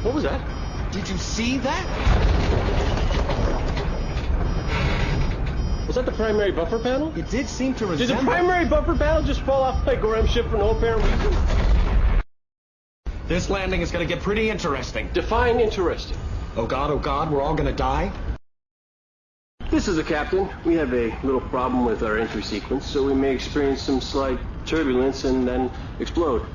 What was that? Did you see that? Was that the primary buffer panel? It did seem to Did resemble... the primary buffer panel just fall off my Gorham ship for no apparent reason? This landing is gonna get pretty interesting. Define interesting. Oh God, we're all gonna die? This is the captain. We have a little problem with our entry sequence, so we may experience some slight turbulence and then explode.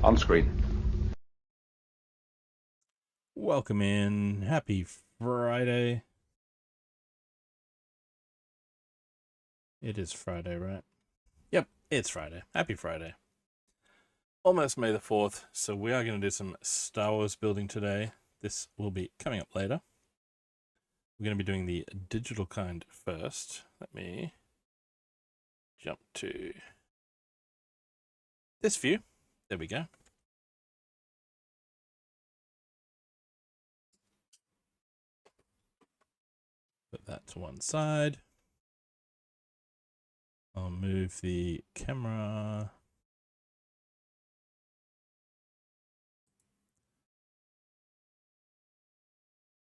On screen. Welcome in. Happy Friday. It is Friday, right? Yep, it's Friday. Happy Friday. Almost May the 4th, so we are going to do some Star Wars building today. This will be coming up later. We're going to be doing the digital kind first. Let me jump to this view. There we go. Put that to one side. I'll move the camera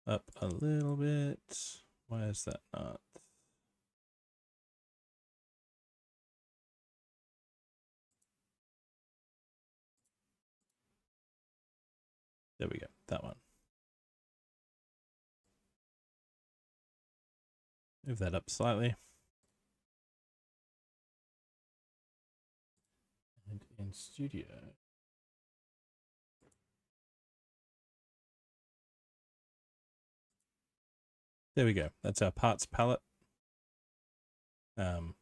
up a little bit. Why is that not? There we go, that one. Move that up slightly. And in studio. There we go. That's our parts palette. So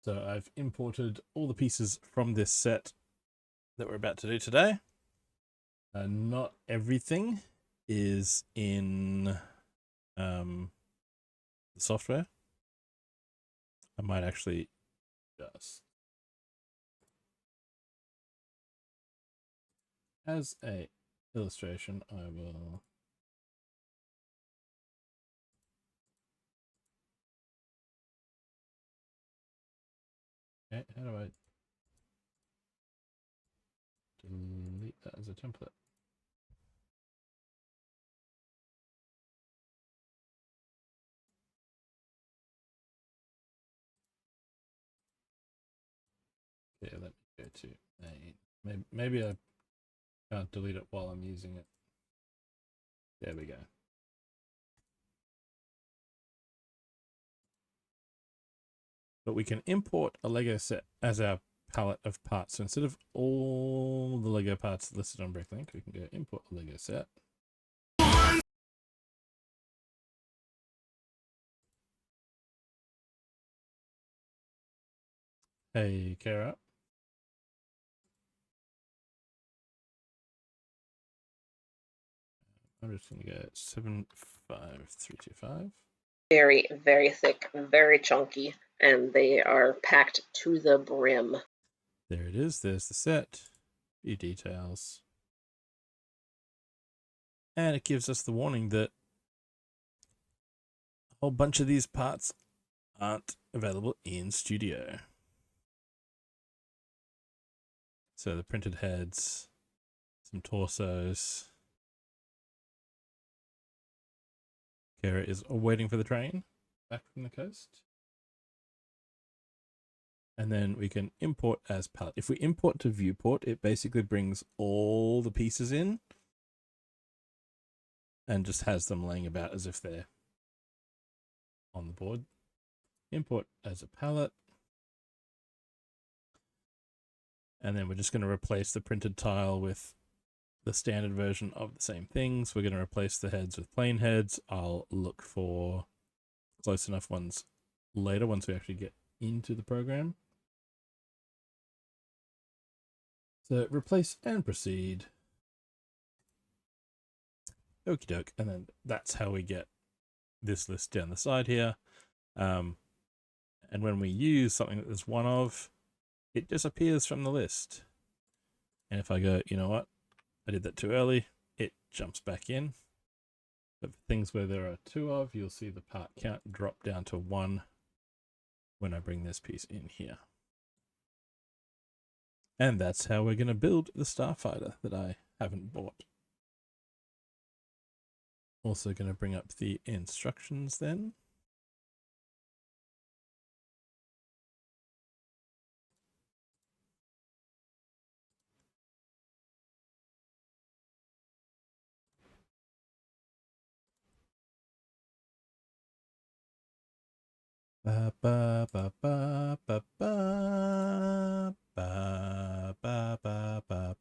I've imported all the pieces from this set that we're about to do today. Not everything is in the software. I might actually just, as a illustration, I will okay, how do I delete that as a template? Okay, let me go to main. Maybe I can't delete it while I'm using it. There we go. But we can import a Lego set as our palette of parts. So instead of all the Lego parts listed on Bricklink, we can go import a Lego set. Hey, Kara. I'm just going to go 75325. Very, very thick, very chunky, and they are packed to the brim. There it is. There's the set. Few details. And it gives us the warning that a whole bunch of these parts aren't available in Studio. So the printed heads, some torsos. Kara is waiting for the train back from the coast. And then we can import as palette. If we import to viewport, it basically brings all the pieces in and just has them laying about as if they're on the board. Import as a palette. And then we're just going to replace the printed tile with the standard version of the same things. We're going to replace the heads with plain heads. I'll look for close enough ones later once we actually get into the program. So replace and proceed. Okie doke. And then that's how we get this list down the side here. And when we use something that there's one of, it disappears from the list. And if I go, you know what? I did that too early, it jumps back in. But for things where there are two of, you'll see the part count drop down to 1 when I bring this piece in here. And that's how we're going to build the Starfighter that I haven't bought. Also going to bring up the instructions then. Ba ba ba ba ba ba ba ba ba ba ba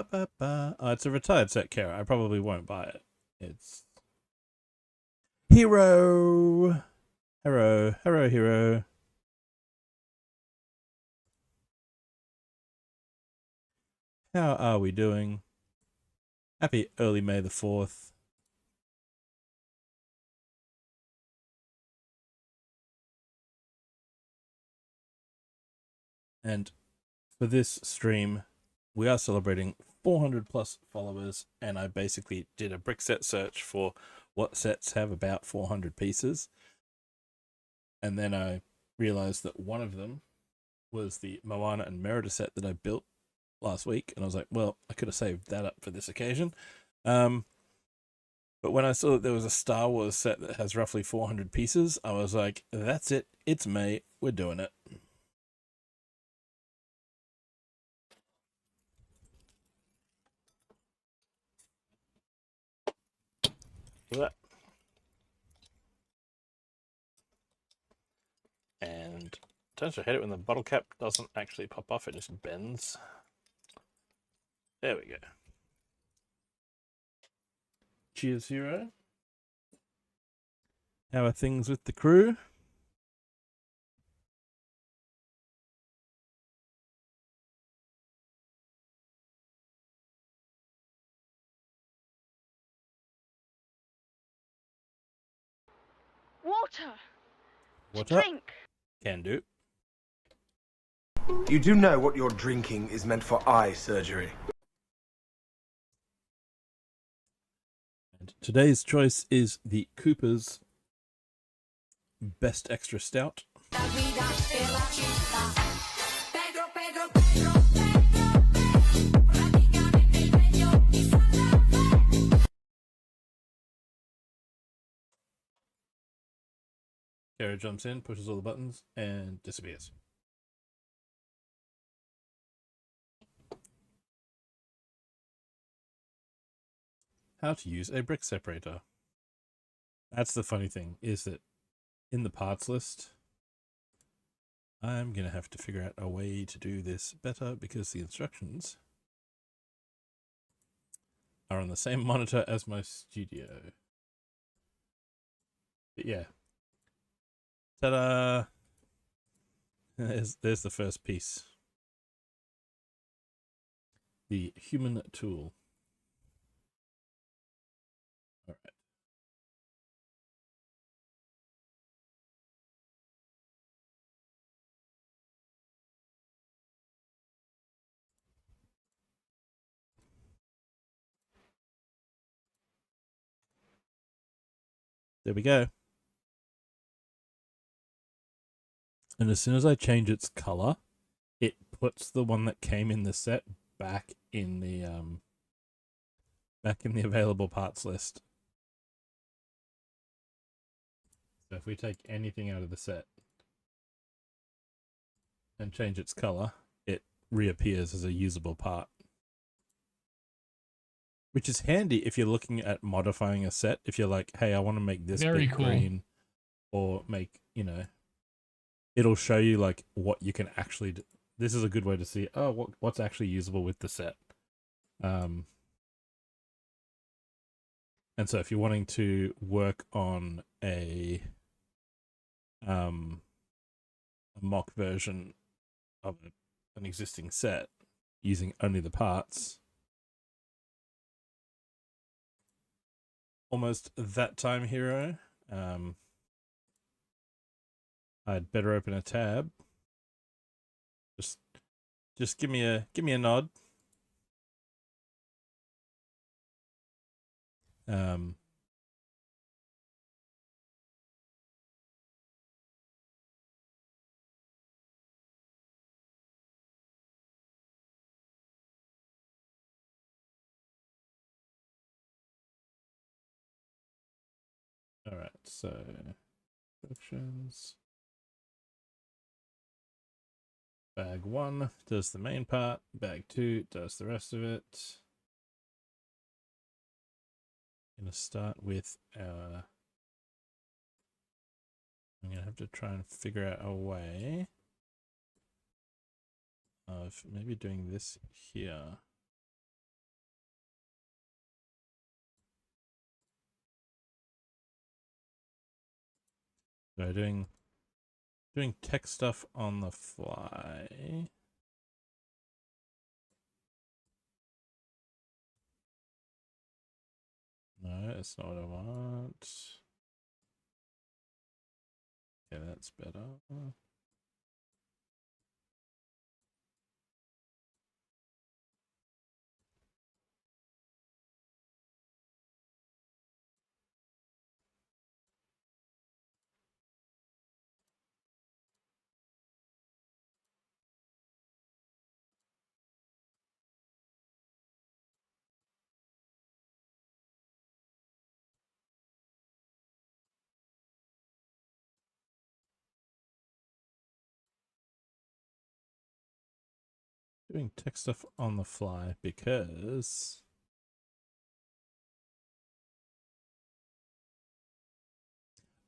ba ba. Oh, it's a retired set, Kara. I probably won't buy it. It's Hero. Hero. How are we doing? Happy early May the 4th. And for this stream, we are celebrating 400 plus followers, and I basically did a brick set search for what sets have about 400 pieces. And then I realized that one of them was the Moana and Merida set that I built last week, and I was like, well, I could have saved that up for this occasion. But when I saw that there was a Star Wars set that has roughly 400 pieces, I was like, that's it. It's May. We're doing it. And don't you hate it when the bottle cap doesn't actually pop off, it just bends. There we go. Cheers, Hero. How are things with the crew? Water! What to up? drink! Can do. You do know what you're drinking is meant for eye surgery. And today's choice is the Cooper's Best Extra Stout. Kara jumps in, pushes all the buttons, and disappears. How to use a brick separator. That's the funny thing, is that in the parts list, I'm going to have to figure out a way to do this better because the instructions are on the same monitor as my studio. But yeah. Ta-da! There's the first piece. The human tool. All right. There we go. And as soon as I change its color, it puts the one that came in the set back in the available parts list. So if we take anything out of the set and change its color, it reappears as a usable part. Which is handy if you're looking at modifying a set. If you're like, hey, I want to make this Very bit cool. green, or make, it'll show you like what you can actually do. This is a good way to see, what's actually usable with the set. And so if you're wanting to work on a mock version of an existing set using only the parts, almost that time, Hero. I'd better open a tab. Just give me a nod. So instructions. Bag 1 does the main part, bag 2 does the rest of it. I'm going to start with our... I'm going to have to try and figure out a way of maybe doing this here. So doing tech stuff on the fly. No, that's not what I want. Okay, that's better. Doing tech stuff on the fly because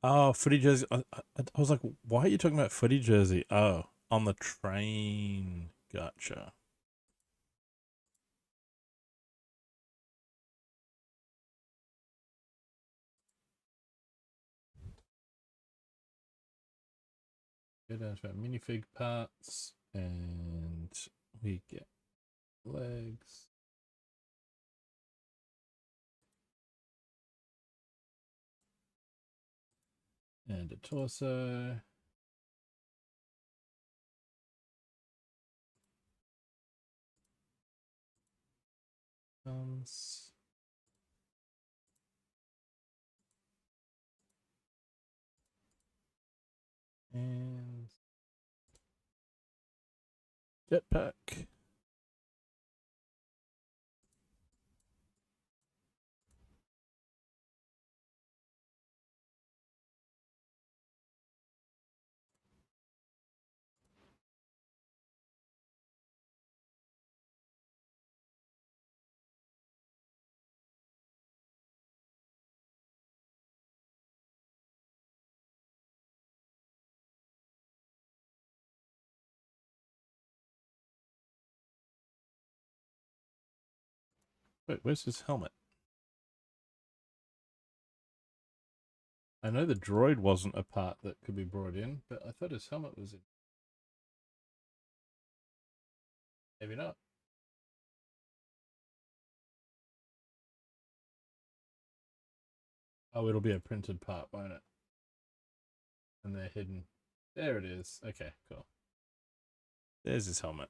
oh, footy jersey. I was like, why are you talking about footy jersey? Oh, on the train. Gotcha. Go down to our minifig parts and we get legs. And a torso. Arms. And jetpack. Wait, where's his helmet? I know the droid wasn't a part that could be brought in, but I thought his helmet was in. Maybe not. Oh, it'll be a printed part, won't it? And they're hidden. There it is. Okay, cool. There's his helmet.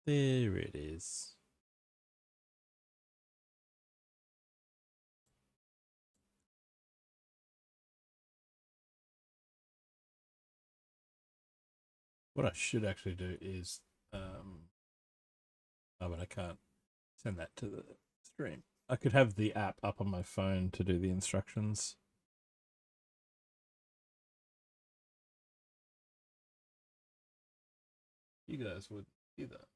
There it is. What I should actually do is, oh, but I can't send that to the stream. I could have the app up on my phone to do the instructions. You guys would see that.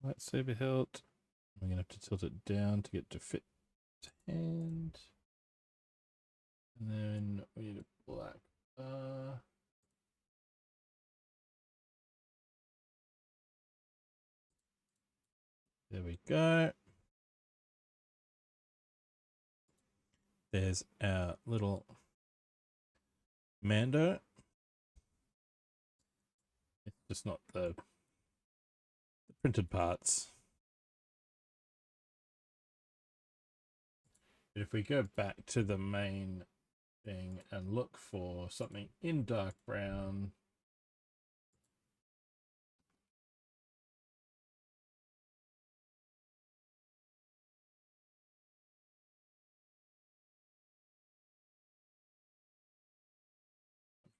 Lightsaber hilt. I'm going to have to tilt it down to get to fit hand. And then we need a black bar. There we go. There's our little Mando. It's just not the printed parts. But if we go back to the main thing and look for something in dark brown,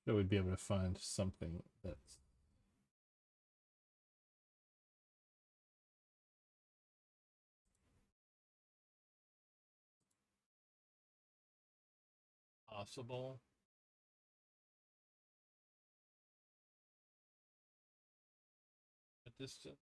So we'd be able to find something that's possible. At distance.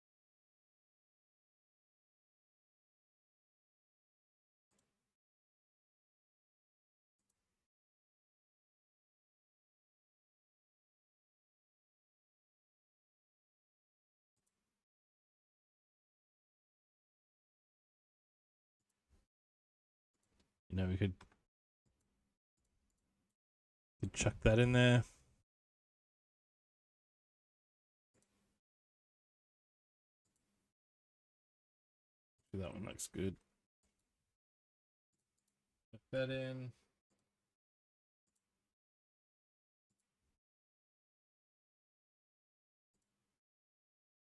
You know, we could chuck that in there. That one looks good. Put that in.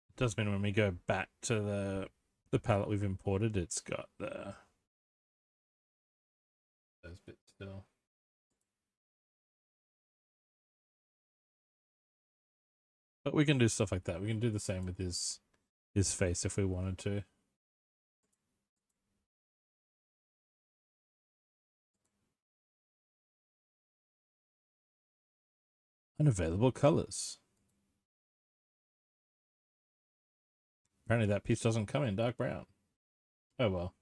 It does mean when we go back to the palette we've imported, it's got those bits still. But we can do stuff like that. We can do the same with his face if we wanted to. Unavailable colors. Apparently that piece doesn't come in dark brown. Oh well.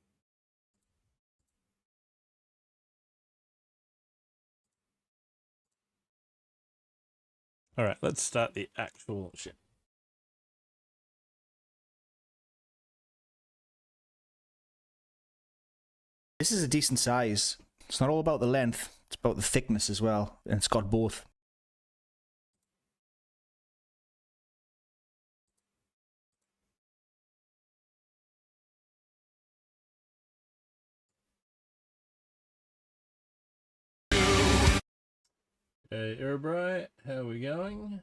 Alright, let's start the actual ship. This is a decent size. It's not all about the length, it's about the thickness as well, and it's got both. Hey, Erebri, how are we going?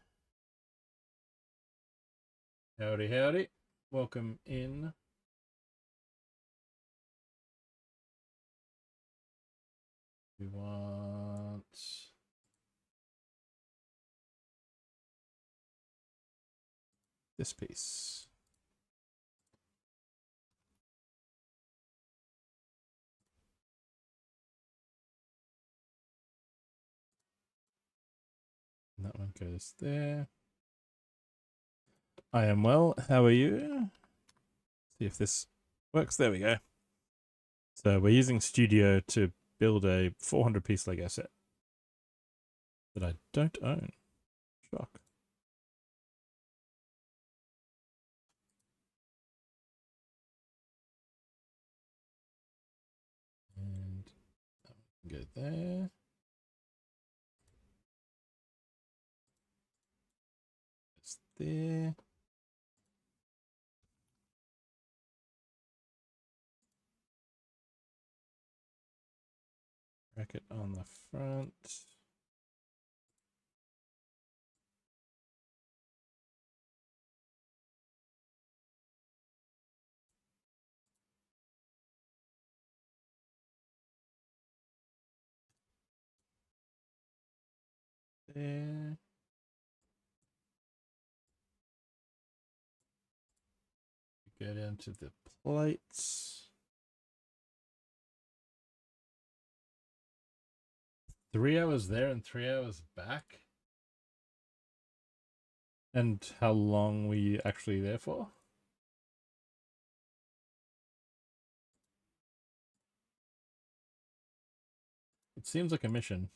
Howdy, howdy. Welcome in. We want this piece. And that one goes there. I am well. How are you? See if this works. There we go. So we're using Studio to build a 400-piece Lego set that I don't own. Shock. And that one can go there. It's there. Bracket on the front. There. Go down to the plates. 3 hours there and 3 hours back. And how long were you actually there for? It seems like a mission.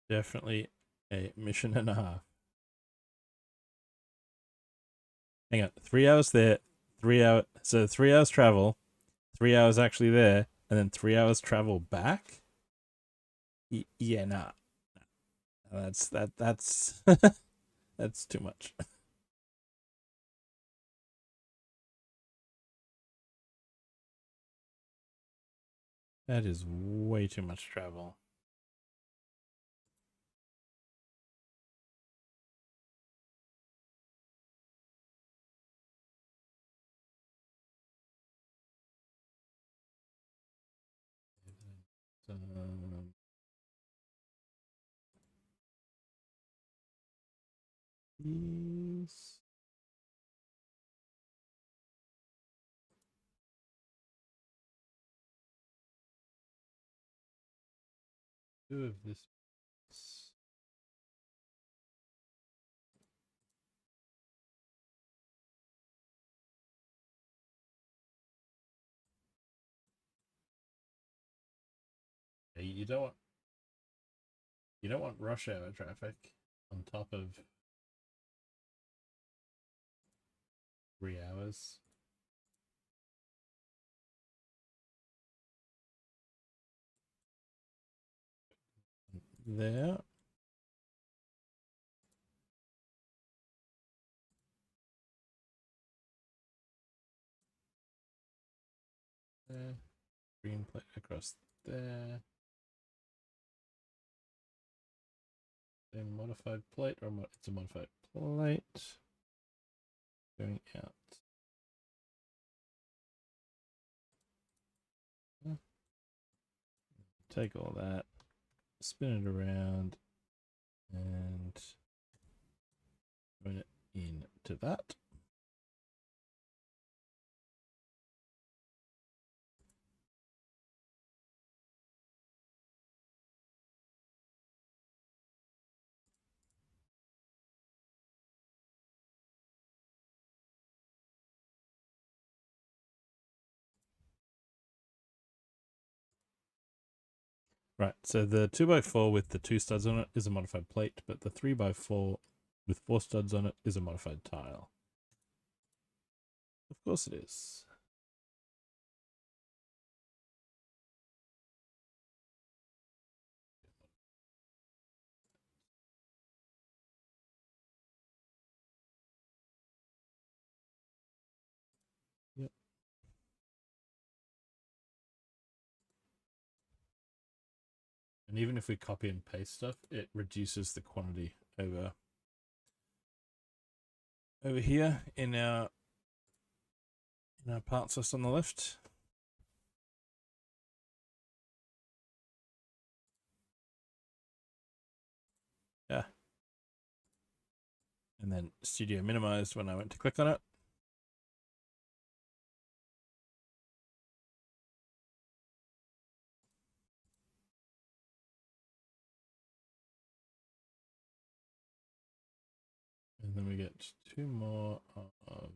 Definitely a mission and a half. Hang on, 3 hours there, 3 hours. So 3 hours travel, 3 hours actually there, and then 3 hours travel back. Yeah, nah. That's that's too much. That is way too much travel. Yes. Two of this. You don't want rush hour traffic on top of 3 hours. There. There. Green plate across there. Then modified plate, or it's a modified plate. Going out. Take all that, spin it around, and put it into that. Right, so the 2x4 with the 2 studs on it is a modified plate, but the 3x4 with 4 studs on it is a modified tile. Of course it is. Yep. And even if we copy and paste stuff, it reduces the quantity over here in our parts list on the left. Yeah. And then studio minimized when I went to click on it. And then we get 2 more of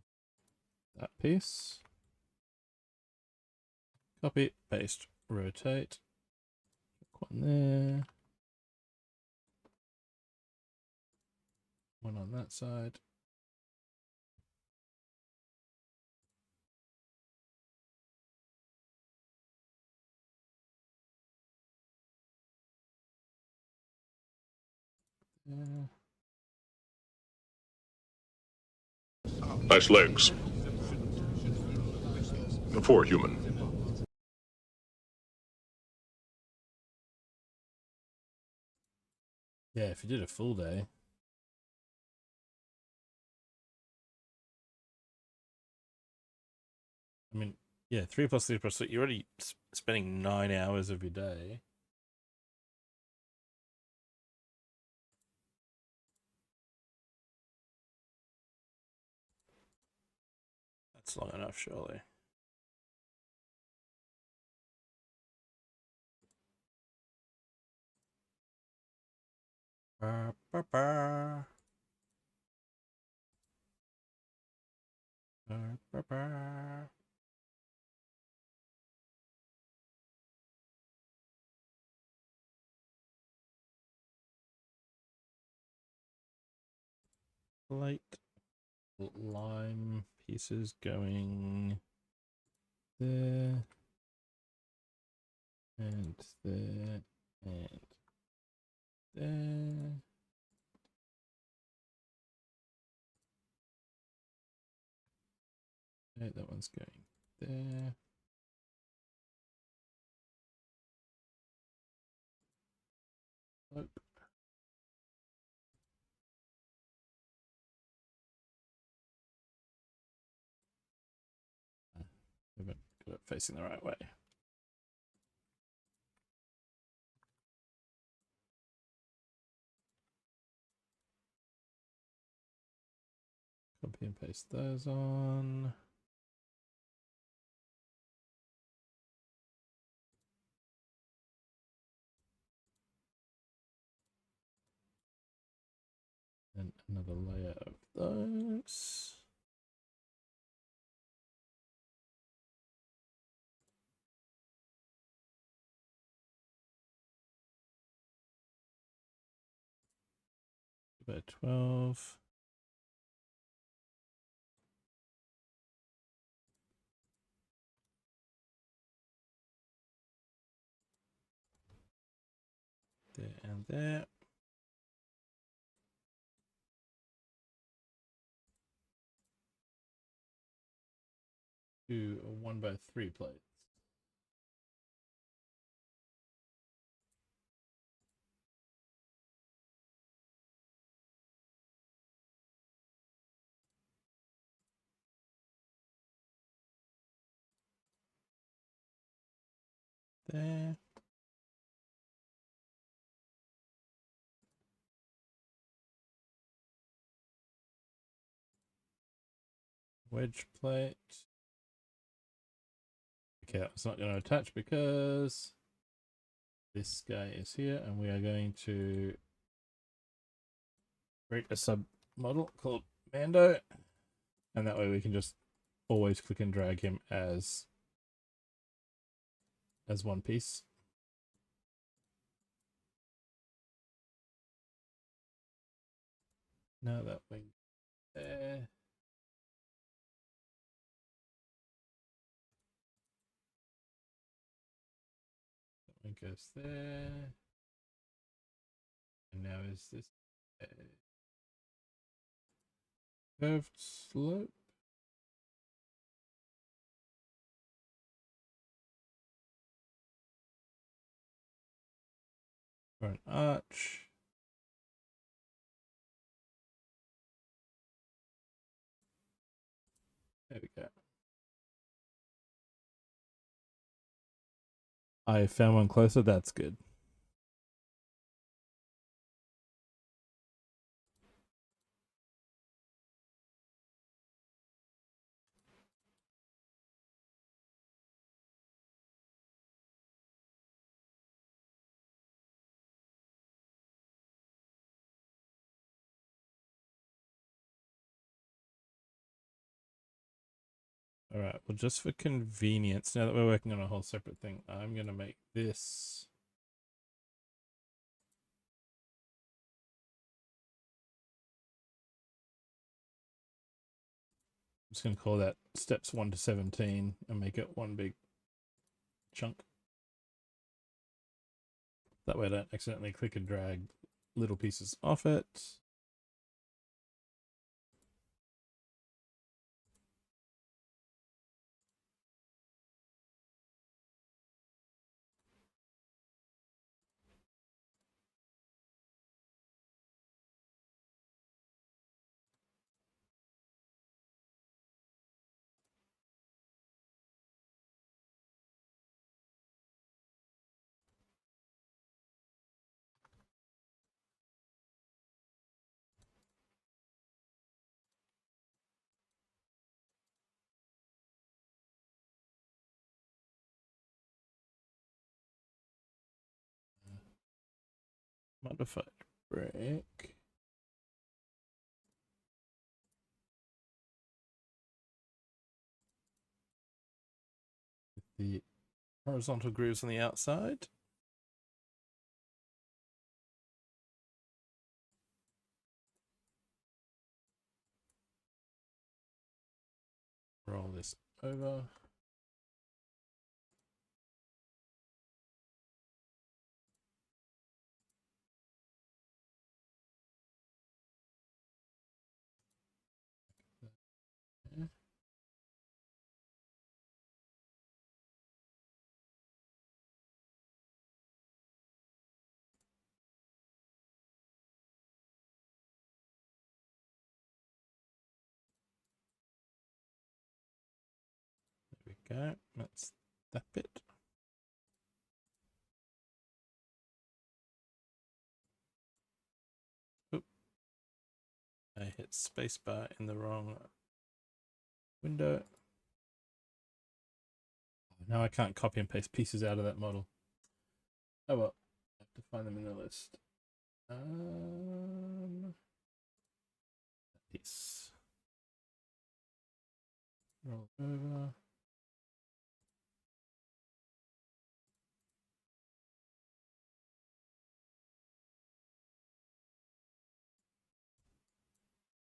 that piece. Copy, paste, rotate. One there. One on that side. There. Nice legs. For a human. Yeah, if you did a full day. I mean, yeah, 3 plus 3 plus 3, you're already spending 9 hours of your day. That's long enough, surely. Ba, ba, ba. Ba, ba, ba. Light lime pieces going there and there and there. Okay, that one's going there. Nope. Haven't got it facing the right way. Copy and paste those on. And another layer of those. About 12. There and there. Do a 1x3 plates. There. Wedge plate. Okay, that's not going to attach because this guy is here, and we are going to create a sub model called Mando, and that way we can just always click and drag him as one piece. Now that wing there. That wing goes there. And now is this a curved slope? Or an arch? There we go. I found one closer, that's good. Alright, well, just for convenience, now that we're working on a whole separate thing, I'm going to make this I'm just going to call that steps 1 to 17 and make it one big chunk. That way I don't accidentally click and drag little pieces off it. Modified break. With the horizontal grooves on the outside. Roll this over. Yeah. There we go. That's that bit. Oop. I hit spacebar in the wrong window. Now I can't copy and paste pieces out of that model. Oh well, I have to find them in the list. This. Roll over.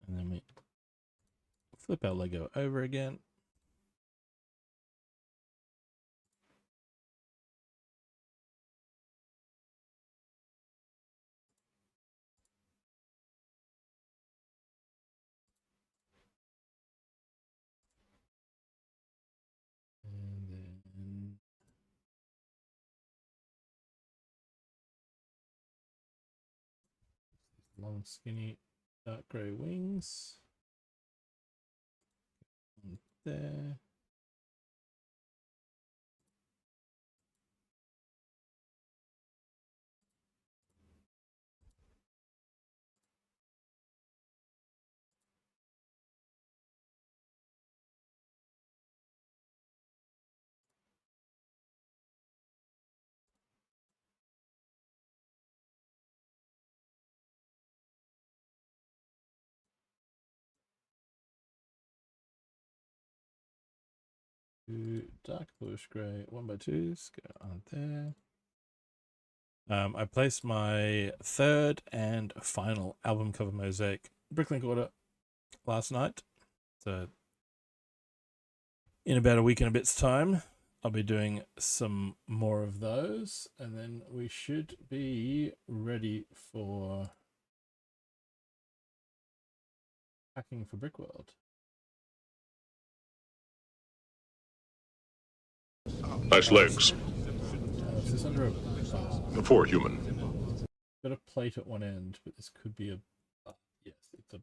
And then we flip our Lego over again. And then long, skinny, dark grey wings. And there. Two dark bluish grey 1x2s go on there. I placed my third and final album cover mosaic Bricklink order last night. So in about a week and a bit's time, I'll be doing some more of those, and then we should be ready for packing for Brickworld. Nice legs. Is this under a bar? For human. Got a plate at one end, but this could be a yes, it's a.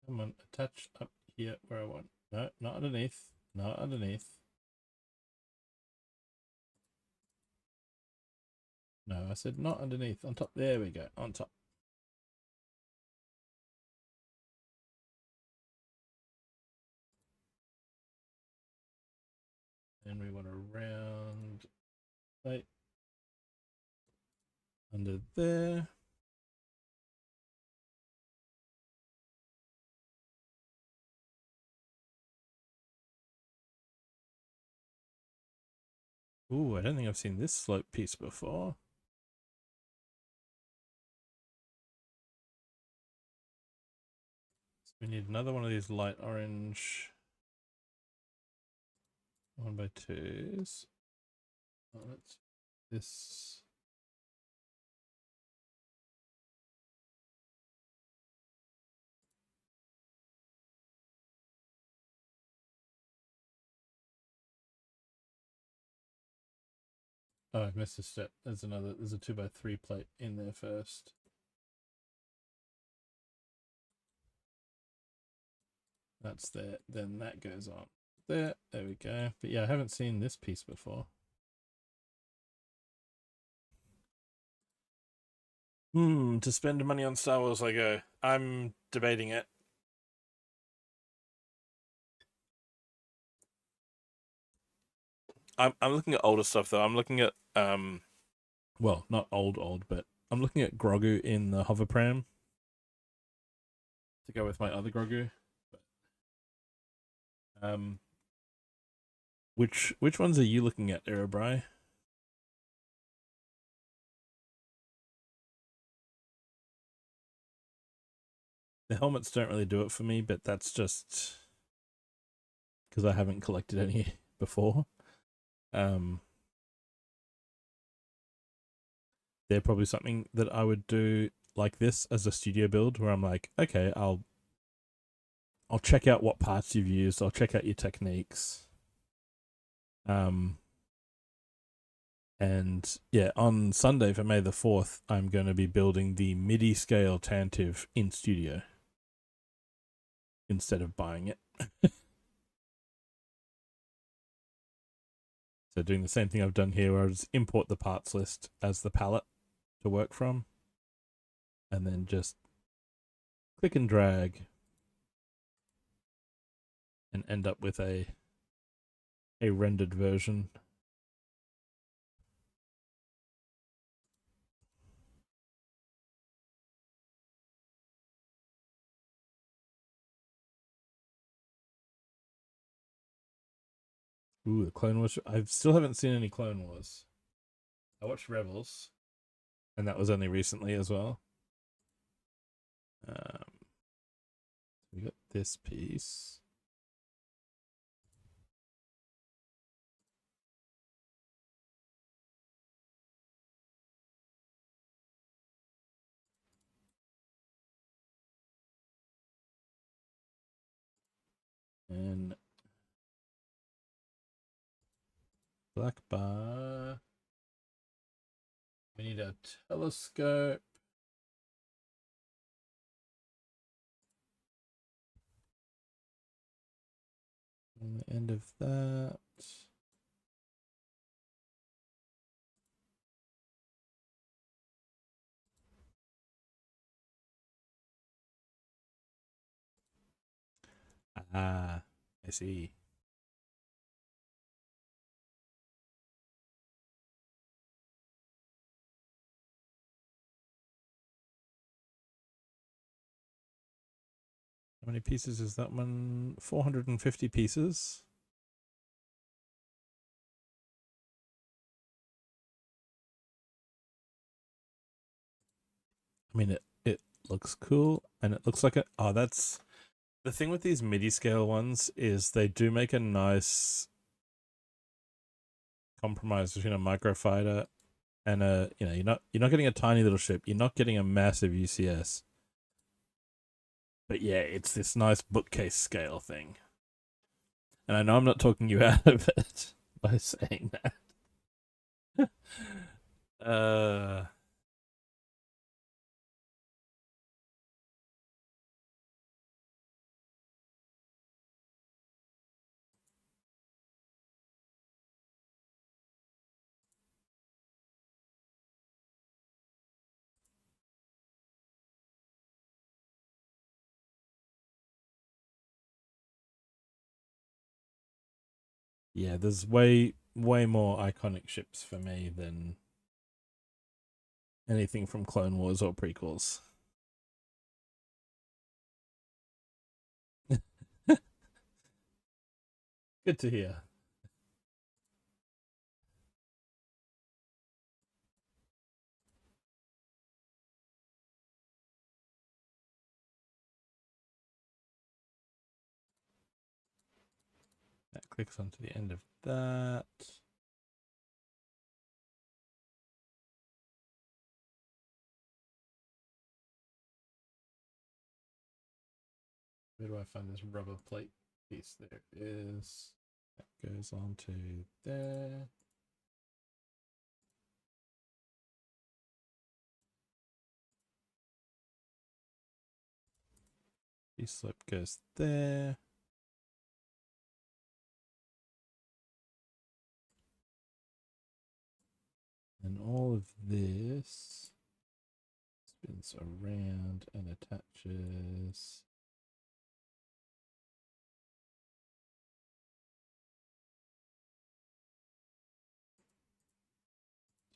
Come on, attach up here where I want. No, not underneath. Not underneath. No, I said not underneath. On top. There we go. On top. And we want to round plate under there. Ooh, I don't think I've seen this slope piece before. So we need another one of these light orange 1x2s. Oh, let's this. Oh, I missed a step. There's a 2x3 plate in there first. That's there. Then that goes on there. There we go. But yeah, I haven't seen this piece before. To spend money on Star Wars Lego. I'm debating it. I'm looking at older stuff though. I'm looking at well, not old, but I'm looking at Grogu in the hover pram to go with my other Grogu. Which ones are you looking at, Erebri? The helmets don't really do it for me, but that's just because I haven't collected any before. They're probably something that I would do like this as a studio build, where I'm like, okay, I'll check out what parts you've used. I'll check out your techniques. And yeah, on Sunday for May the 4th, I'm going to be building the MIDI scale Tantive in studio instead of buying it. So doing the same thing I've done here, where I'll just import the parts list as the palette to work from, and then just click and drag and end up with a rendered version. Ooh, the Clone Wars. I still haven't seen any Clone Wars. I watched Rebels, and that was only recently as well. We got this piece. And black bar. We need a telescope. On the end of that. Ah, I see. How many pieces is that one? 450 pieces. I mean, it looks cool, and it looks like oh, that's the thing with these MIDI scale ones, is they do make a nice compromise between a microfighter and a, you're not getting a tiny little ship, you're not getting a massive UCS. But yeah, it's this nice bookcase scale thing. And I know I'm not talking you out of it by saying that. Yeah, there's way more iconic ships for me than anything from Clone Wars or prequels. Good to hear. That clicks onto the end of that. Where do I find this rubber plate piece? There it is. That goes on to there. Piece slope goes there. And all of this spins around and attaches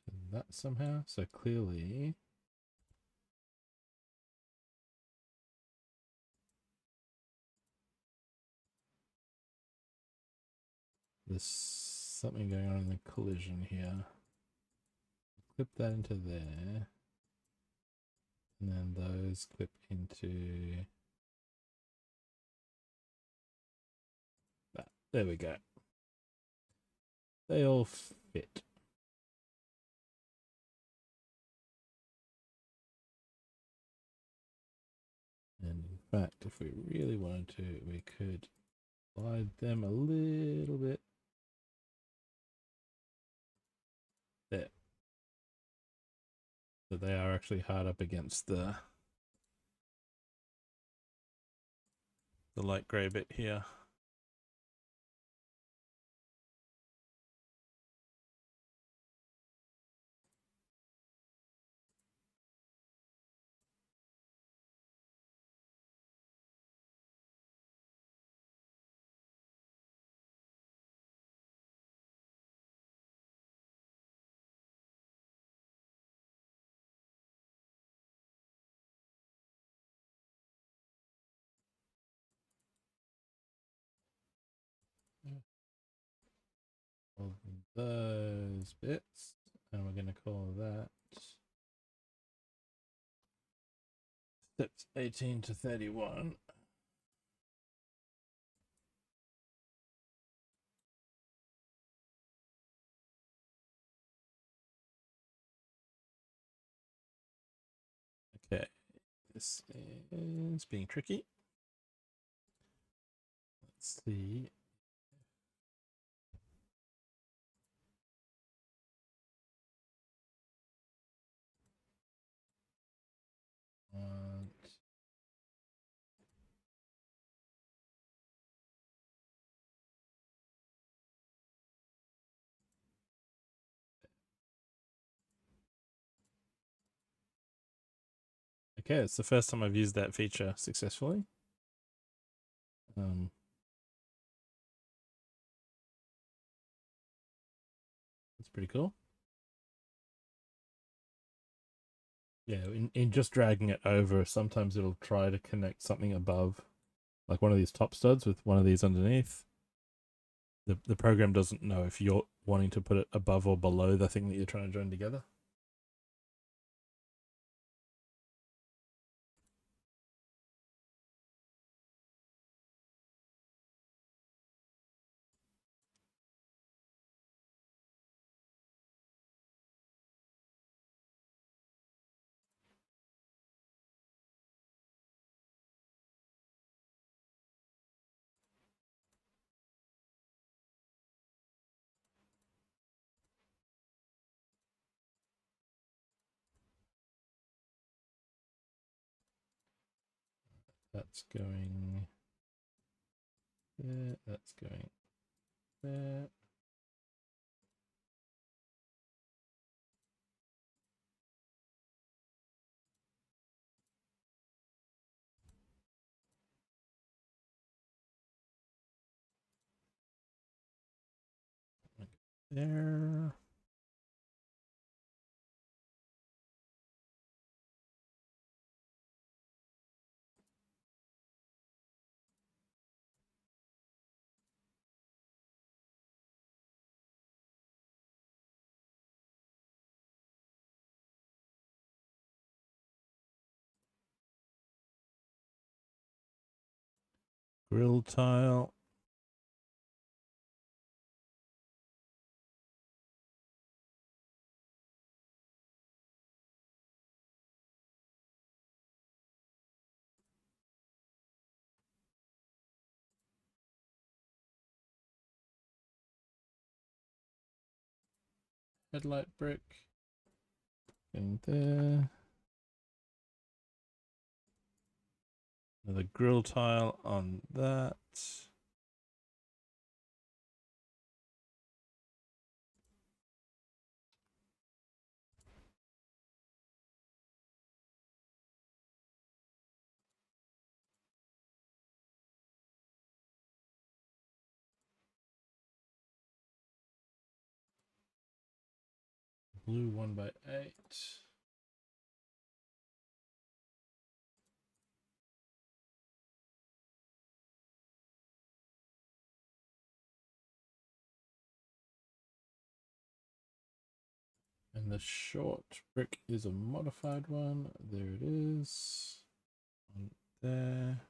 to that somehow. So clearly there's something going on in the collision here. Clip that into there. And then those clip into that. There we go. They all fit. And in fact, if we really wanted to, we could slide them a little bit. There. So they are actually hard up against the light grey bit here. those bits, and we're going to call that steps 18 to 31. Okay, this is being tricky. Let's see. Okay, it's the first time I've used that feature successfully. That's pretty cool. Yeah, in just dragging it over, sometimes it'll try to connect something above, like one of these top studs with one of these underneath. The program doesn't know if you're wanting to put it above or below the thing that you're trying to join together. That's going there, that's going there. There. Grill tile. Headlight brick. Going there. Another grill tile on that. Blue 1x8. And the short brick is a modified one. There it is. On there.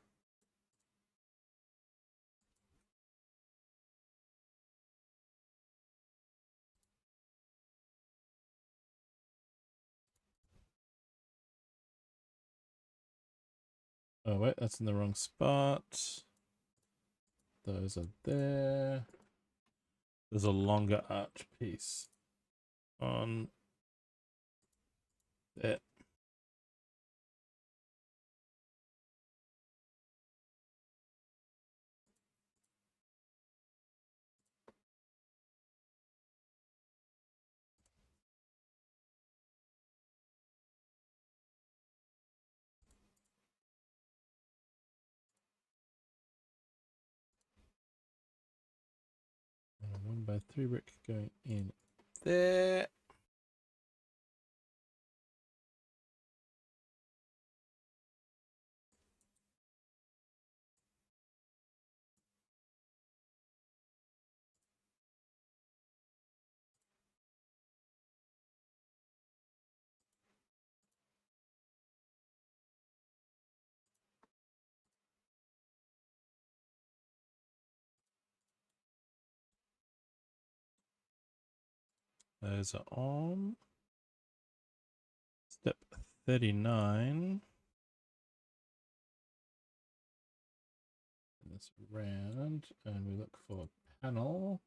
Oh wait, that's in the wrong spot. Those are there. There's a longer arch piece on there. And a 1x3 brick going in there. Those are on. Step 39. Turn this around and we look for panel.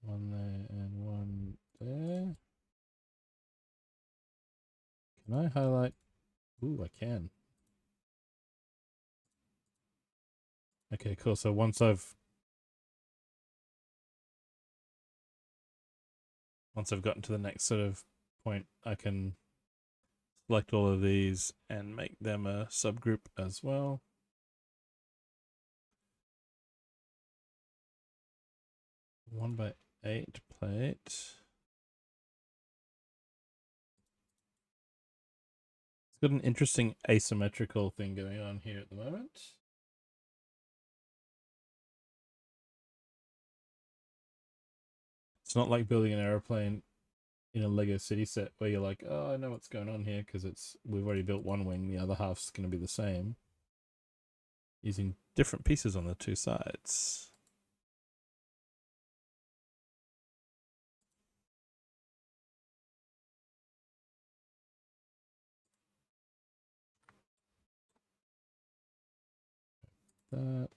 One there and one there. Can I highlight? Ooh, I can. Okay, cool. So once I've gotten to the next sort of point, I can select all of these and make them a subgroup as well. One by 8 plate. It's got an interesting asymmetrical thing going on here at the moment. It's not like building an airplane in a Lego city set where you're like, oh, I know what's going on here because we've already built one wing, the other half's going to be the same. Using different pieces on the two sides. That.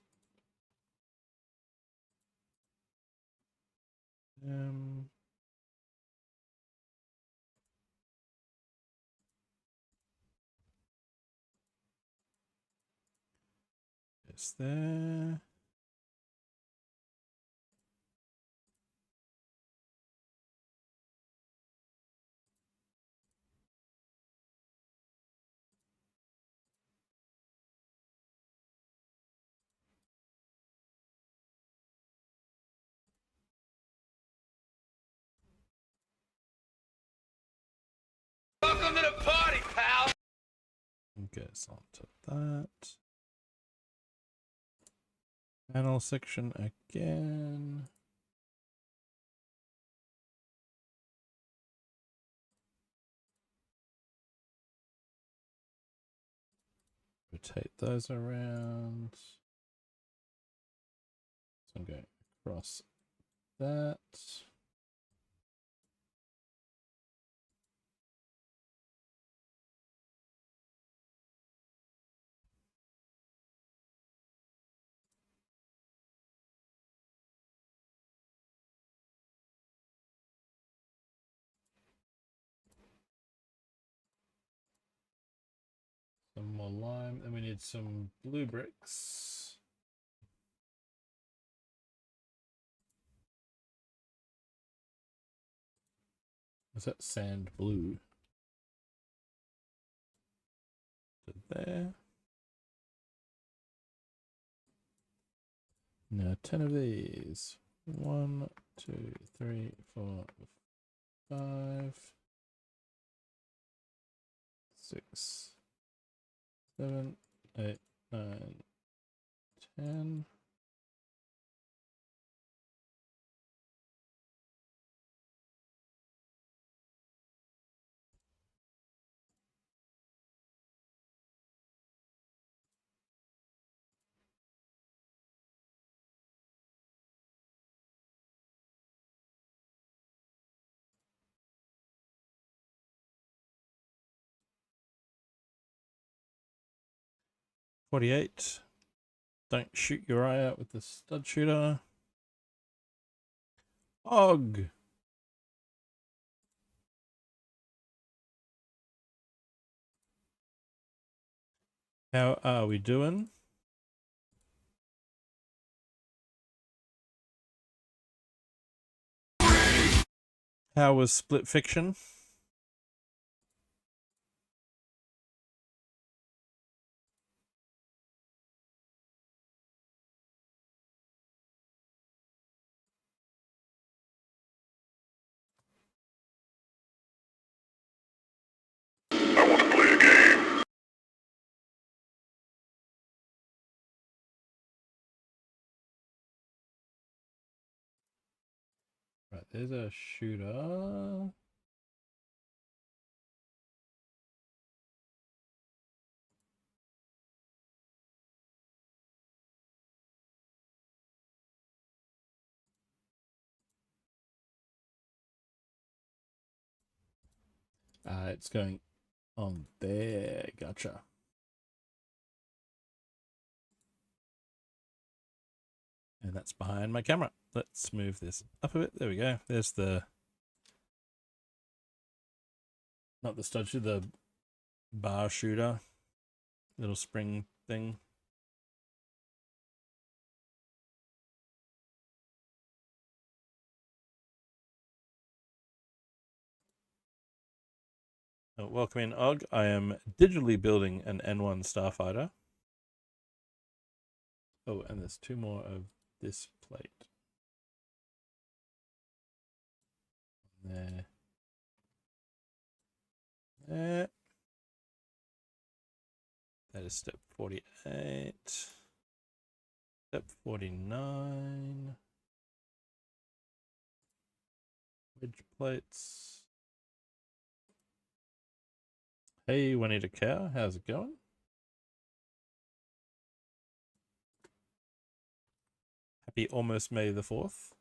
It's there. Welcome to the party, pal! Goes on to that. Panel section again. Rotate those around. So I'm going across that. Some more lime, and we need some blue bricks. Is that sand blue? To there. Now 10 of these. 1, 2, 3, 4, 5, 6, 7, 8, 9, 10. .48. Don't shoot your eye out with the stud shooter. Og. How are we doing? How was Split Fiction? I want to play a game. Right, there's a shooter. It's going on there. Gotcha. And that's behind my camera. Let's move this up a bit. There we go. There's the, not the stud shooter, the bar shooter, little spring thing. Welcome in, Og. I am digitally building an N-1 Starfighter. Oh, and there's 2 more of this plate. There. There. That is step 48. Step 49. Wedge plates. Hey, Juanita Cow, how's it going? Happy almost May the 4th.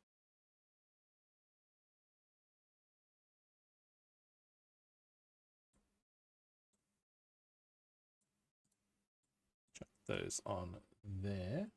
Chuck those on there.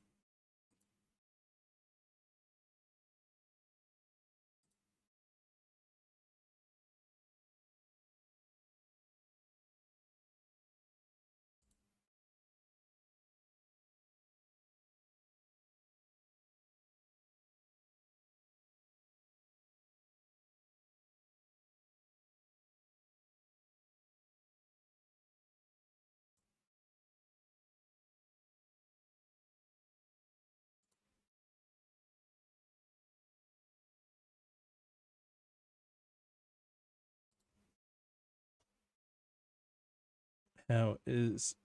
How is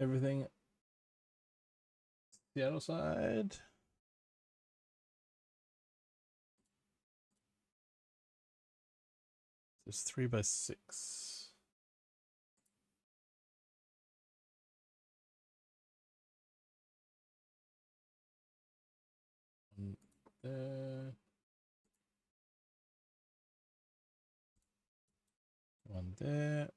everything? Seattle side. There's 3x6. One there. One there.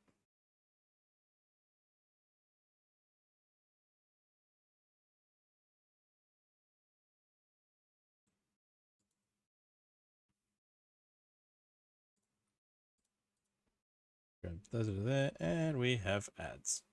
Grab those over there, and we have ads.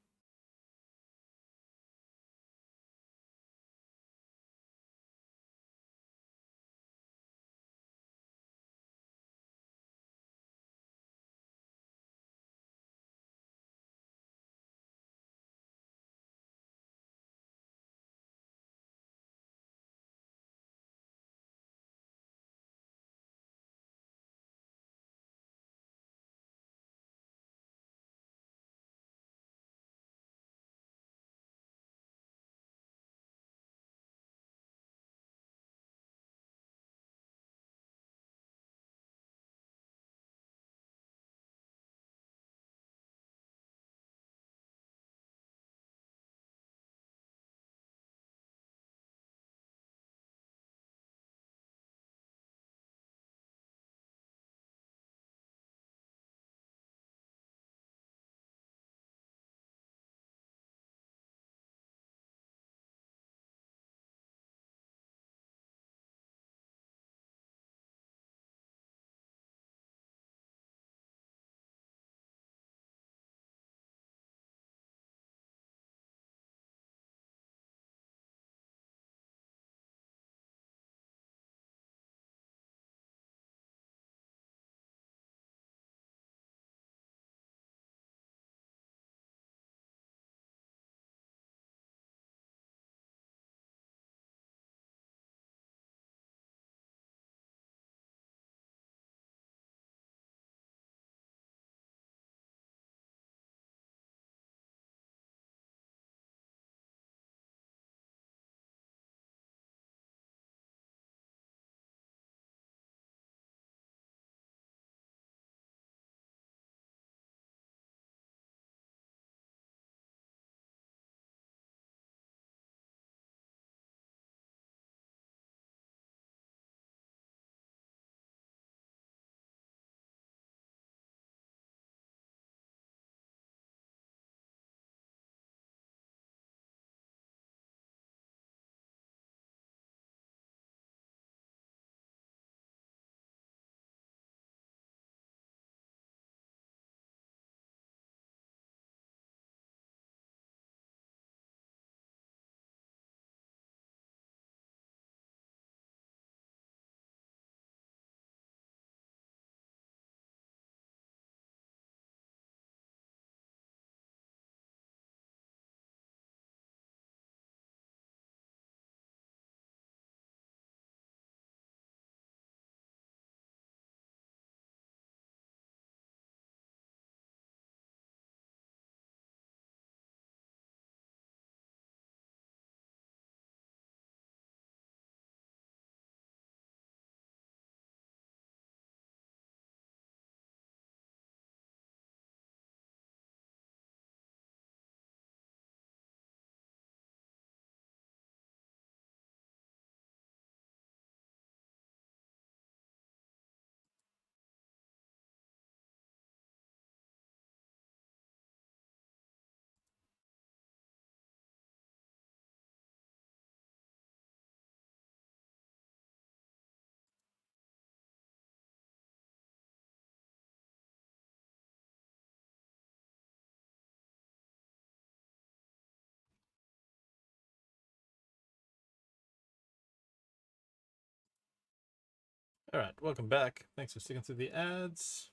All right, welcome back. Thanks for sticking through the ads.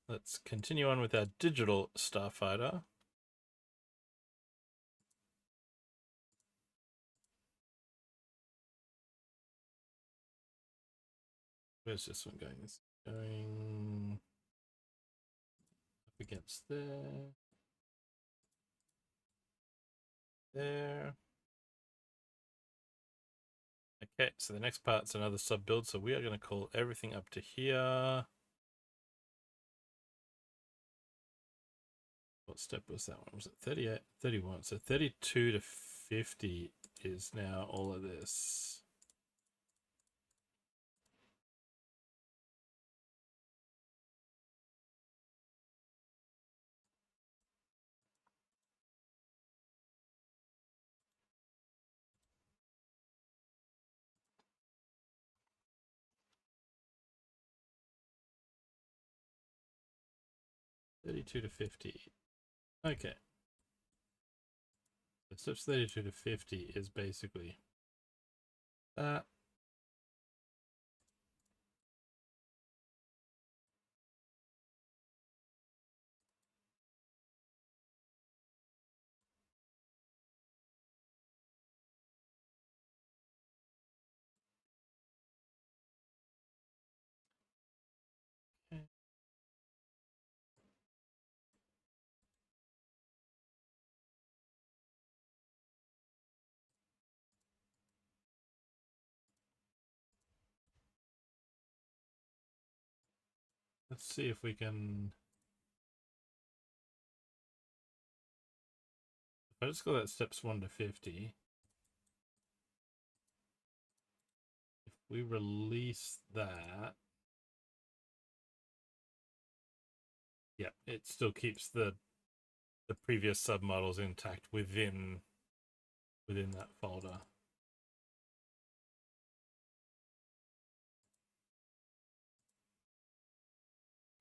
Let's continue on with our digital Starfighter. Where's this one going? It's going up against there. There. Okay, so the next part's another sub build, so we are going to call everything up to here. What step was that one? Was it 38, 31? So 32 to 50 is now all of this. $32 to $50. Okay. So steps 32 to 50 is basically that. Okay. Let's see if we can. If I just go that steps 1 to 50. If we release that. Yeah, it still keeps the previous submodels intact within that folder.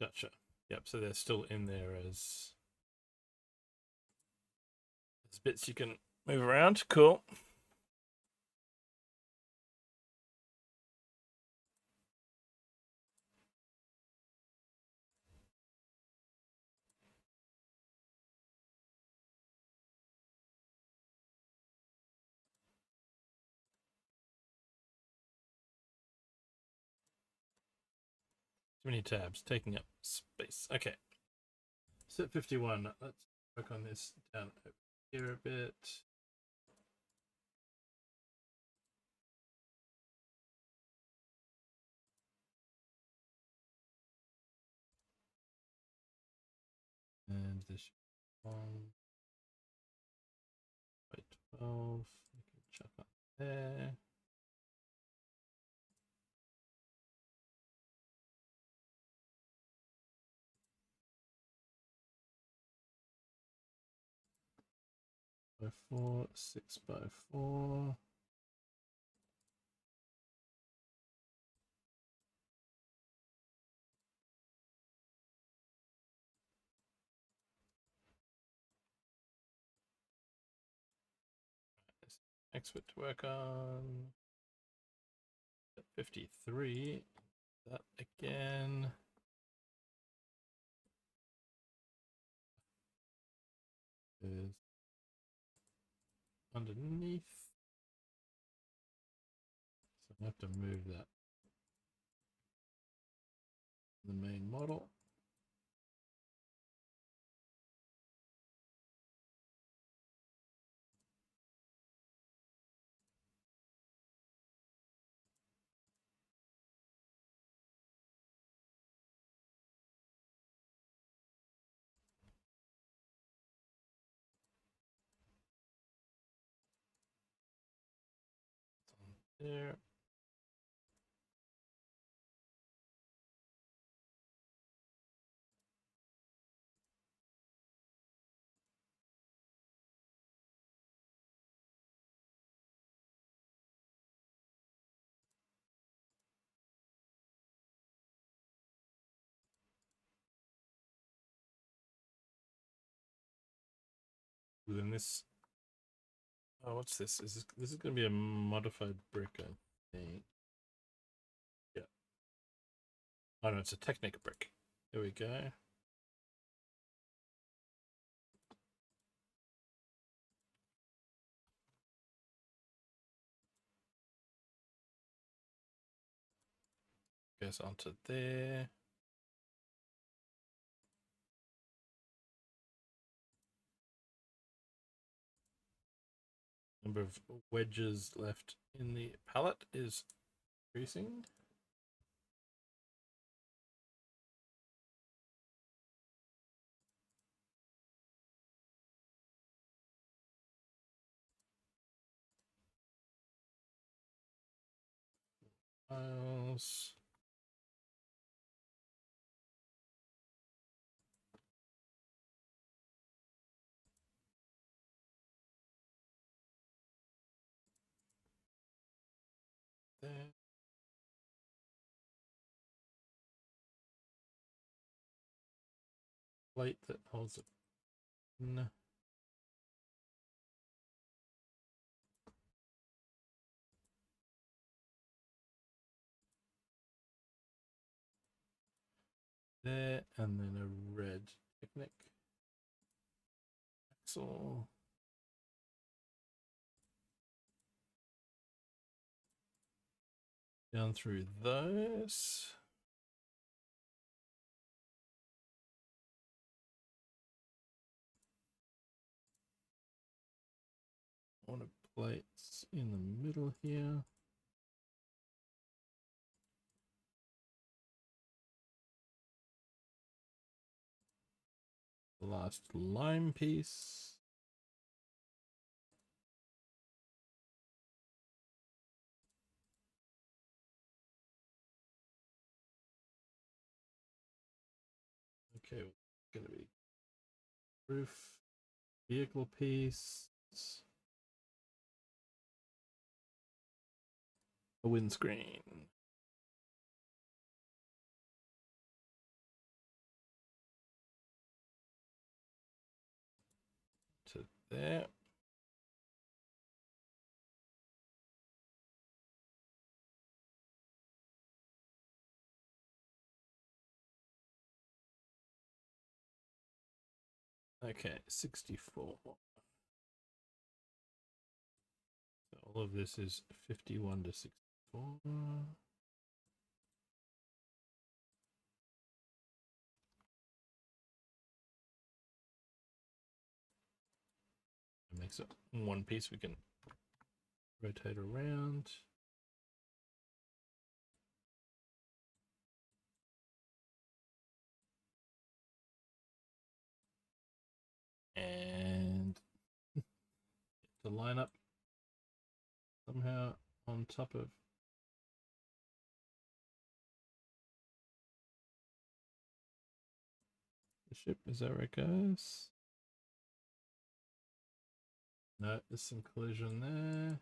Gotcha. Yep, so they're still in there as bits you can move around. Cool. Too many tabs taking up space. Okay. Step 51. Let's work on this down over here a bit. And this one by 12. We can chuck up there. By 4, 6 by 4. Next bit to work on. 53. That again. Is underneath. So I have to move that. The main model. There. Then this. Oh, what's this? This is going to be a modified brick, I think. Yeah. Oh no, it's a Technic brick. There we go. Goes onto there. Number of wedges left in the pallet is increasing. Files. There. Plate that holds it in. There, and then a red Technic axle. Down through those. One of plates in the middle here. The last lime piece. Okay, going to be roof, vehicle piece, a windscreen. To there. Okay, 64. So all of this is 51 to 64. It makes it one piece we can rotate around. And to line up somehow on top of the ship. Is that where it goes? No, there's some collision there.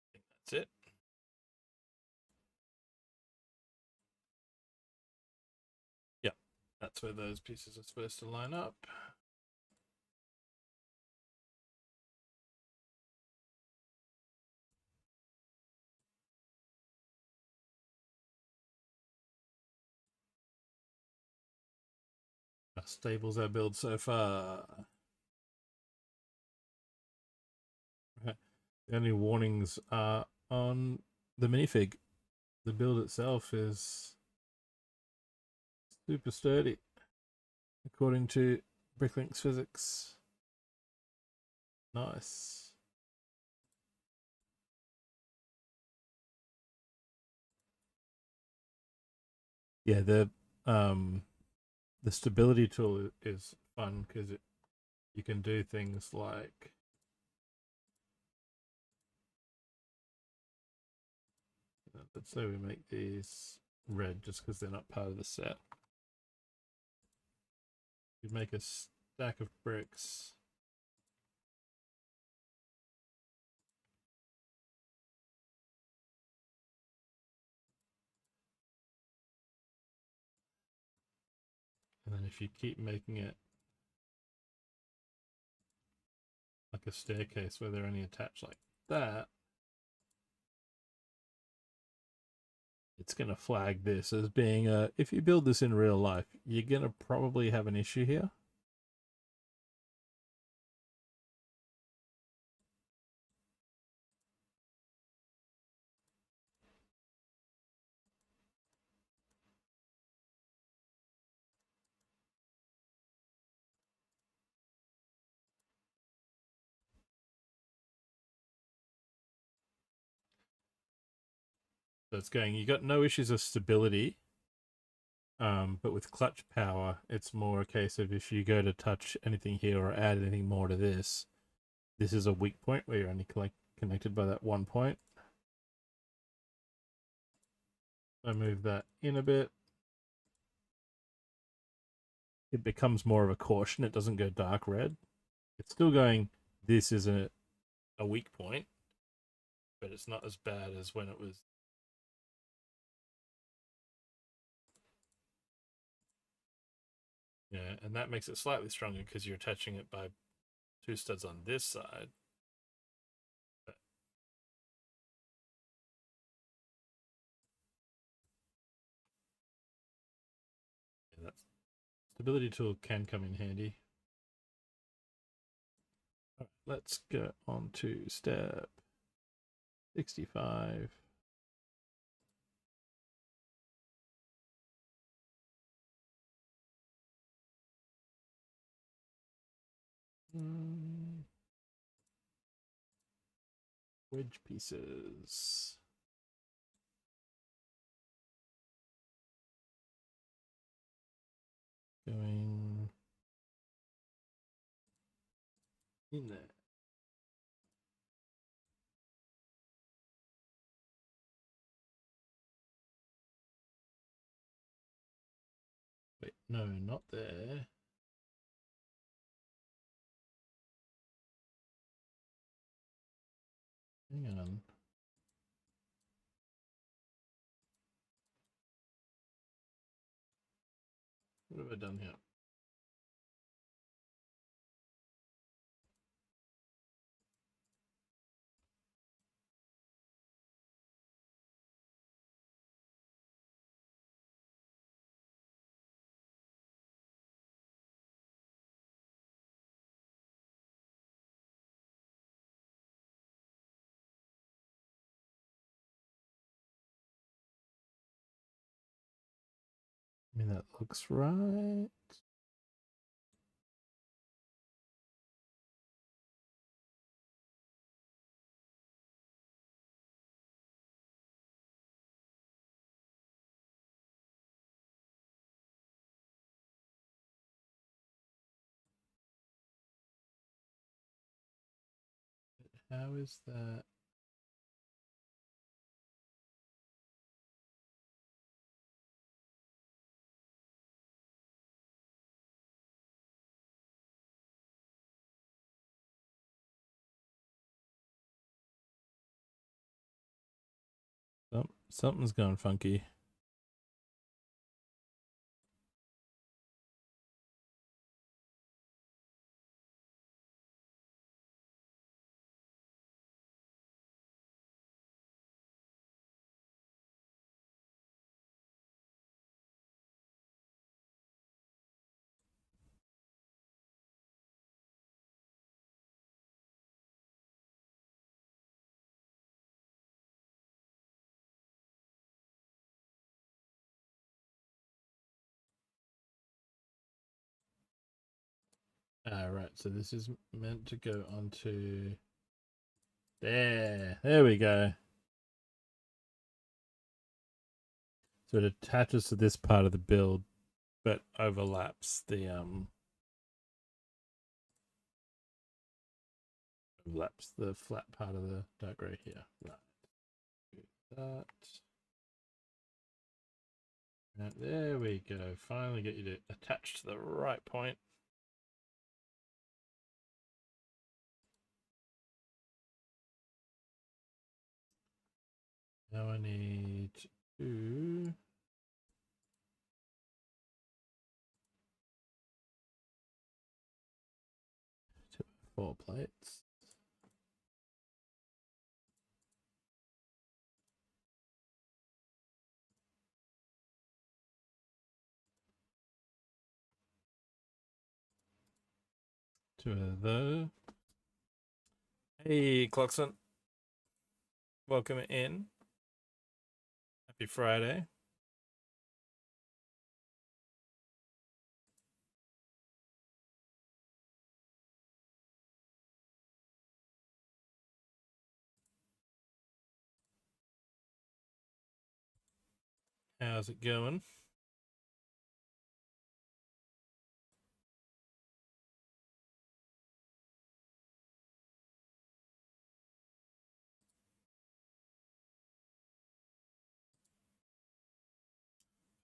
I think that's it. Yeah, that's where those pieces are supposed to line up. How stable's our build so far? The only warnings are on the minifig. The build itself is super sturdy, according to Bricklink's physics. Nice. Yeah, the stability tool is fun because you can do things like let's say we make these red just because they're not part of the set. You make a stack of bricks. And then if you keep making it like a staircase where they're only attached like that, it's going to flag this as being a, if you build this in real life, you're going to probably have an issue here. So it's going, you got no issues of stability, but with clutch power, it's more a case of if you go to touch anything here or add anything more to this, this is a weak point where you're only connected by that one point. I move that in a bit. It becomes more of a caution. It doesn't go dark red. It's still going, this isn't a weak point, but it's not as bad as when it was. Yeah, and that makes it slightly stronger because you're attaching it by 2 studs on this side. Yeah, that stability tool can come in handy. All right, let's go on to step 65. Wedge pieces. Going in there. Wait, no, not there. Hang on. What have I done here? I mean, that looks right. How is that? Something's gone funky. Right, so this is meant to go onto there. There we go. So it attaches to this part of the build, but overlaps the flat part of the dark grey here. Right. Do that. Right, there we go. Finally get you to attach to the right point. Now I need to 4 plates. Two of those. Hey, Clockson. Welcome in. Happy Friday. How's it going?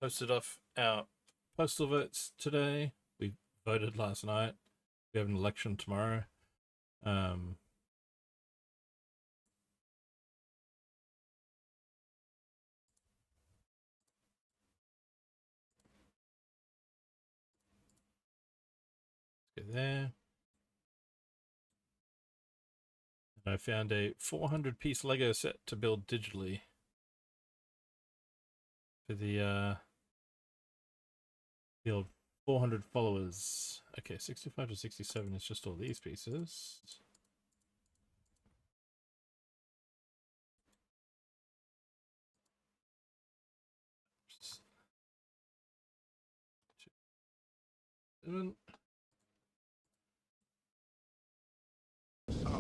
Posted off our postal votes today. We voted last night. We have an election tomorrow. Let's go there. And I found a 400-piece Lego set to build digitally for the old 400 followers. Okay, 65 to 67 is just all these pieces.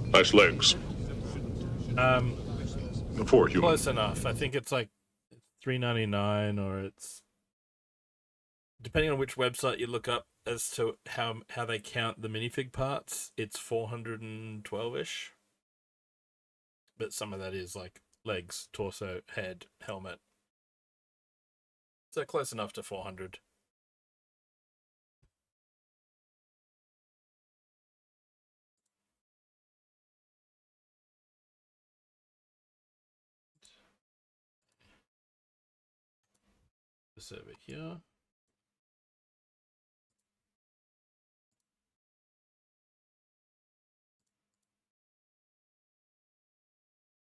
Nice legs. For human. Close enough. I think it's like $3.99, or it's depending on which website you look up as to how they count the minifig parts. It's 412-ish, but some of that is like legs, torso, head, helmet. So close enough to 400. This over here.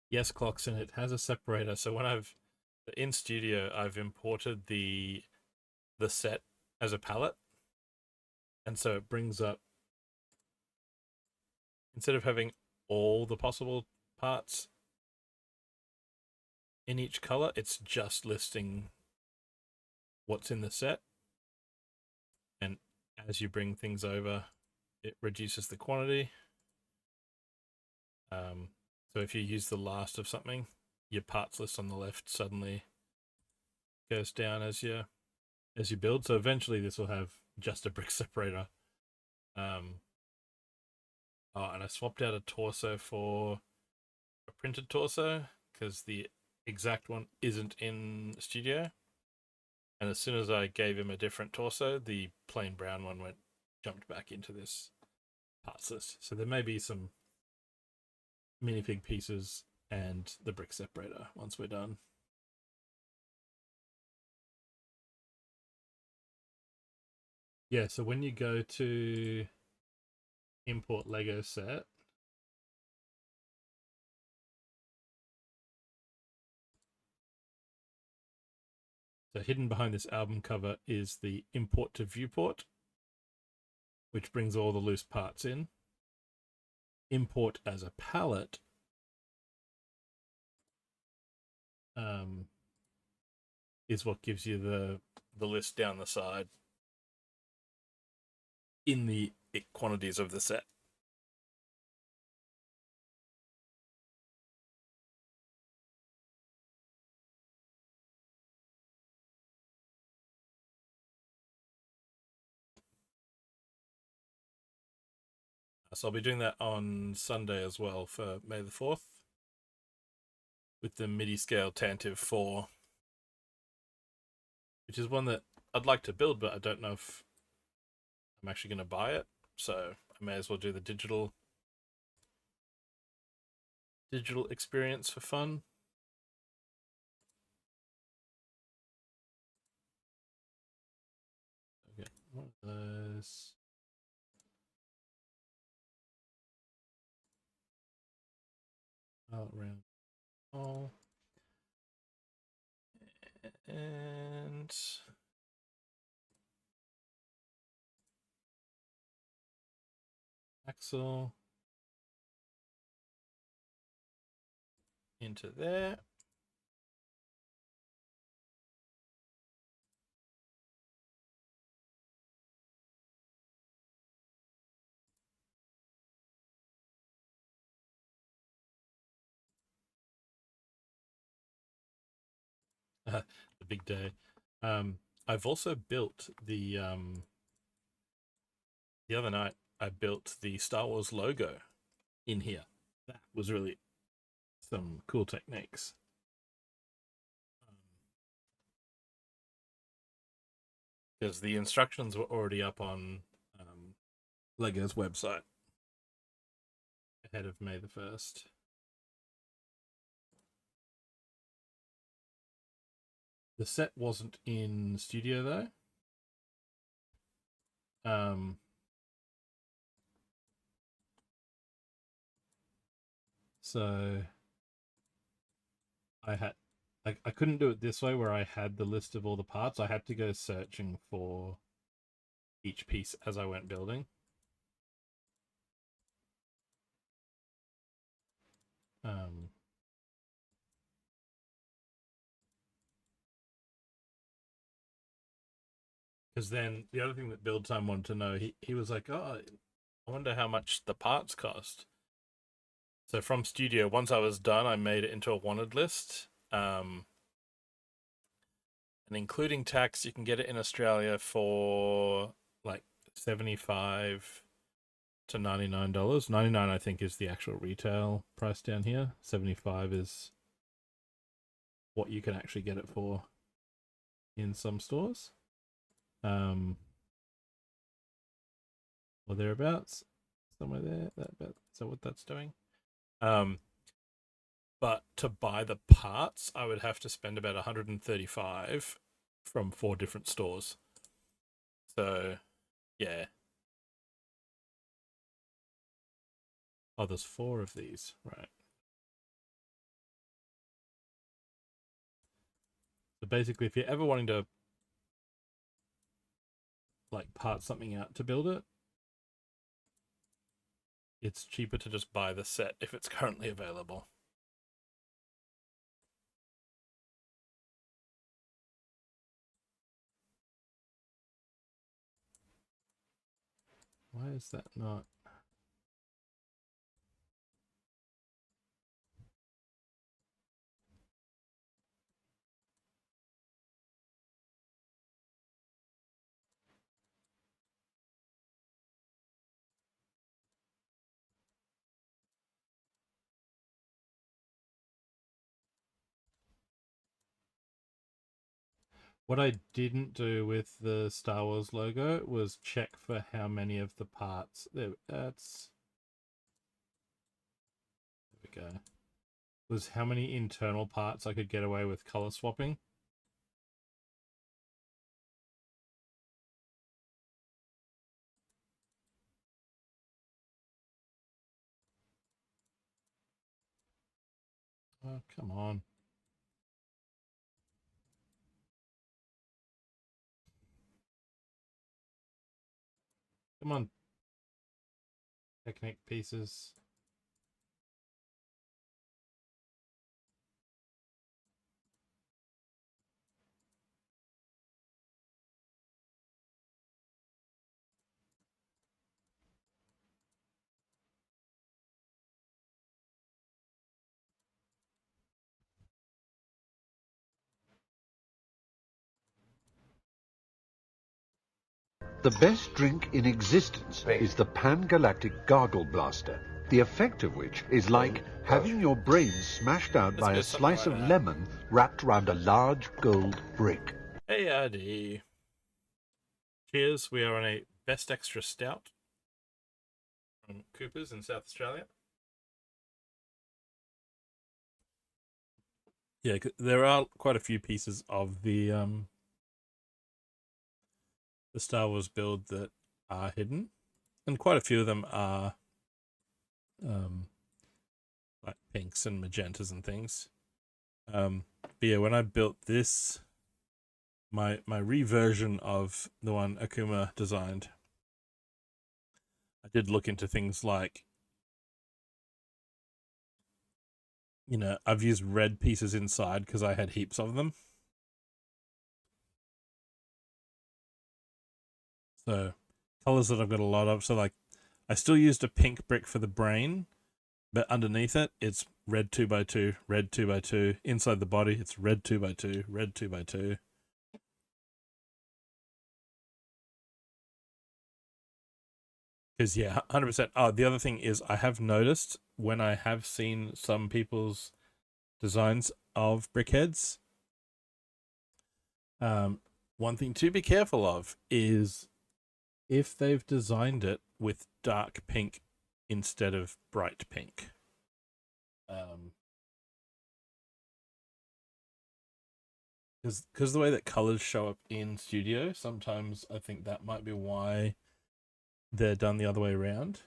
Yes, Clockson, it has a separator. So when I've in studio, I've imported the set as a palette, and so it brings up, instead of having all the possible parts in each color, it's just listing what's in the set, and as you bring things over, it reduces the quantity. So if you use the last of something, your parts list on the left suddenly goes down as you build. So eventually this will have just a brick separator. Oh, and I swapped out a torso for a printed torso because the exact one isn't in studio. And as soon as I gave him a different torso, the plain brown one jumped back into this parts list. So there may be some minifig pieces and the brick separator once we're done. Yeah, so when you go to import Lego set, so hidden behind this album cover is the import to viewport, which brings all the loose parts in. Import as a palette is what gives you the list down the side in the quantities of the set. So I'll be doing that on Sunday as well for May the 4th with the MIDI scale Tantive 4, which is one that I'd like to build, but I don't know if I'm actually going to buy it. So I may as well do the digital experience for fun. Okay, one of those. around all. And axle into there. The big day. I've also built the other night I built the Star Wars logo in here. That was really some cool techniques. Because the instructions were already up on Lego's website ahead of May the 1st. The set wasn't in studio though. So I couldn't do it this way where I had the list of all the parts. I had to go searching for each piece as I went building. Because then the other thing that Build Time wanted to know, he was like, oh, I wonder how much the parts cost. So from studio, once I was done, I made it into a wanted list. And including tax, you can get it in Australia for like $75 to $99. $99, I think, is the actual retail price down here. $75 is what you can actually get it for in some stores. Or thereabouts, somewhere there. So what that's doing. But to buy the parts, I would have to spend about $135 from 4 different stores. So, yeah. Oh, there's 4 of these, right? So basically, if you're ever wanting to like part something out to build it, it's cheaper to just buy the set if it's currently available. Why is that not? What I didn't do with the Star Wars logo was check for how many of the parts. There we go. Was how many internal parts I could get away with color swapping. Oh, come on. Come on. Technic pieces. The best drink in existence is the Pan-Galactic Gargle Blaster, the effect of which is like having your brains smashed out by a slice of lemon wrapped round a large gold brick. Hey, Addy. Cheers. We are on a Best Extra Stout from Cooper's in South Australia. Yeah, there are quite a few pieces of the Star Wars build that are hidden, and quite a few of them are like pinks and magentas and things. But yeah, when I built this, my reversion of the one Akuma designed, I did look into things like, you know, I've used red pieces inside because I had heaps of them. So colors that I've got a lot of. So like, I still used a pink brick for the brain, but underneath it, it's red 2x2, red 2x2. Inside the body, it's red 2x2, red 2x2. Because yeah, 100%. Oh, the other thing is I have noticed when I have seen some people's designs of brickheads, one thing to be careful of is if they've designed it with dark pink instead of bright pink. Because the way that colors show up in studio, sometimes I think that might be why they're done the other way around.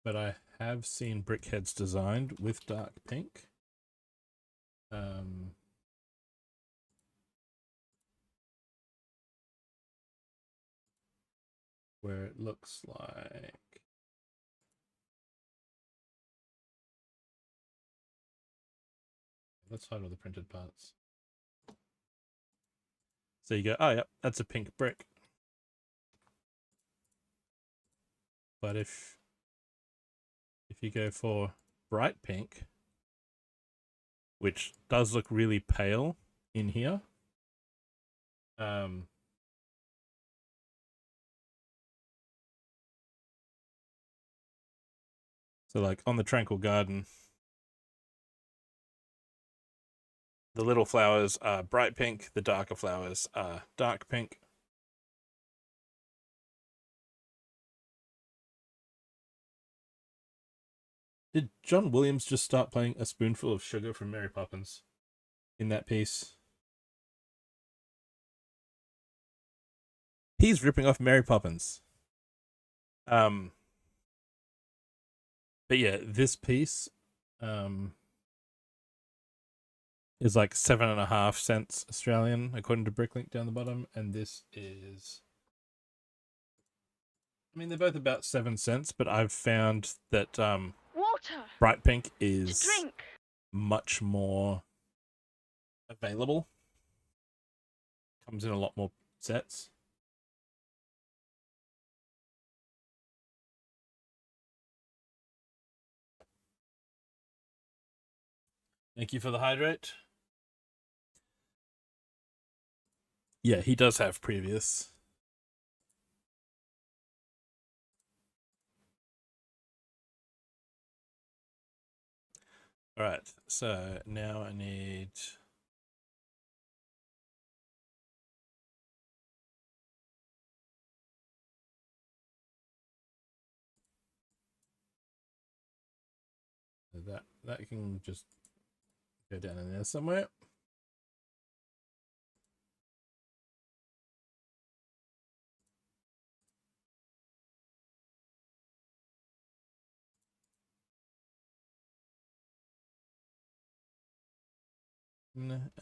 But I have seen brickheads designed with dark pink. Where it looks like let's hide all the printed parts. So you go, oh yeah, that's a pink brick. But if you go for bright pink, which does look really pale in here, so like on the Tranquil Garden, the little flowers are bright pink, the darker flowers are dark pink. Did John Williams just start playing A Spoonful of Sugar from Mary Poppins in that piece? He's ripping off Mary Poppins. But yeah, this piece is like 7.5 cents Australian, according to Bricklink down the bottom, and this is, I mean, they're both about 7 cents, but I've found that Water bright pink to is drink. much more available. Comes in a lot more sets. Thank you for the hydrate. Yeah, he does have previous. All right, so now I need that can just go down in there somewhere.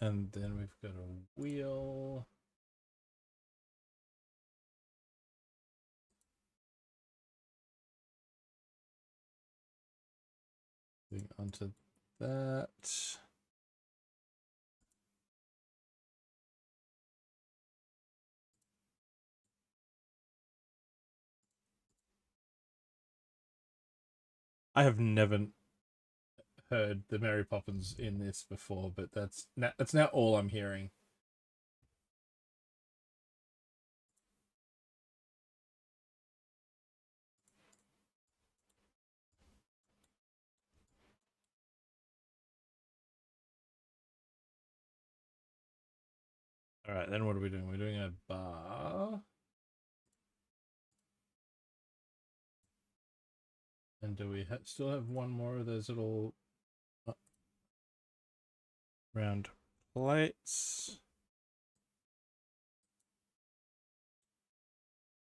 And then we've got a wheel. Moving onto that. I have never heard the Mary Poppins in this before, but that's now all I'm hearing. All right, then what are we doing? We're doing a bar. And do we still have one more of those little round plates?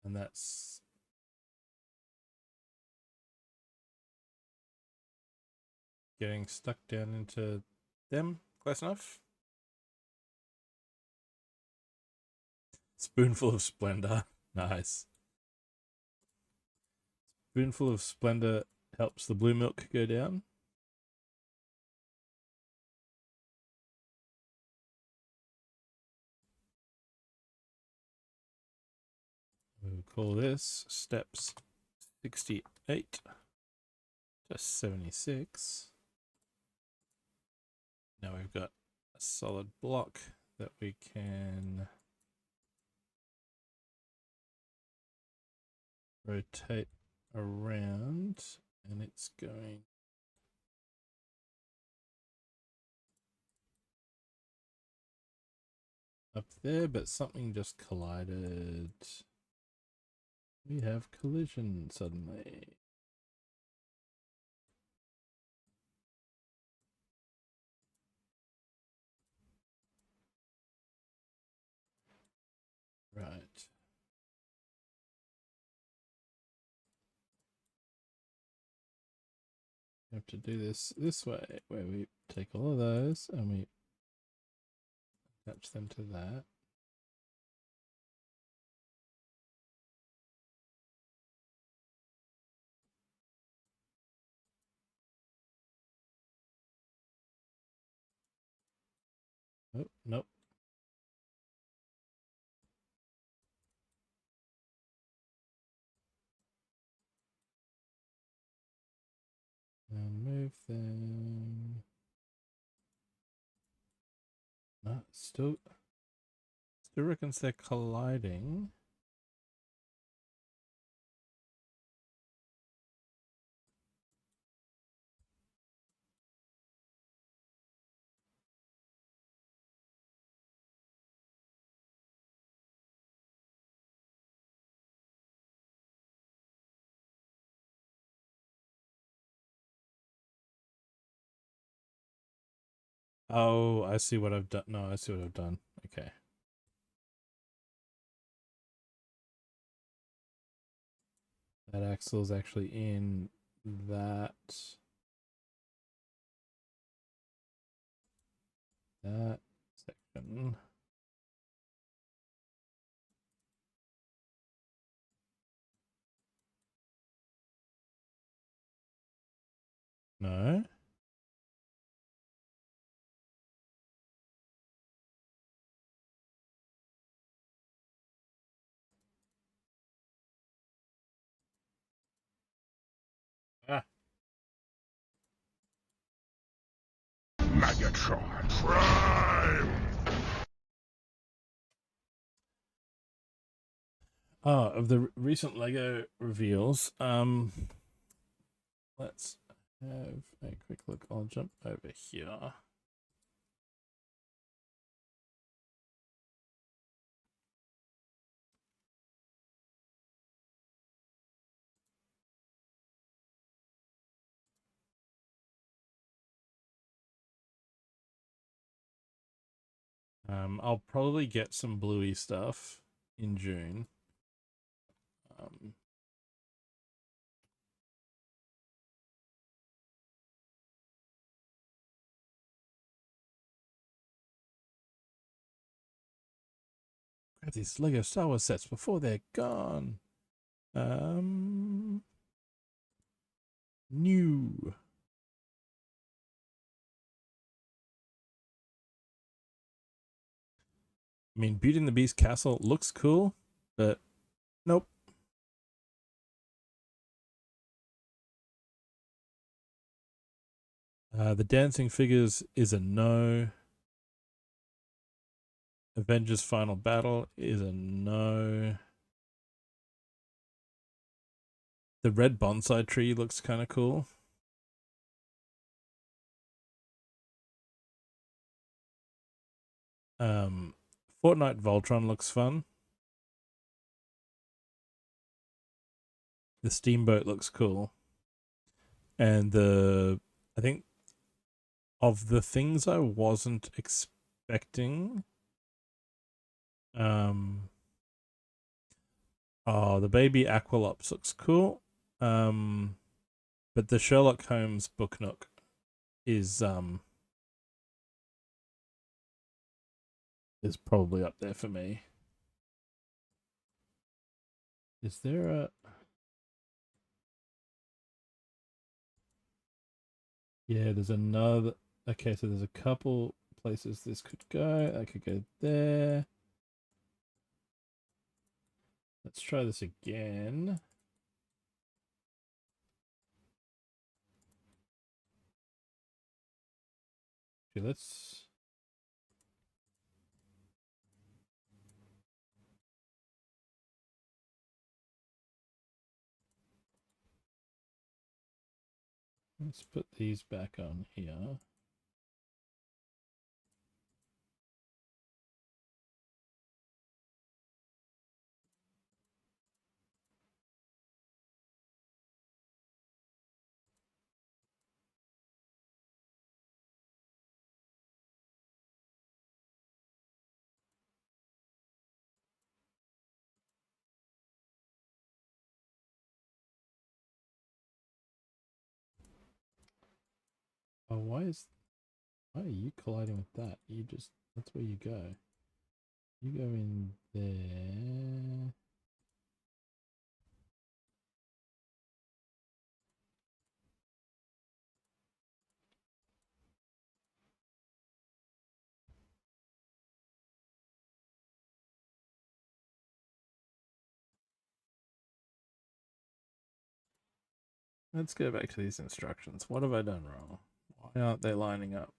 And that's getting stuck down into them close enough. Spoonful of splendor. Nice. Spoonful of splendor helps the blue milk go down. We'll call this steps 68 to 76. Now we've got a solid block that we can rotate around, and it's going up there, but something just collided. We have collision suddenly. Right. We have to do this way, where we take all of those and we attach them to that. Oh, nope. And move them. No, still reckons they're colliding. Oh, I see what I've done. No, I see what I've done. Okay. That axle's actually in that section. No. Ah. Megatron Prime! Oh, of the recent Lego reveals, let's have a quick look. I'll jump over here. I'll probably get some bluey stuff in June. Grab these Lego Star Wars sets before they're gone. New. I mean, Beauty and the Beast castle looks cool, but nope. The dancing figures is a no. Avengers Final Battle is a no. The red bonsai tree looks kind of cool. Fortnite Voltron looks fun. The steamboat looks cool. And I think of the things I wasn't expecting, oh, the baby Aqualops looks cool. But the Sherlock Holmes Book Nook is probably up there for me. Is there a... Yeah, there's another... Okay, so there's a couple places this could go. I could go there. Let's try this again. Okay, let's put these back on here. Oh, why are you colliding with that? You just, that's where you go. You go in there. Let's go back to these instructions. What have I done wrong? Why aren't they lining up?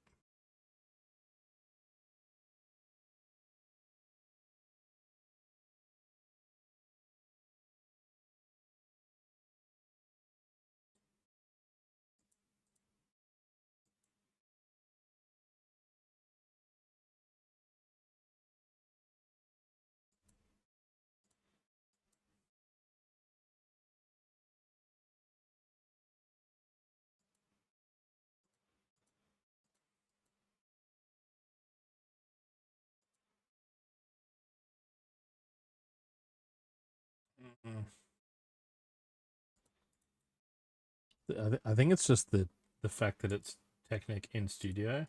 I think it's just the fact that it's Technic in studio.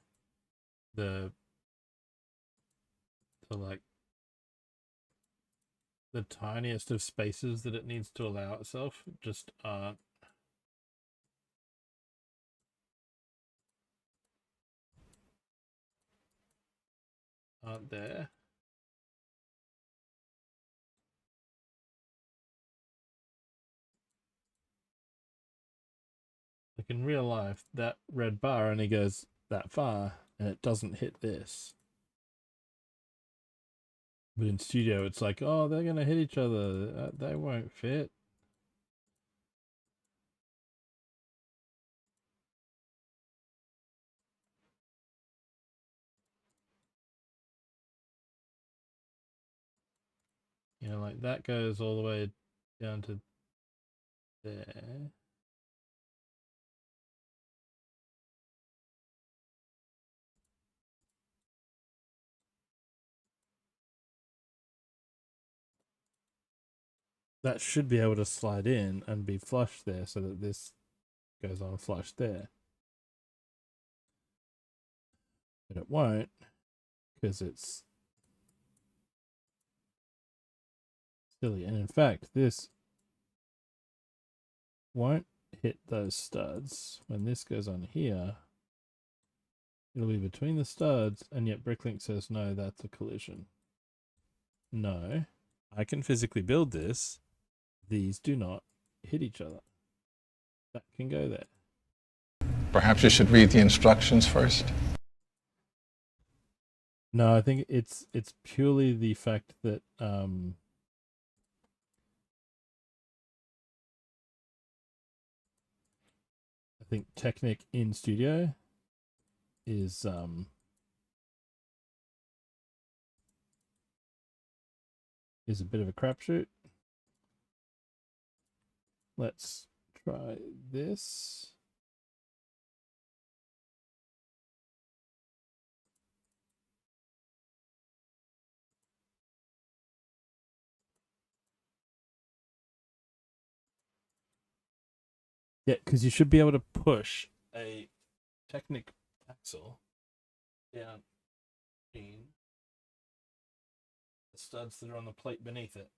The like the tiniest of spaces that it needs to allow itself just aren't there. Like in real life, that red bar only goes that far and it doesn't hit this. But in studio, it's like, oh, they're going to hit each other. They won't fit. You know, like that goes all the way down to there. That should be able to slide in and be flush there so that this goes on flush there. But it won't because it's silly. And in fact, this won't hit those studs. When this goes on here, it'll be between the studs, and yet Bricklink says, no, that's a collision. No, I can physically build this. These do not hit each other. That can go there. Perhaps you should read the instructions first. No, I think it's purely the fact that I think Technic in studio is a bit of a crapshoot. Let's try this. Yeah, because you should be able to push a Technic axle down in the studs that are on the plate beneath it.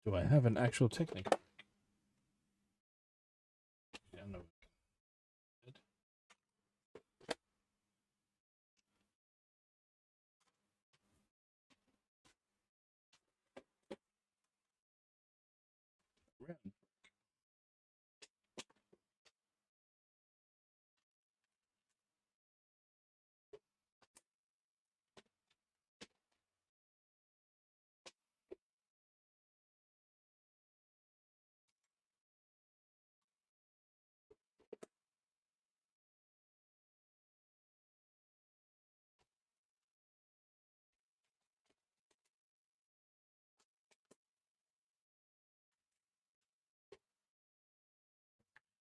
Do I have an actual Technic? Yeah, no. Good. Round.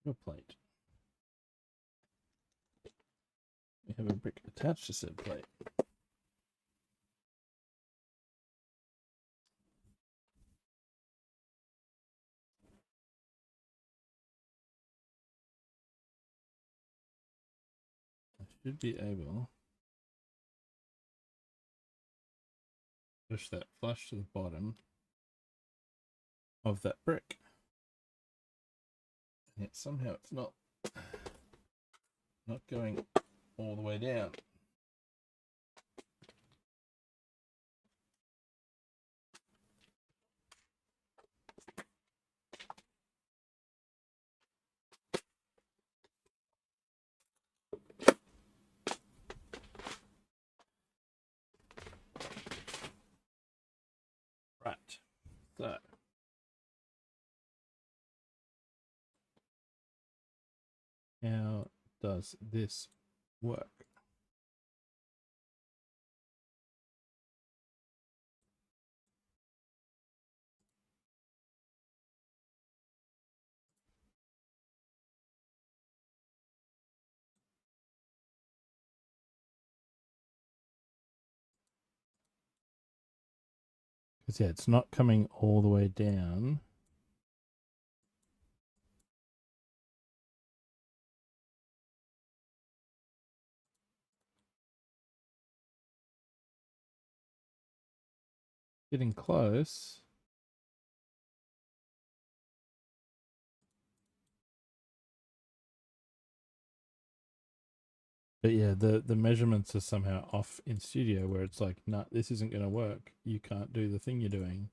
No plate. We have a brick attached to said plate. I should be able to push that flush to the bottom of that brick. And yet somehow it's not going all the way down. Right. So how does this work? Because yeah, it's not coming all the way down. Getting close. But yeah, the measurements are somehow off in studio where it's like, nah, this isn't going to work. You can't do the thing you're doing.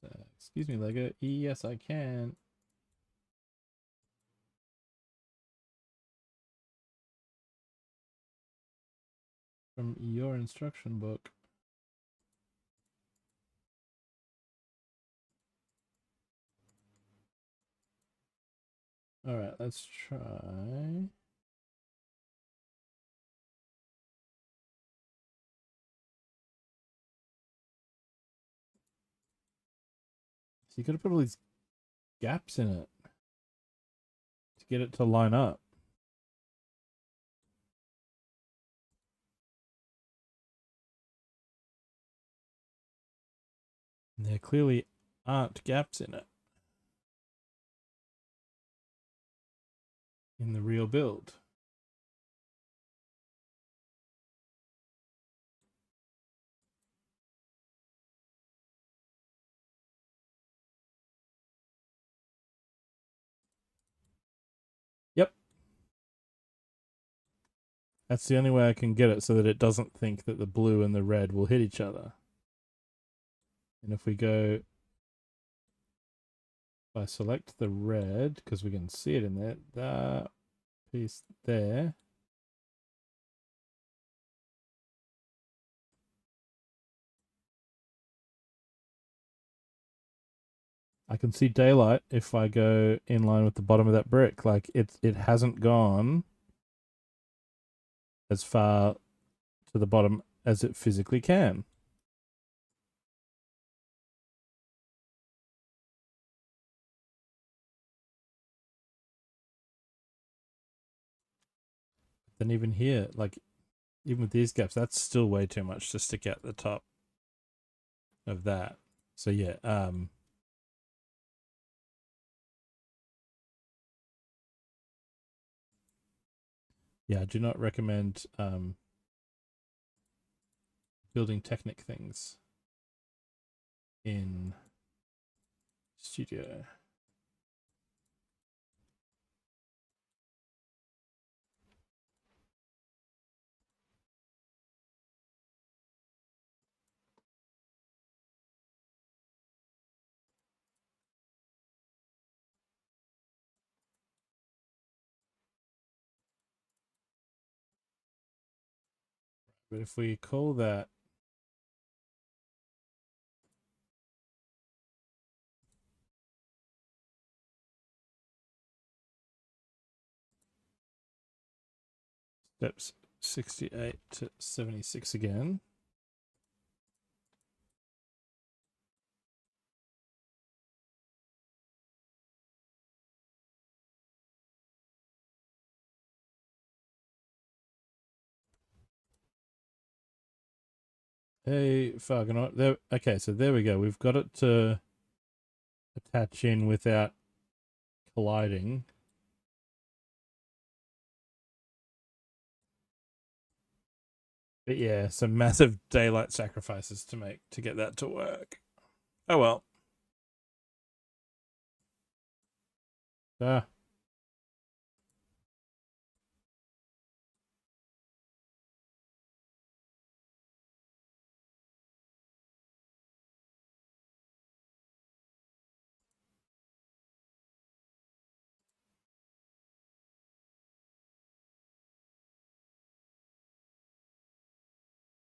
So, excuse me, Lego. Yes, I can. From your instruction book. All right, let's try. So you got to put all these gaps in it to get it to line up. And there clearly aren't gaps in it in the real build. Yep. That's the only way I can get it so that it doesn't think that the blue and the red will hit each other. And if we go, if I select the red, because we can see it in there, that piece there, I can see daylight if I go in line with the bottom of that brick. Like it hasn't gone as far to the bottom as it physically can. Then even here, like even with these gaps, that's still way too much to stick out the top of that. So yeah, yeah, I do not recommend building Technic things in Studio. But if we call that steps 68 to 76 again. Hey, Fargonaut. There. Okay, so there we go. We've got it to attach in without colliding. But yeah, some massive daylight sacrifices to make to get that to work. Oh well. Ah.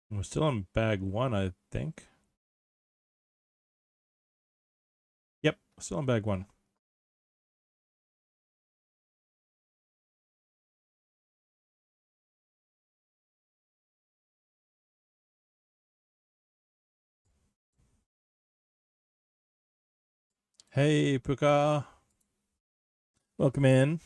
We're still on bag 1, I think. Yep, still on bag 1. Hey, Puka. Welcome in.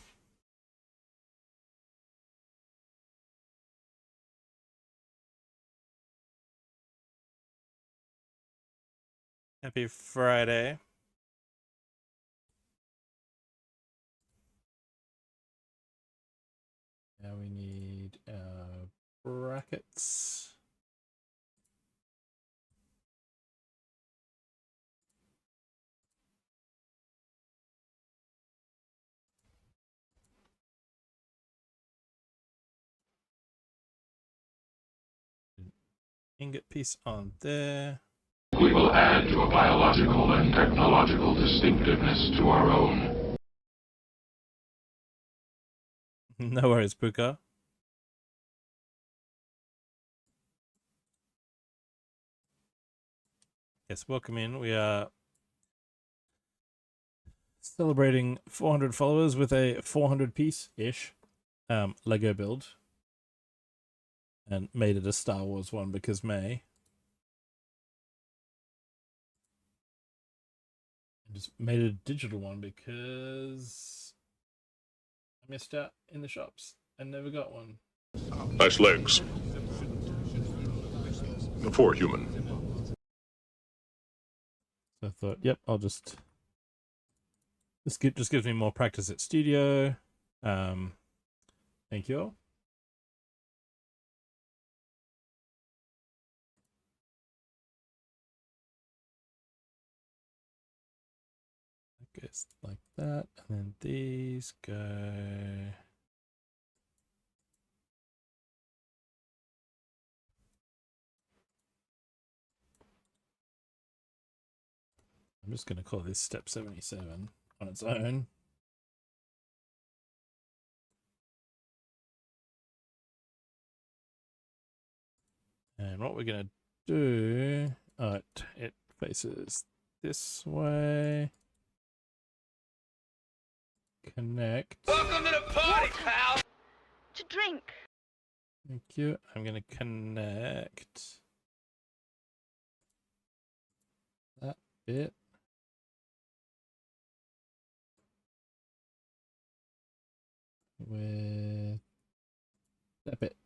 Happy Friday. Now we need brackets. Ingot piece on there. We will add to a biological and technological distinctiveness to our own. No worries, Puka. Yes, welcome in. We are celebrating 400 followers with a 400 piece-ish Lego build. And made it a Star Wars one because May. And just made it a digital one because I missed out in the shops and never got one. Nice legs. For a human. So I thought, yep, I'll just... This just gives me more practice at studio. Thank you all. Goes like that, and then these go. I'm just going to call this step 77 on its own. And what we're going to do, it faces this way. connect. Welcome to the party, pal. To drink. Thank you. I'm going to connect that bit. With that bit.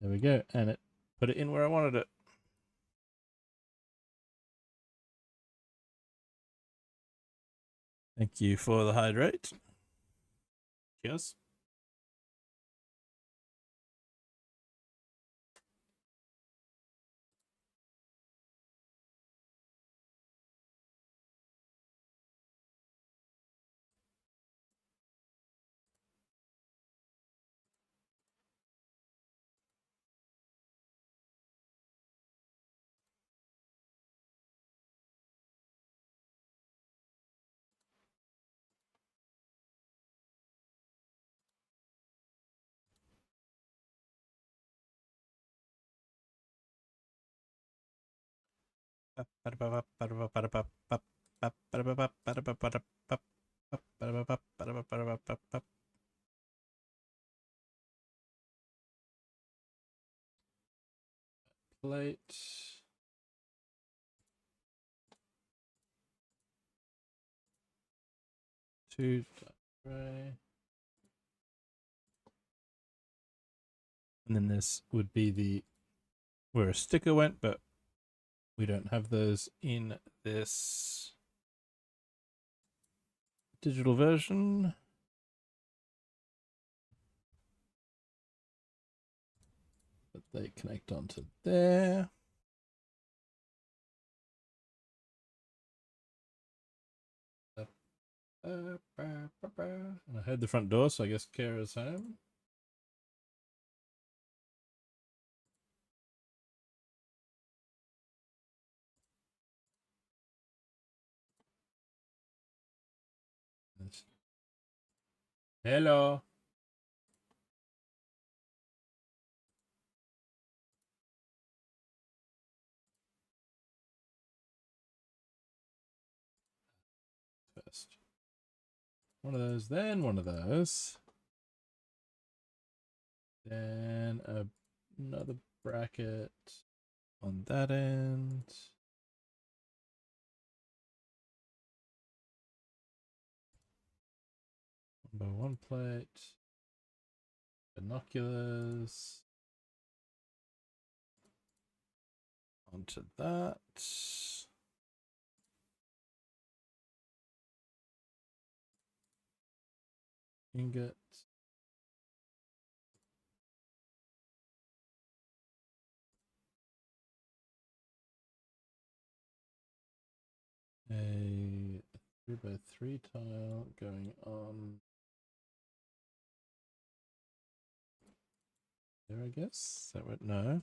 There we go. And it put it in where I wanted it. Thank you for the hydrate. Cheers. Plate. Two tray. And then this would be the where a sticker went, but we don't have those in this digital version. But they connect onto there. And I heard the front door, so I guess Kara's home. Hello. First. One of those, then one of those. Then another bracket on that end. One by one plate. Binoculars. Onto that. Ingot. A 3x3 tile going on there, I guess. That would no.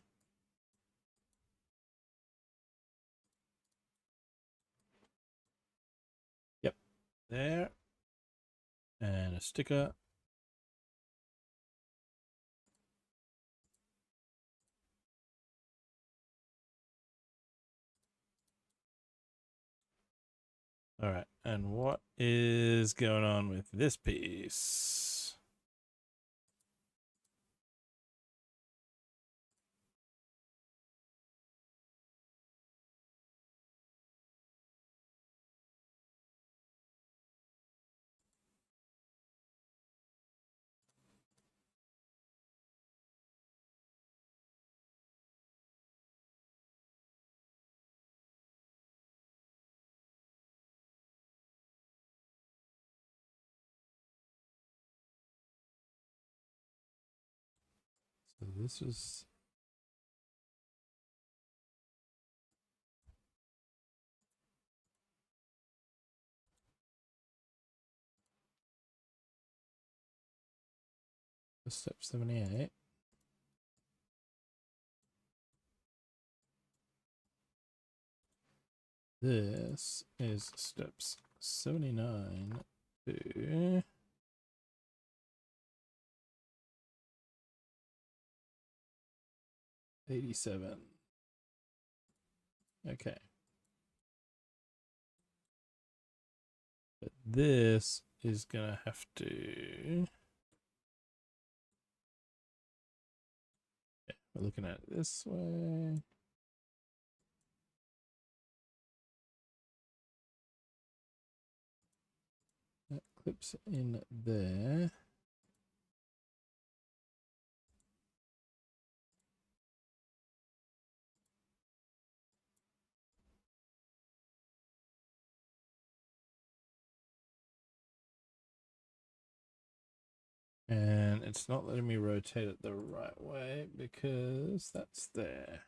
Yep, there. And a sticker. All right, and what is going on with this piece? So this is step 78. This is steps 79 to 87. Okay. this is gonna have to. Yeah, we're looking at it this way. That clips in there. And it's not letting me rotate it the right way because that's there.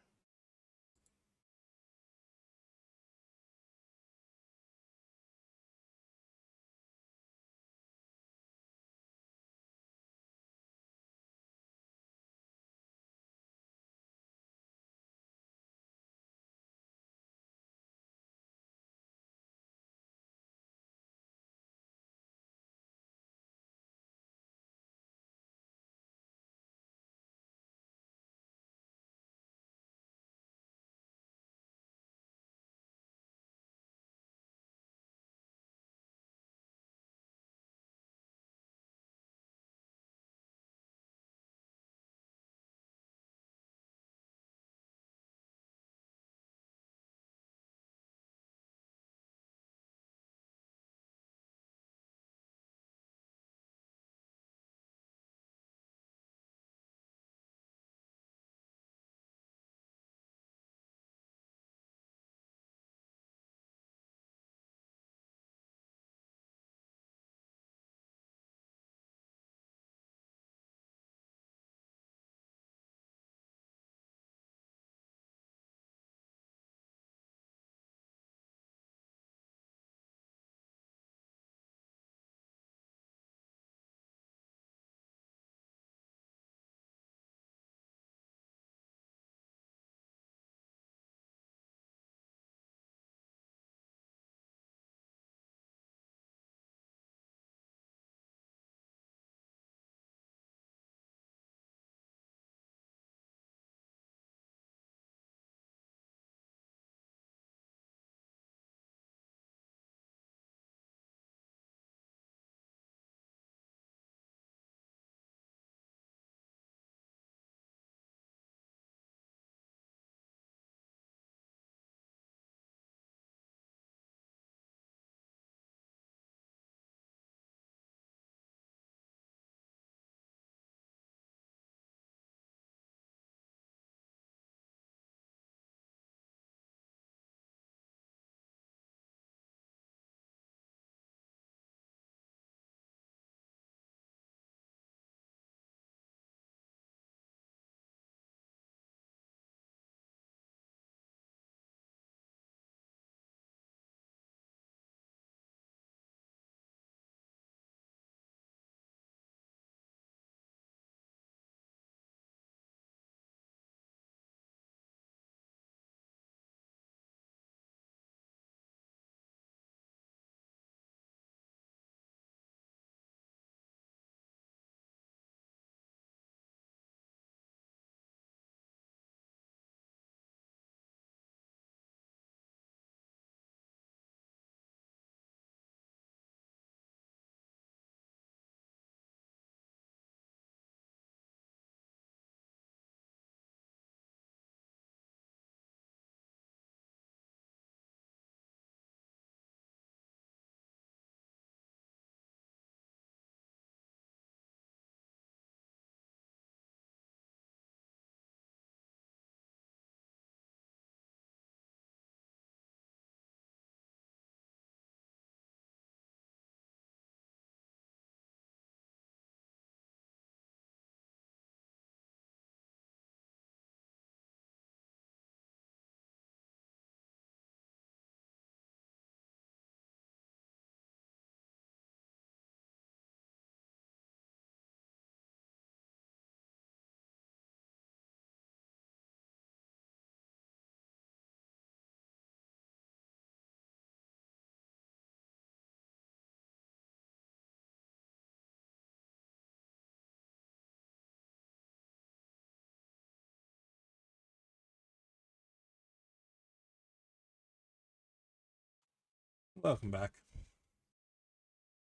Welcome back.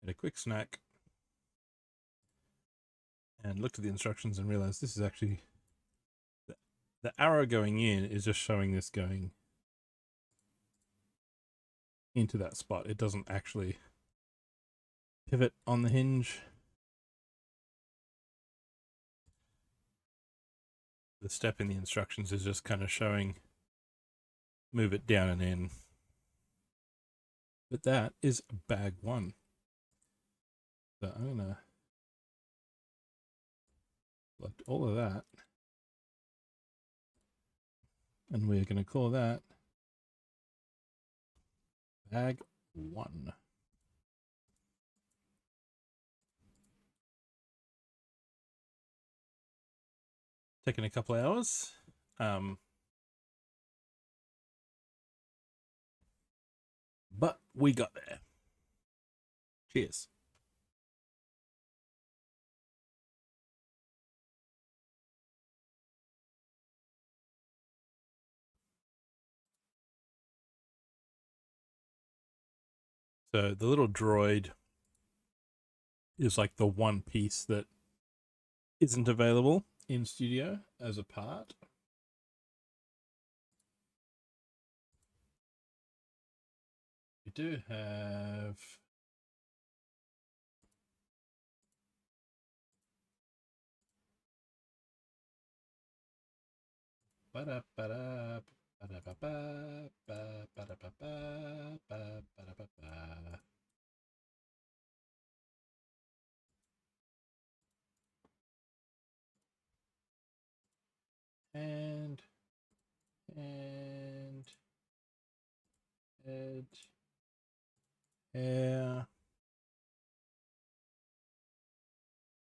a quick snack, and looked at the instructions and realized this is actually the arrow going in is just showing this going into that spot. It doesn't actually pivot on the hinge. The step in the instructions is just kind of showing move it down and in. But that is bag 1. So I'm gonna select all of that, and we're gonna call that bag 1. Taking a couple hours. But we got there. Cheers. So the little droid is like the one piece that isn't available in Studio as a part. We do have and head, hair.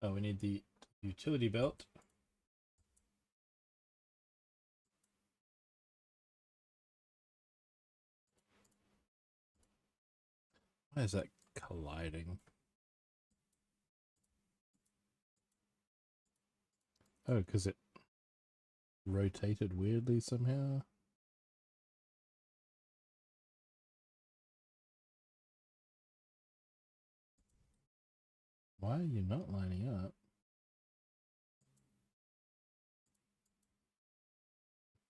Oh, we need the utility belt. Why is that colliding? Oh, because it rotated weirdly somehow. Why are you not lining up?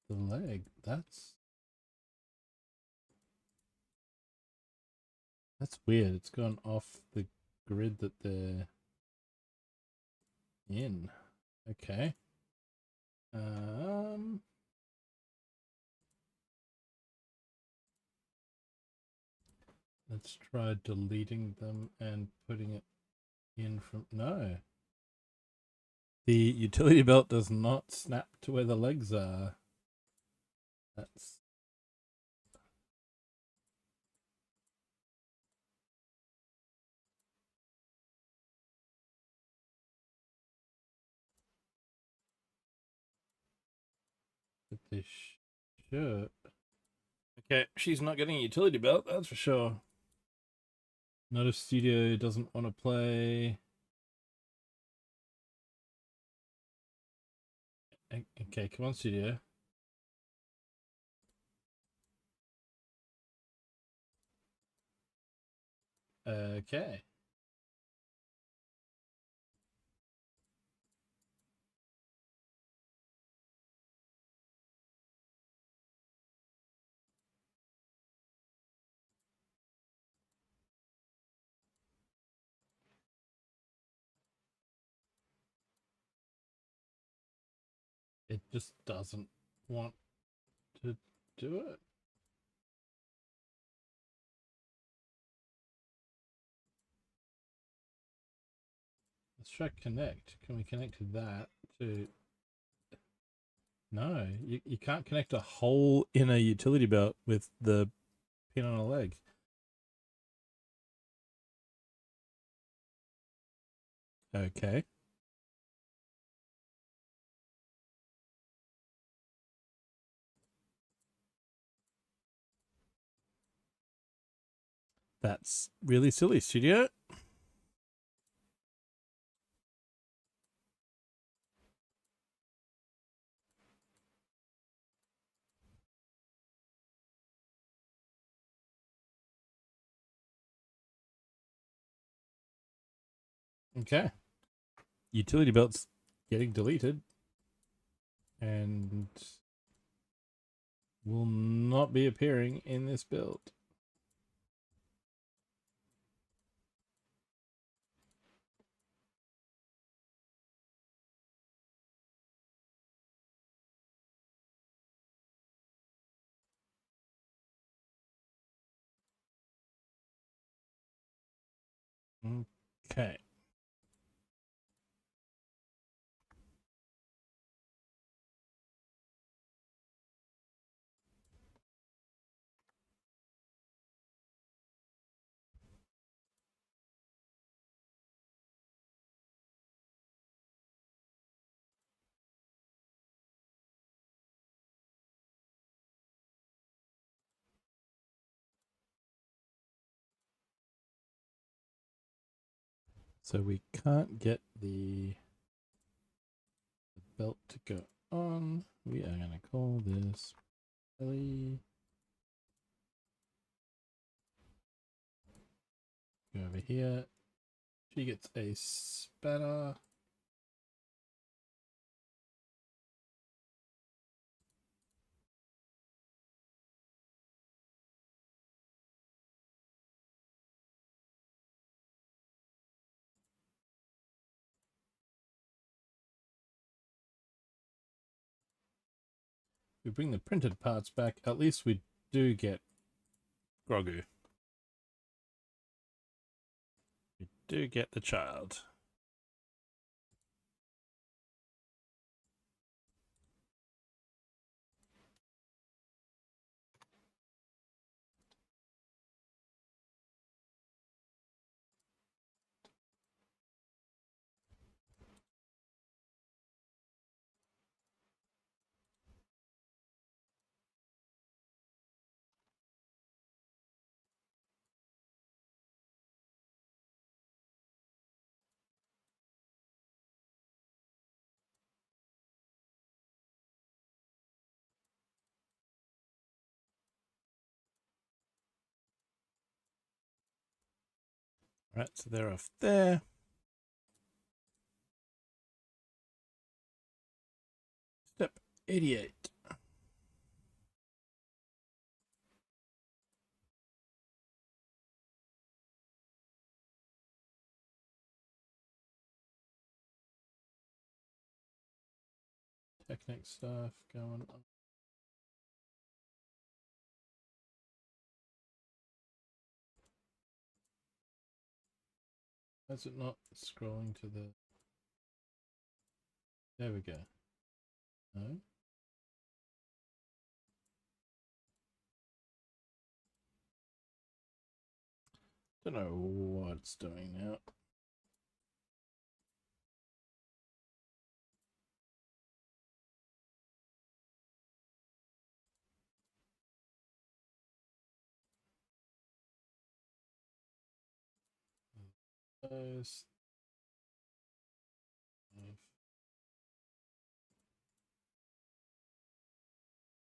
The leg, that's weird. It's gone off the grid that they're in. Okay. Let's try deleting them and putting it in from... No. The utility belt does not snap to where the legs are. That's... With this shirt. Okay, she's not getting a utility belt, that's for sure. Not if Studio doesn't want to play. Okay, come on, Studio. Okay. It just doesn't want to do it. Let's try connect. Can we connect that to... No, you can't connect a hole in a utility belt with the pin on a leg. Okay. That's really silly, Studio. Okay. Utility belt's getting deleted. And will not be appearing in this build. Okay. So we can't get the belt to go on. We are going to call this Ellie. Go over here. She gets a spatter. We bring the printed parts back. At least we do get Grogu. We do get the child. Right, so they're off there. Step 88. Technic stuff going on. Why is it not scrolling to the... There we go. No? Don't know what it's doing now. Those.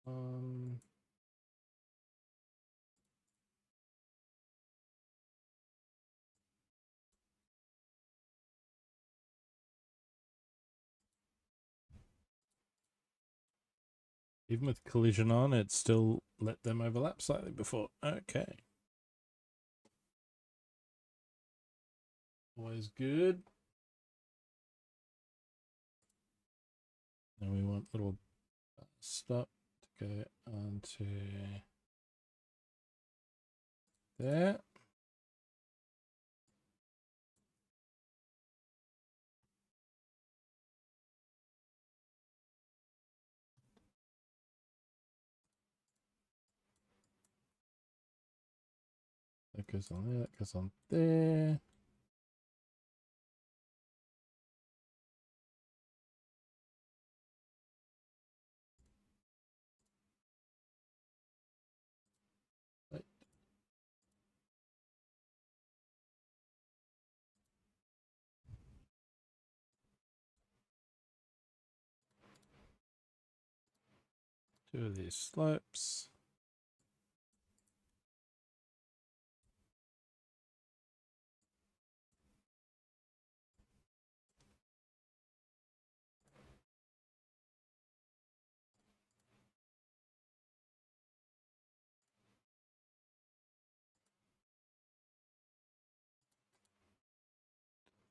Um, Even with collision on, it still let them overlap slightly before. Okay. Always good. And we want little stop to go onto there. That goes on there, that goes on there. Right. Two of these slopes.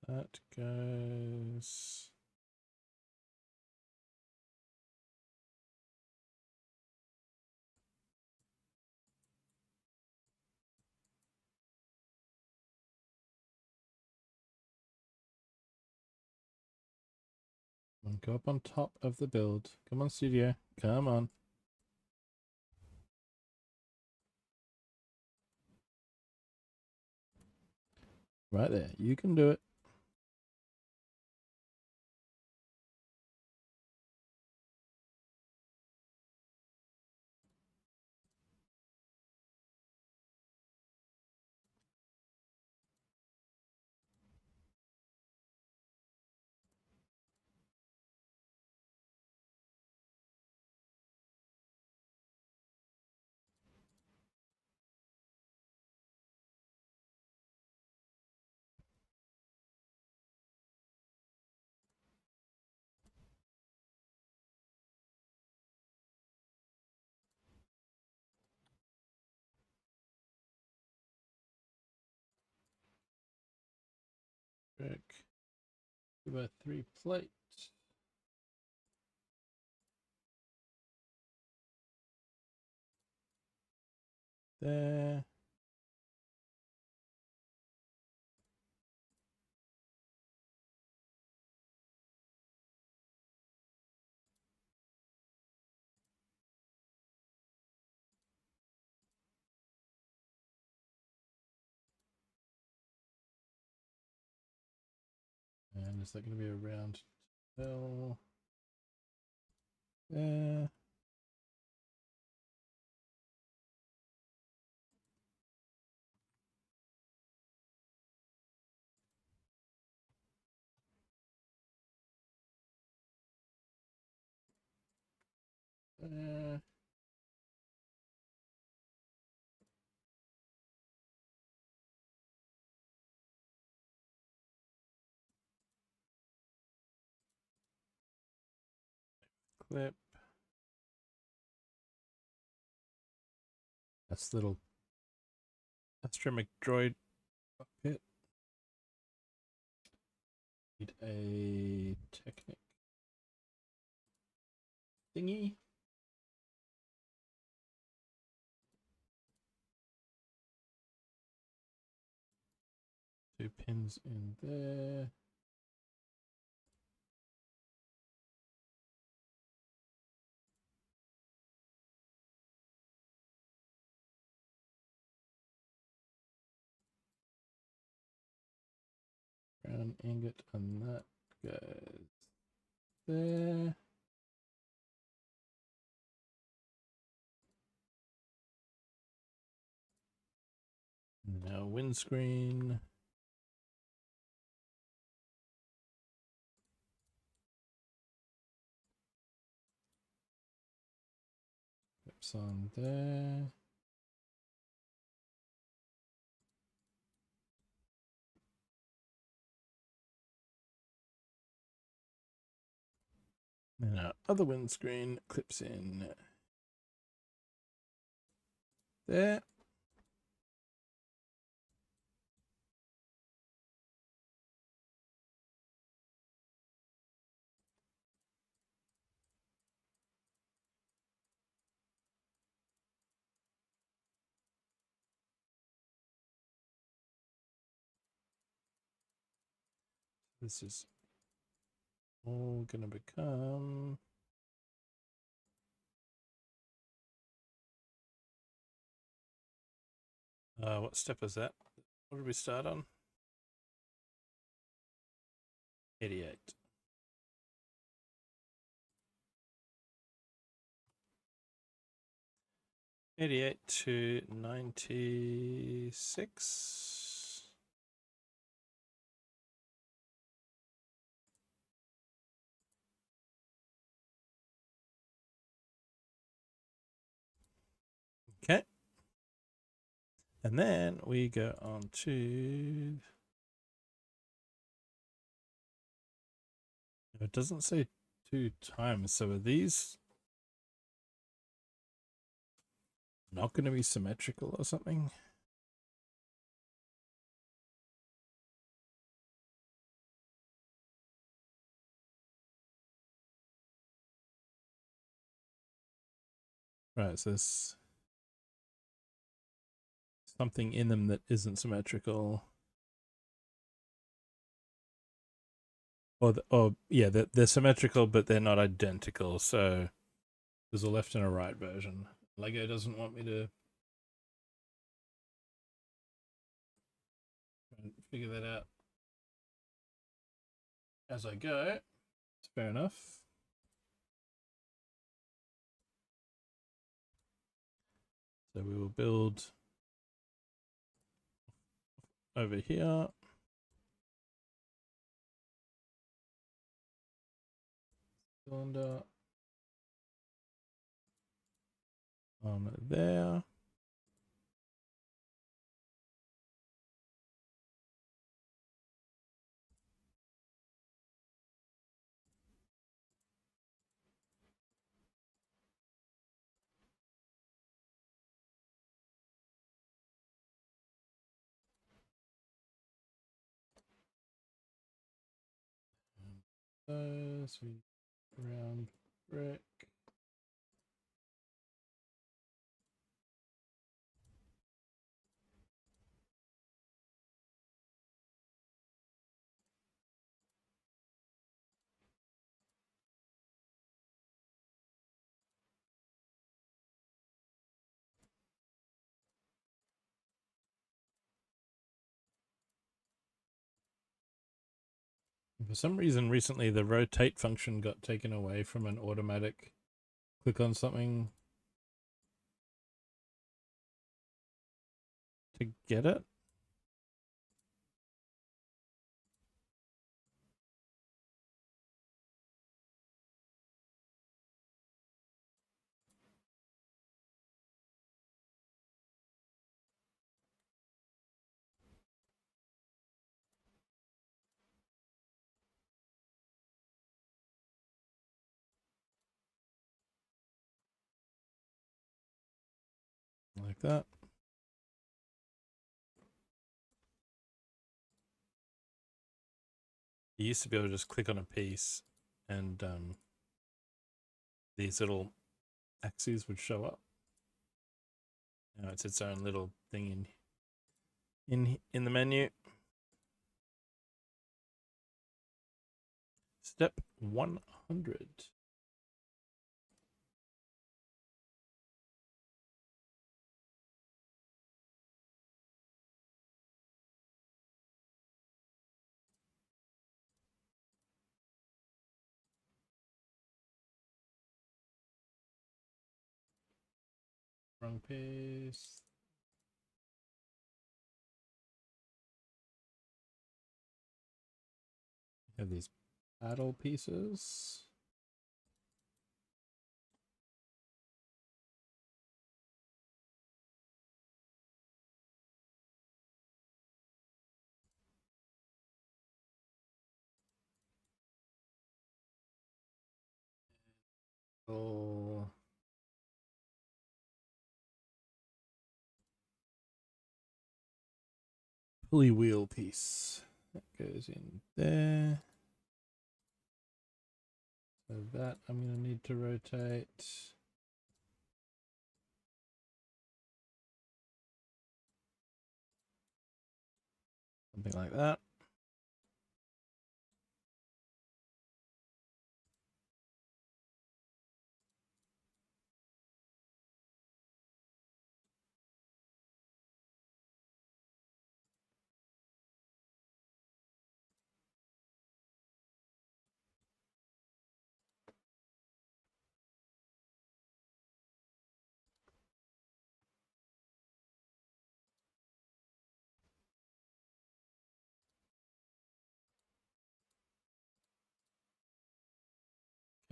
That goes. And go up on top of the build. Come on, studio. Come on. Right there. You can do it. Brick. Give a 3 plate. There. And is that going to be a round tail? There. There. Clip. That's little astromech droid cockpit. Need a Technic thingy. Two pins in there. Brown ingot, and that goes there. Now windscreen. Clips on there. And our other windscreen clips in there. This is all gonna become what step is that? What did we start on? 88. To 96. Okay. And then we go on to... It doesn't say 2 times, so are these not going to be symmetrical or something? Right, so there's something in them that isn't symmetrical. Or yeah, they're symmetrical, but they're not identical. So there's a left and a right version. Lego doesn't want me to try and figure that out as I go. It's fair enough. So we will build over here. Cylinder on there. Sweet round brick. For some reason, recently the rotate function got taken away from an automatic click on something to get it. Like that. You used to be able to just click on a piece and these little axes would show up. Now it's its own little thing in the menu. Step 100. Wrong piece. Have these paddle pieces. Oh. Pulley wheel piece. That goes in there. So that I'm going to need to rotate. Something like that.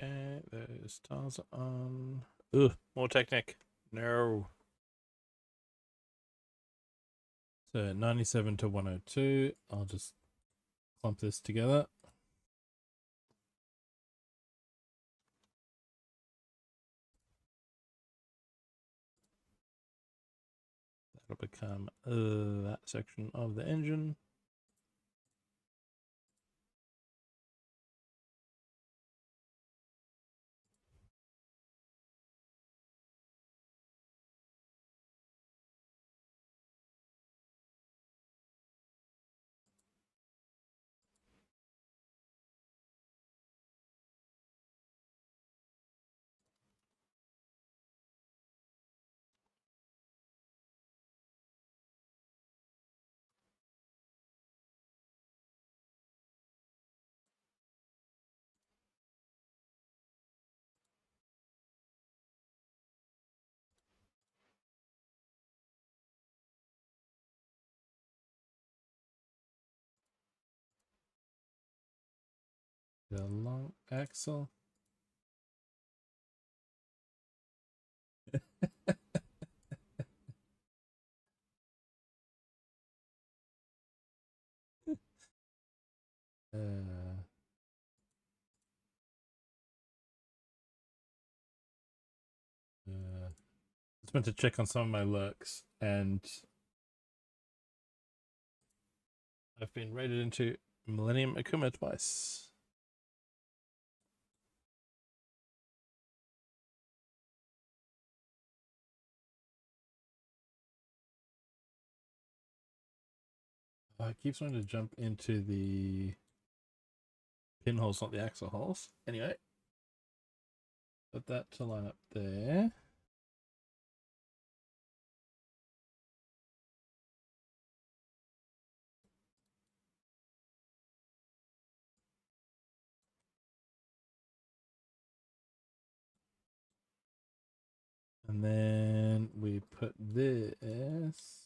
Okay, those tiles are on. Ugh, more Technic. No. So 97 to 102. I'll just clump this together. That'll become that section of the engine. The long axle. Just went to check on some of my lurks, and I've been raided into Millennium Akuma twice. I keep trying to jump into the pinholes, not the axle holes. Anyway, put that to line up there. And then we put this.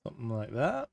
Something like that.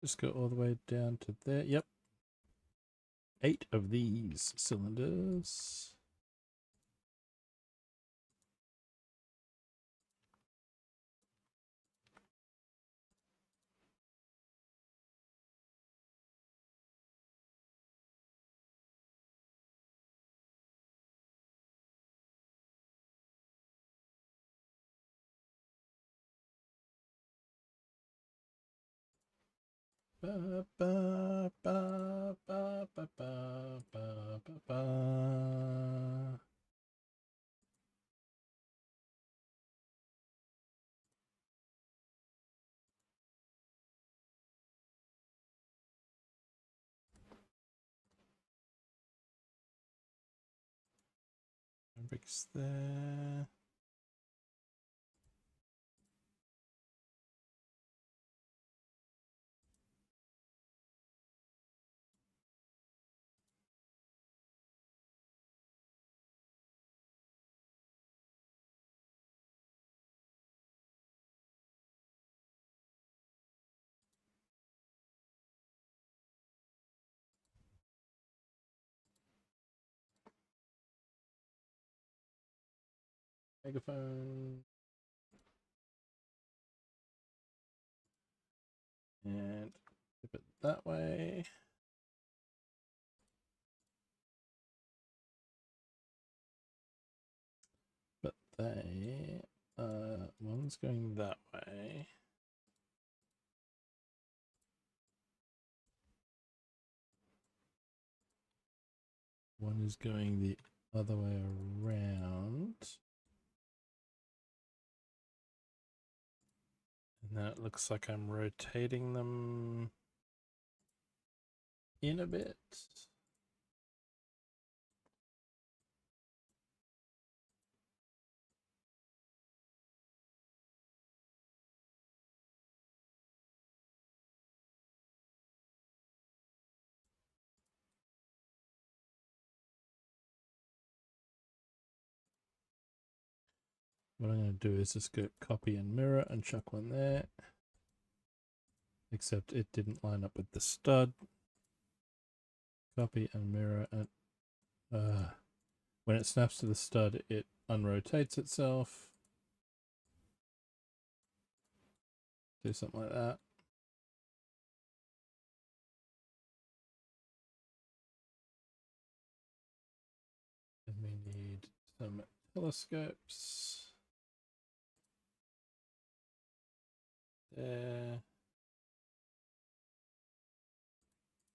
Just go all the way down to there. Yep. 8 of these cylinders. Ba, ba, ba, ba, ba, ba, ba, ba, ba. Bricks there. Megaphone. And flip it that way. But they, one's going that way. One is going the other way around. And that looks like I'm rotating them in a bit. What I'm going to do is just go copy and mirror and chuck one there. except it didn't line up with the stud. Copy and mirror, and when it snaps to the stud, it unrotates itself. Do something like that. And we need some telescopes. There.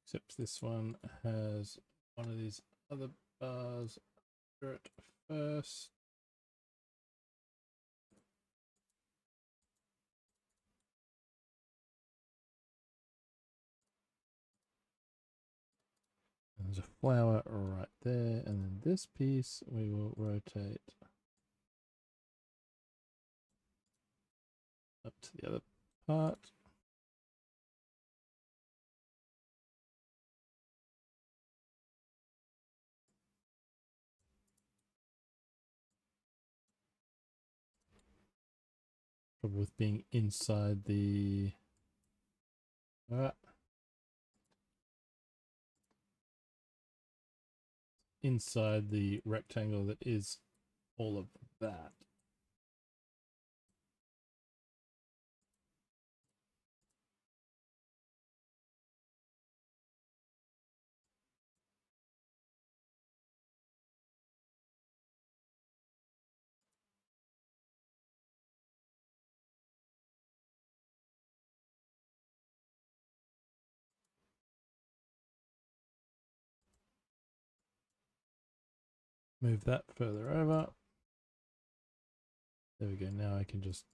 Except this one has one of these other bars under it first. There's a flower right there, and then this piece we will rotate up to the other part. Trouble with being inside the inside the rectangle that is all of that. Move that further over. There we go. Now I can just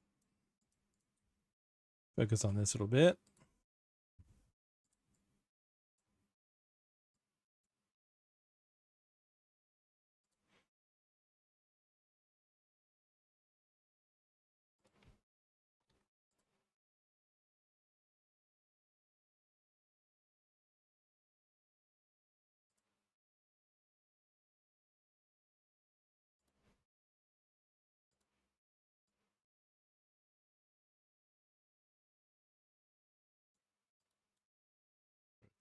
focus on this little bit.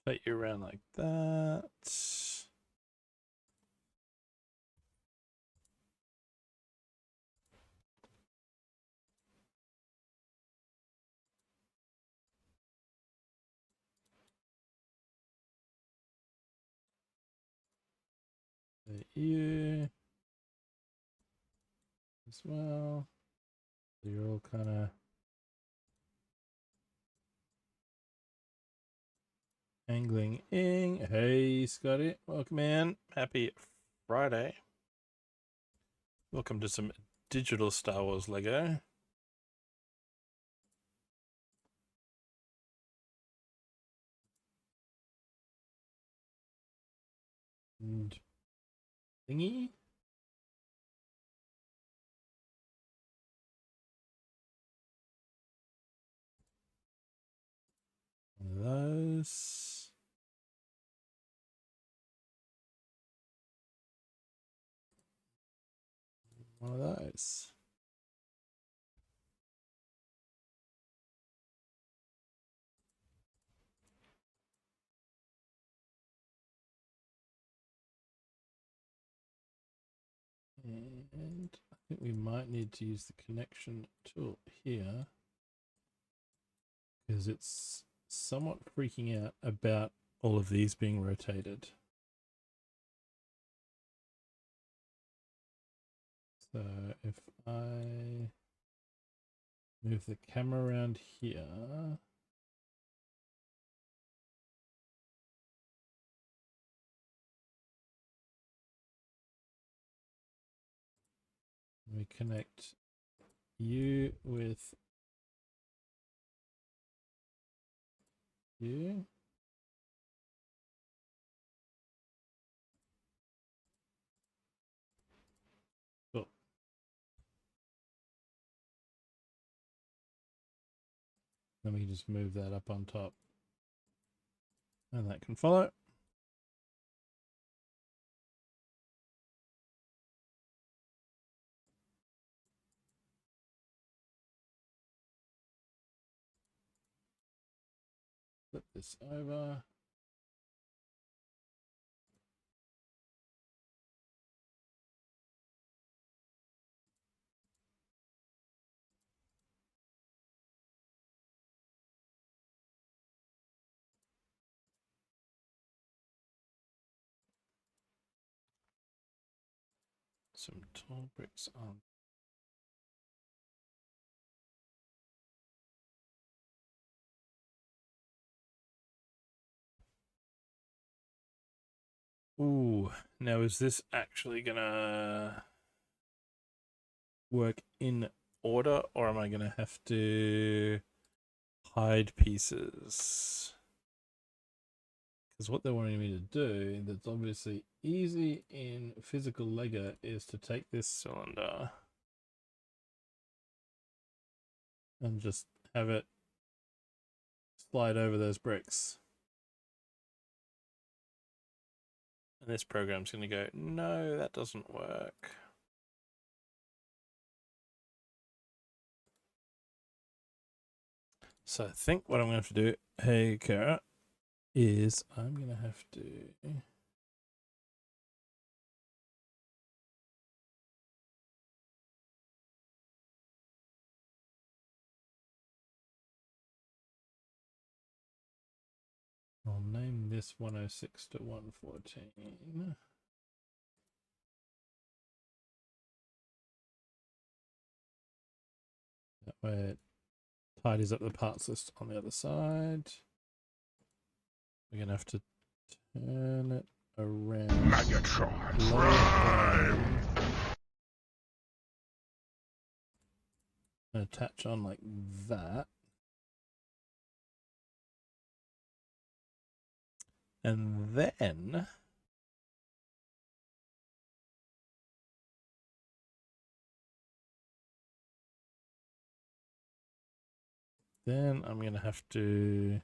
Rotate you around like that. You as well. So you're all kind of angling in. Hey, Scotty, welcome in. Happy Friday. Welcome to some digital Star Wars Lego. And thingy. One of those. One of those. And I think we might need to use the connection tool here because it's somewhat freaking out about all of these being rotated. So if I move the camera around here, we connect you with you. Cool. Then we can just move that up on top. And that can follow. Flip this over. Some tall bricks on. Ooh, now is this actually gonna work in order, or am I gonna have to hide pieces? Because what they're wanting me to do, that's obviously easy in physical Lego, is to take this cylinder and just have it slide over those bricks. And this program's going to go, no, that doesn't work. So I think what I'm going to have to do, hey Kara, is I'm going to have to... I'll name this 106 to 114. That way it tidies up the parts list on the other side. We're going to have to turn it around. Megatron Lower it Prime! down, and attach on like that. And then I'm going to have to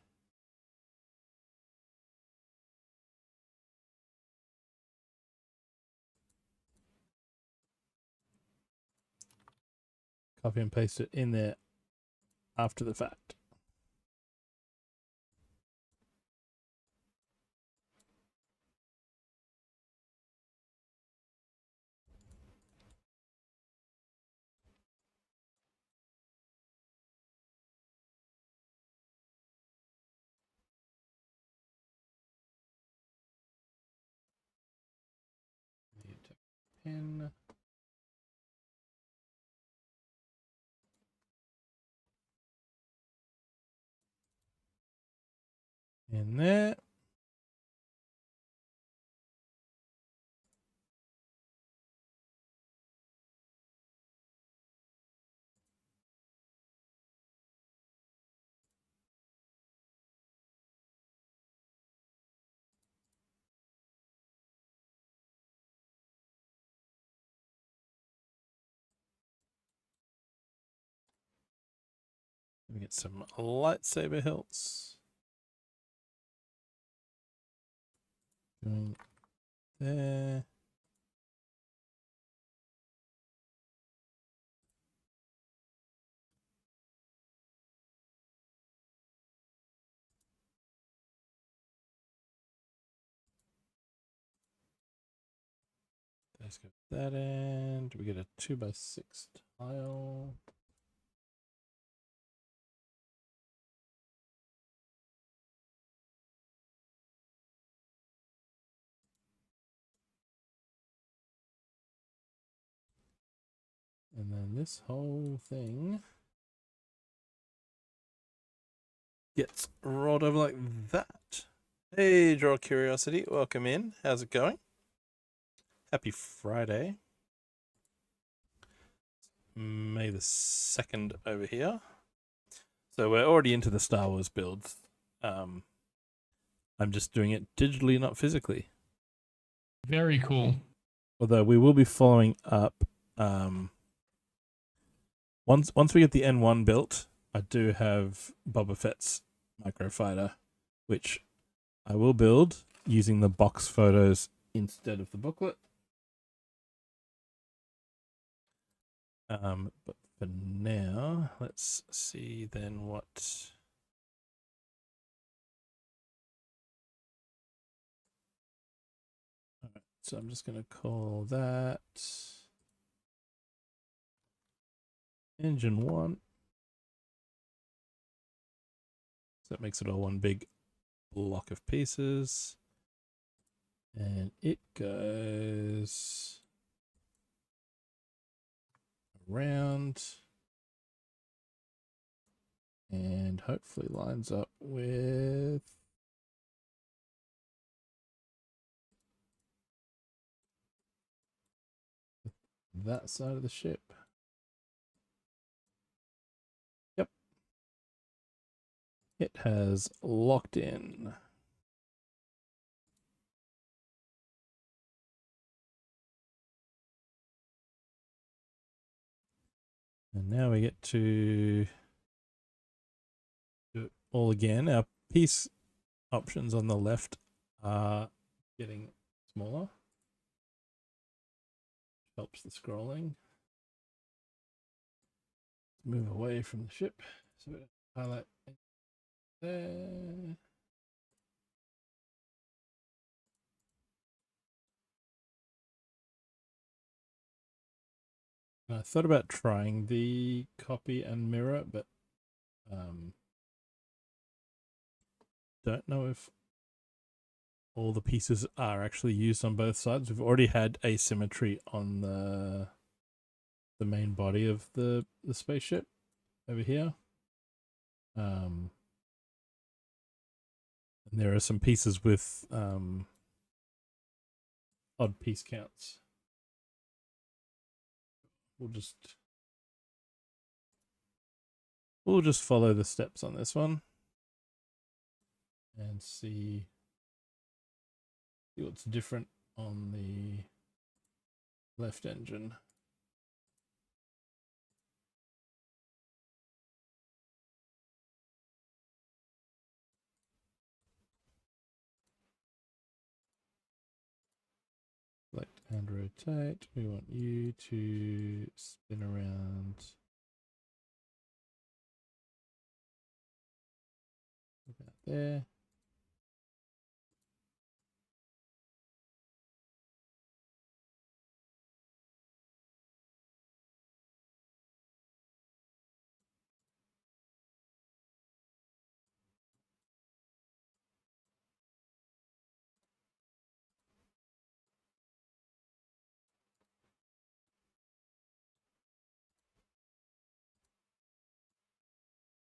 copy and paste it in there after the fact. Need to pin. In there. We get some lightsaber hilts. Going there. Let's go to that end. We get a 2x6 tile. And then this whole thing gets rolled over like that. Hey, Draw Curiosity, welcome in. How's it going? Happy Friday. May the 2nd over here. So we're already into the Star Wars builds. I'm just doing it digitally, not physically. Very cool. Although we will be following up. Once we get the N-1 built, I do have Boba Fett's Microfighter, which I will build using the box photos instead of the booklet. But for now, let's see then what So I'm just going to call that engine 1. So that makes it all one big block of pieces. And it goes around and hopefully lines up with that side of the ship. Yep. It has locked in. And now we get to do it all again. Our piece options on the left are getting smaller. Helps the scrolling. Move away from the ship. So highlight there. I thought about trying the copy and mirror, but don't know if all the pieces are actually used on both sides. We've already had asymmetry on the main body of the spaceship over here. And there are some pieces with odd piece counts. We'll just follow the steps on this one and see what's different on the left engine. Select and rotate. We want you to spin around about there.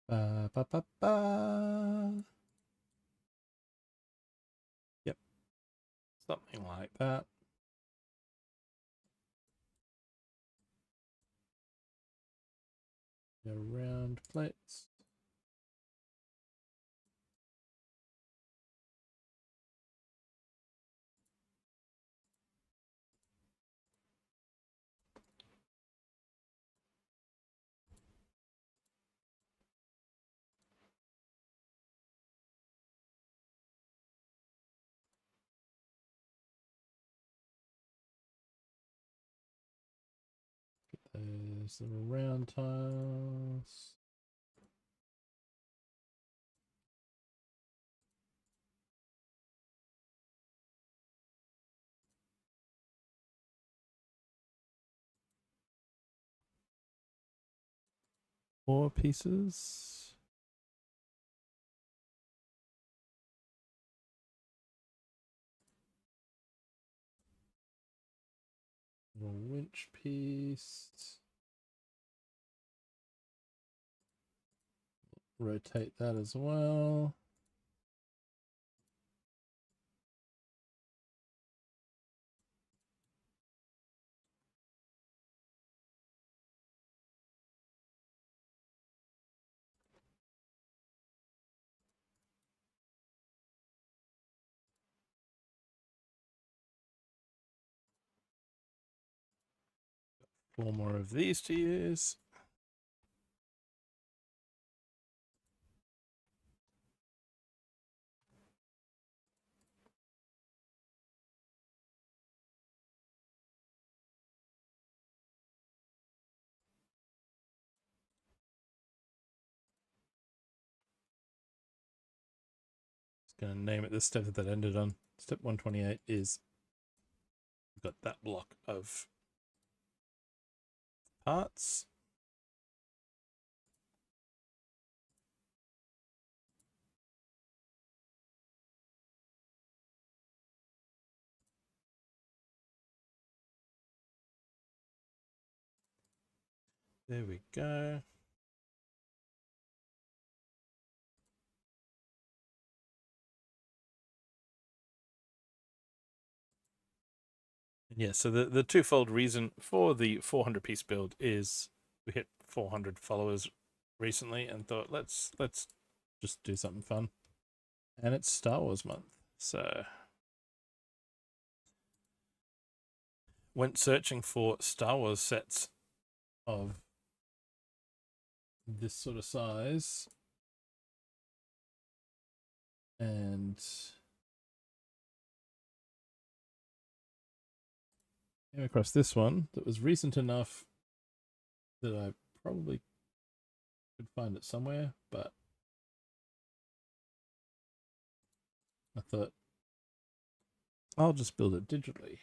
Ba, ba, ba, ba. Yep, something like that. Round plates. There's little round tiles. 4 pieces. Little winch piece. Rotate that as well. Four more of these to use. Just going to name it the step that ended on. Step 128 is got that block of parts. There we go. Yeah, so the twofold reason for the 400 piece build is we hit 400 followers recently and thought let's just do something fun. And it's Star Wars month. So went searching for Star Wars sets of this sort of size and came across this one that was recent enough that I probably could find it somewhere, but I thought I'll just build it digitally.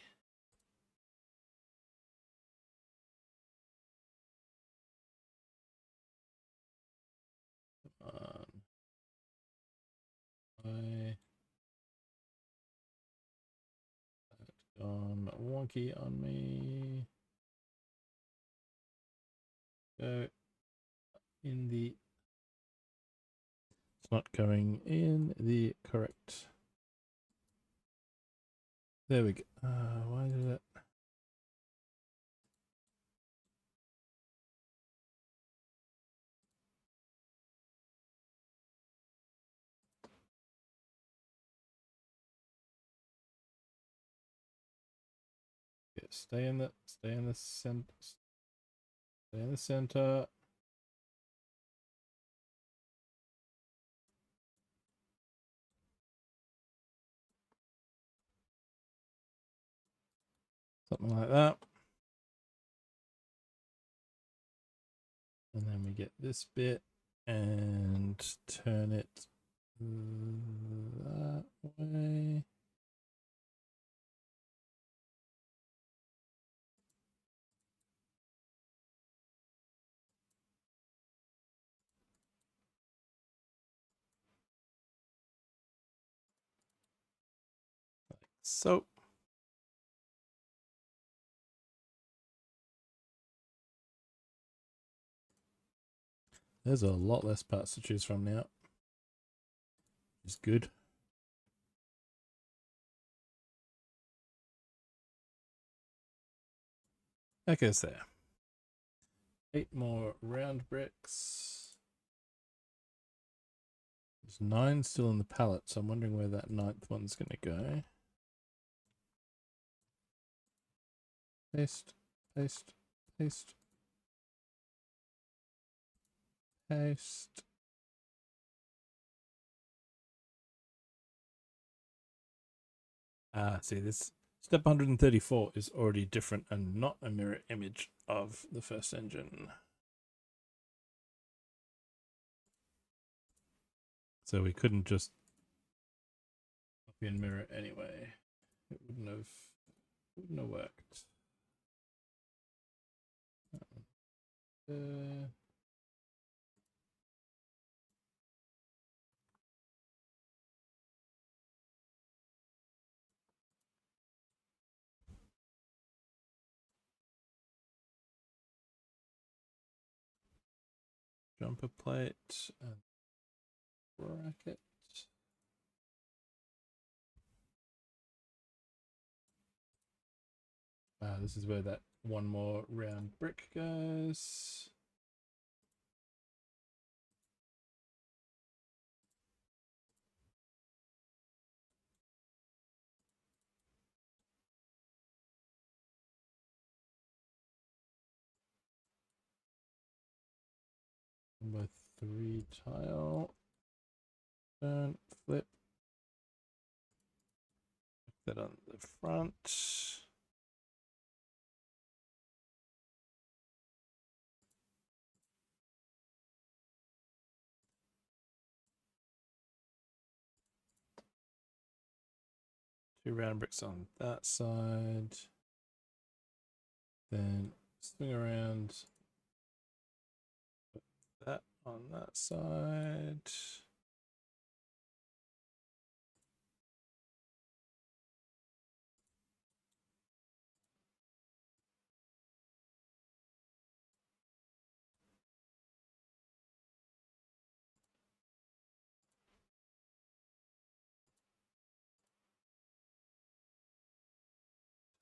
That's gone wonky on me. Go in the. It's not going in the correct. There we go. Why did it? Yeah, stay in the center. Stay in the center. Something like that. And then we get this bit and turn it that way. Like so. There's a lot less parts to choose from now. It's good. That goes there. 8 more round bricks. There's 9 still in the pallet, so I'm wondering where that 9th one's going to go. Paste, paste, paste, paste. See, this step 134 is already different and not a mirror image of the first engine. So we couldn't just copy and mirror anyway. It wouldn't have worked. Jumper plate and bracket. This is where that 1 more round brick goes. Number 3 tile. Turn, flip. Put that on the front. Two round bricks on that side. Then swing around. Put that on that side.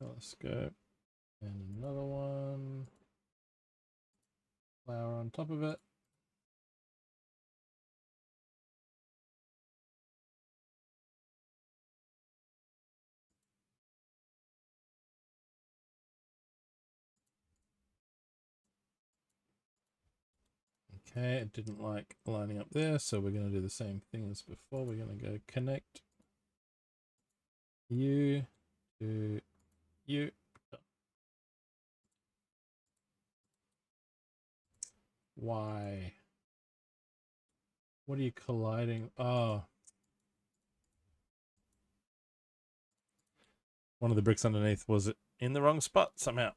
Telescope. And another one. Flower on top of it. Okay, it didn't like lining up there, so we're going to do the same thing as before. We're going to go connect you to you. Why? What are you colliding? Oh. One of the bricks underneath was in the wrong spot somehow.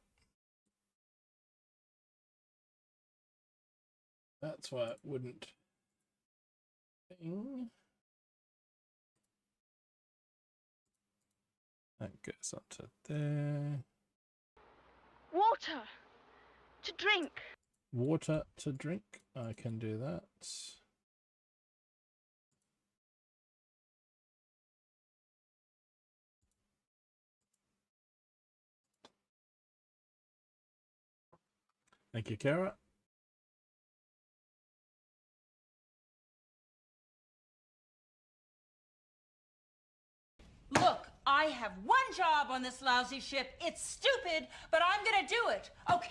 That's why it wouldn't thing. That goes up to there. Water to drink. Water to drink. I can do that. Thank you, Kara. Look, I have one job on this lousy ship. It's stupid, but I'm gonna do it, okay?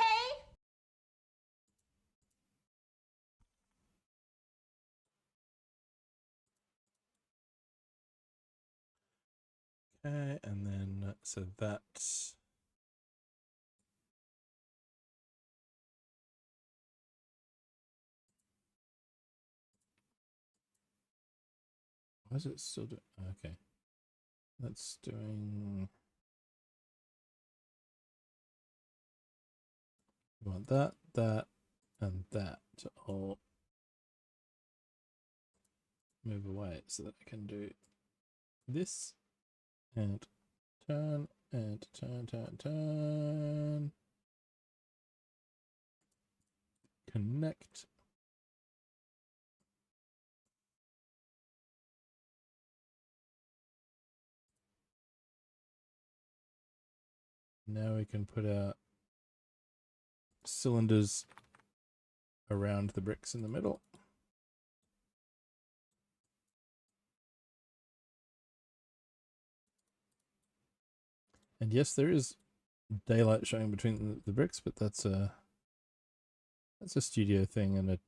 Okay, and then so that's why is it still doing? Okay, that's doing. We want that, that, and that to all move away so that I can do this and turn and turn, turn, turn. Connect. Now we can put our cylinders around the bricks in the middle. And yes, there is daylight showing between the bricks, but that's a studio thing and a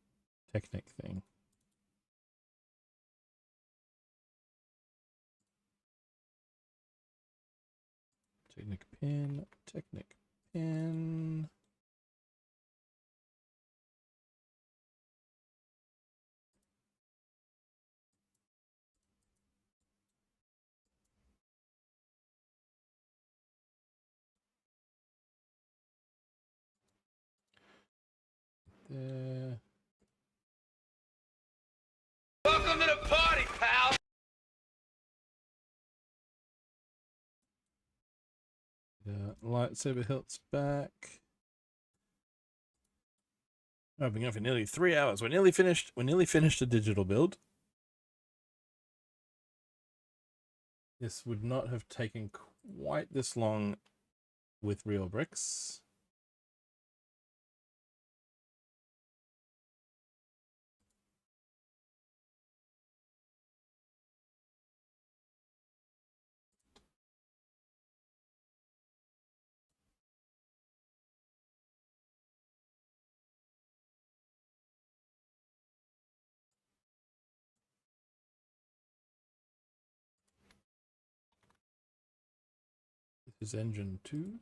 Technic thing. Technic pin, Technic pin. There. Welcome to the party, pal. Lightsaber hilts back. I've been going for nearly 3 hours. We're nearly finished. We're nearly finished a digital build. This would not have taken quite this long with real bricks. This is engine 2.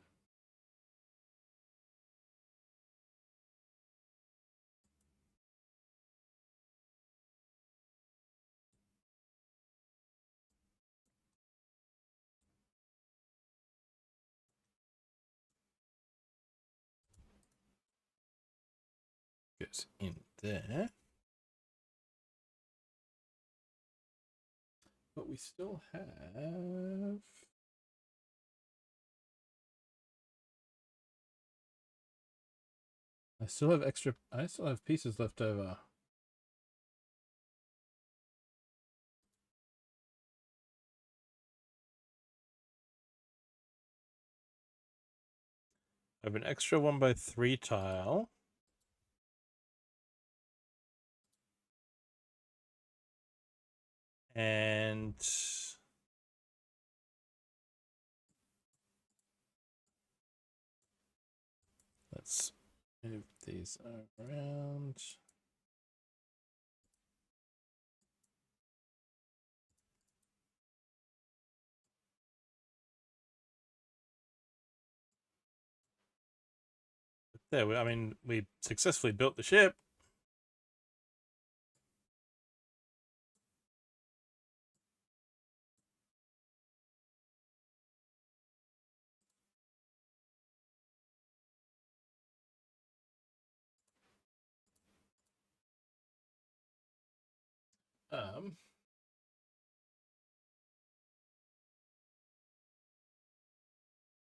goes in there. But we still have... I still have pieces left over. I have an extra 1x3 tile. And let's move these around. There, I mean, we successfully built the ship.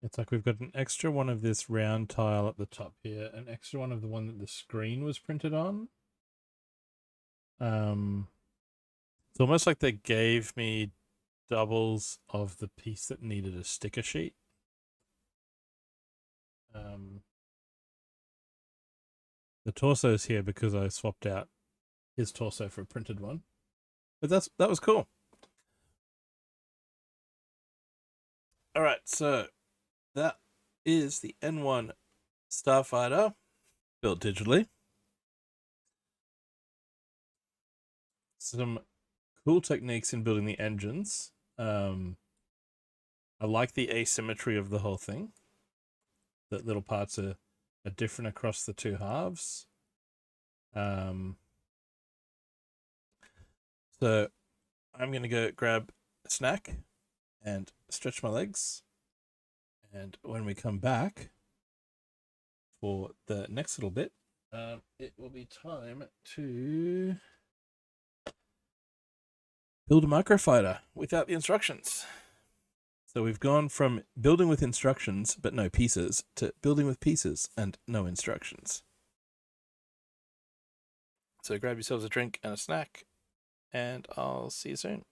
It's like we've got an extra one of this round tile at the top here, an extra one of the one that the screen was printed on. It's almost like they gave me doubles of the piece that needed a sticker sheet. The torso's here because I swapped out his torso for a printed one. But that was cool. All right, so that is the N-1 Starfighter built digitally. Some cool techniques in building the engines. I like the asymmetry of the whole thing. That little parts are different across the two halves. So I'm going to go grab a snack and stretch my legs. And when we come back for the next little bit, it will be time to build a microfighter without the instructions. So we've gone from building with instructions but no pieces to building with pieces and no instructions. So grab yourselves a drink and a snack, and I'll see you soon.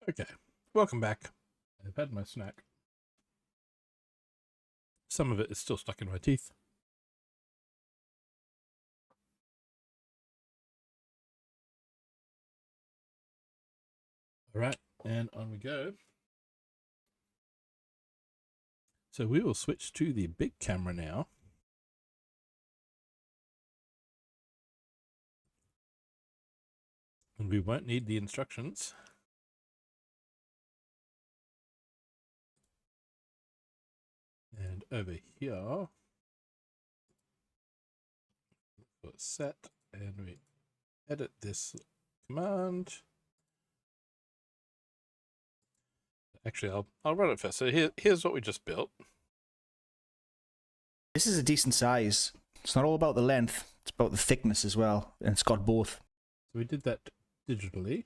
Okay, welcome back. I've had my snack. Some of it is still stuck in my teeth. All right, and on we go. So we will switch to the big camera now. And we won't need the instructions. And over here, we'll set, and we edit this command. Actually, I'll run it first. So here's what we just built. This is a decent size. It's not all about the length, it's about the thickness as well, and it's got both. So we did that digitally.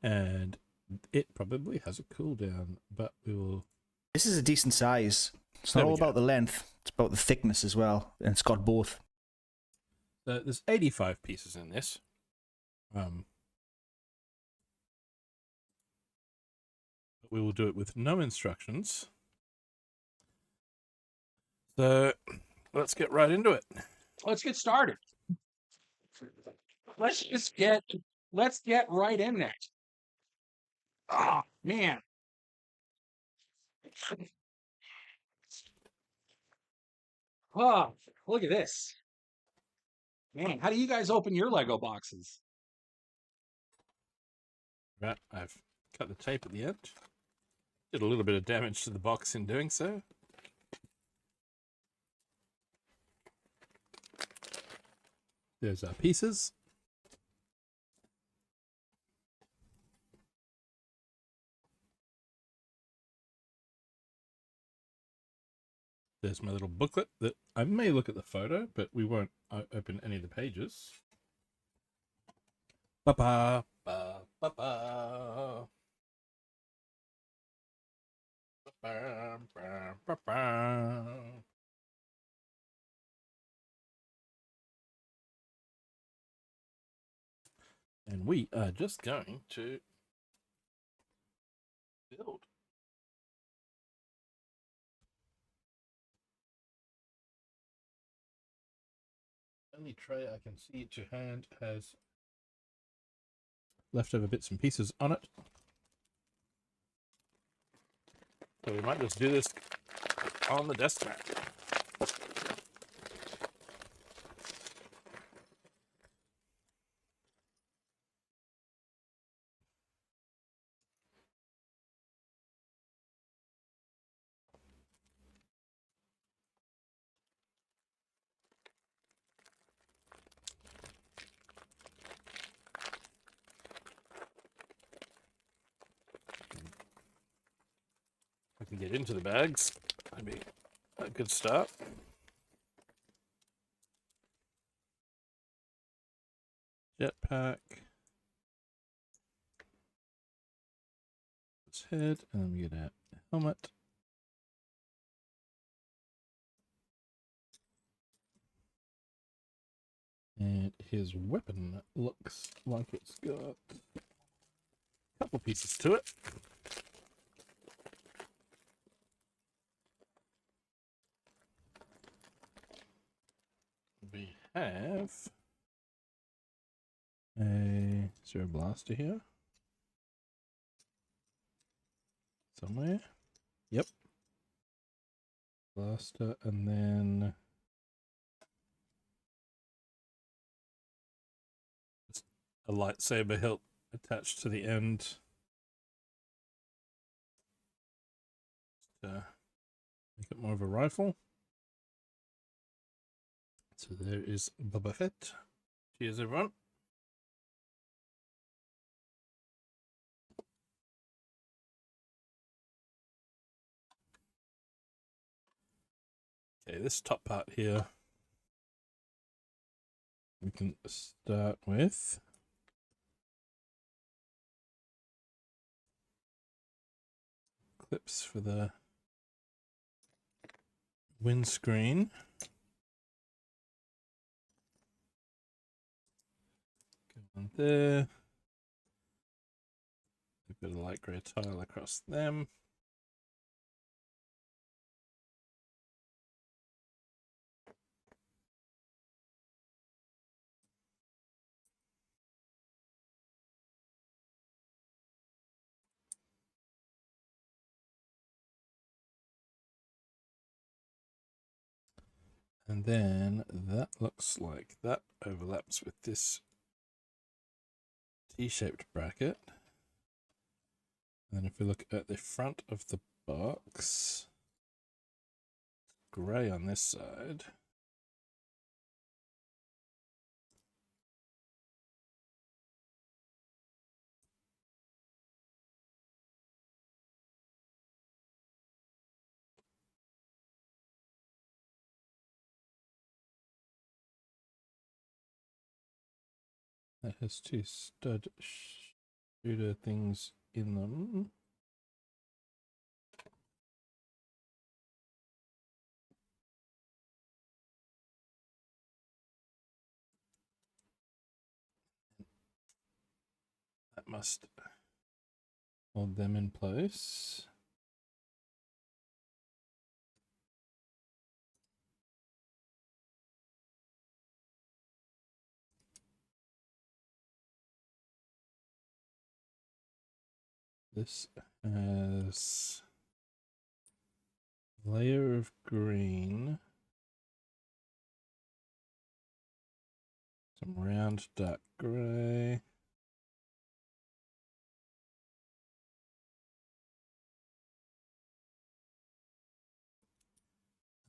And it probably has a cooldown, but we will... This is a decent size. It's not all about the length, it's about the thickness as well, and it's got both. So there's 85 pieces in this. But we will do it with no instructions. So let's get right into it. Let's get started. Let's get right in there. Oh, man. Oh, look at this. Man, how do you guys open your Lego boxes? Right, I've cut the tape at the end. Did a little bit of damage to the box in doing so. There's our pieces. There's my little booklet that I may look at the photo, but we won't open any of the pages. Ba-ba, ba-ba-ba. Ba-ba-ba-ba-ba. And we are just going to build. Only tray I can see to hand has leftover bits and pieces on it. So we might just do this on the desktop. I can get into the bags. That'd be a good start. Jetpack. Its head, and then we get a helmet. And his weapon looks like it's got a couple pieces to it. We have a zero blaster here somewhere. Yep, blaster, and then a lightsaber hilt attached to the end to make it more of a rifle. So there is Boba Fett. Cheers, everyone. Okay, this top part here we can start with. clips for the windscreen. Go on there. A bit of light grey tile across them. And then that looks like that overlaps with this T-shaped bracket. And then if we look at the front of the box, grey on this side. That has two stud shooter things in them. That must hold them in place. This has a layer of green, some round dark grey,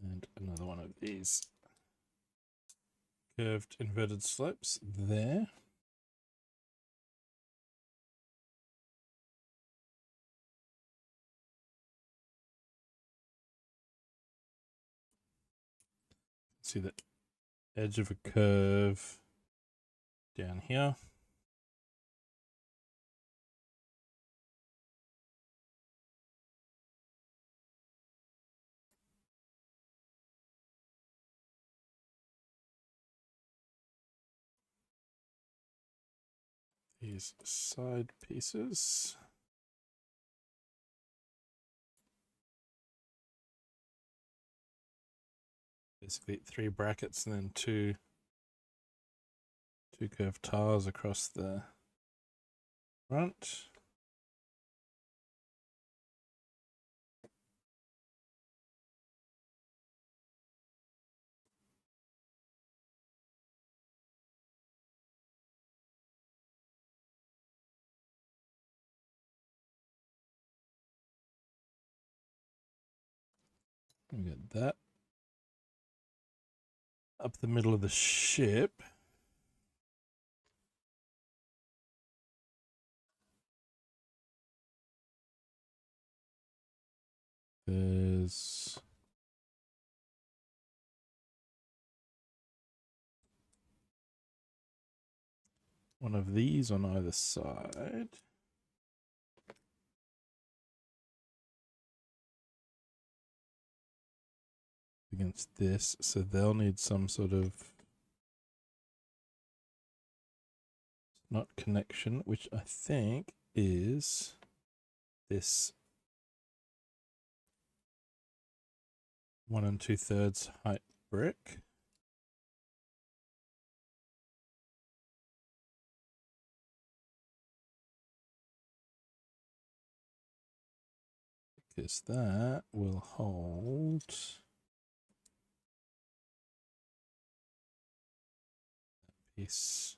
and another one of these curved inverted slopes there. See the edge of a curve down here. These side pieces. Basically 3 brackets and then two curved tiles across the front. We got that up the middle of the ship. There's one of these on either side. Against this, so they'll need some sort of not connection, which I think is this 1 2/3 height brick. Because that will hold that piece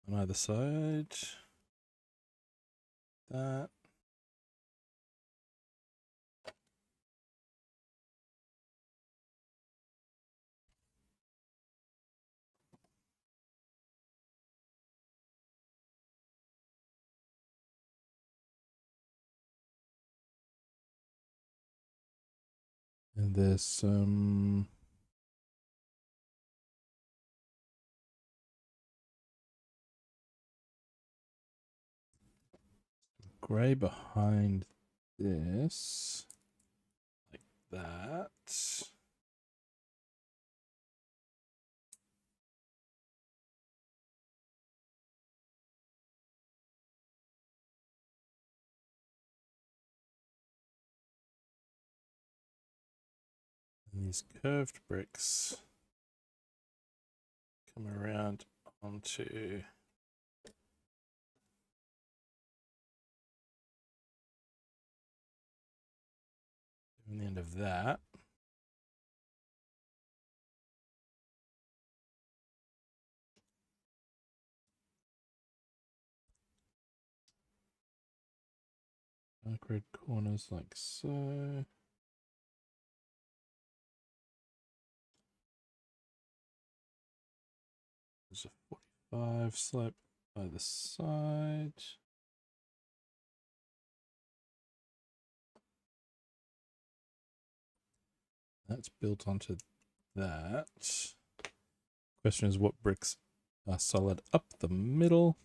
on either side. That. And there's some grey behind this, like that. And these curved bricks come around onto the end of that. Dark red corners like so. There's a 45 slope by the side. That's built onto that. Question is, what bricks are solid up the middle?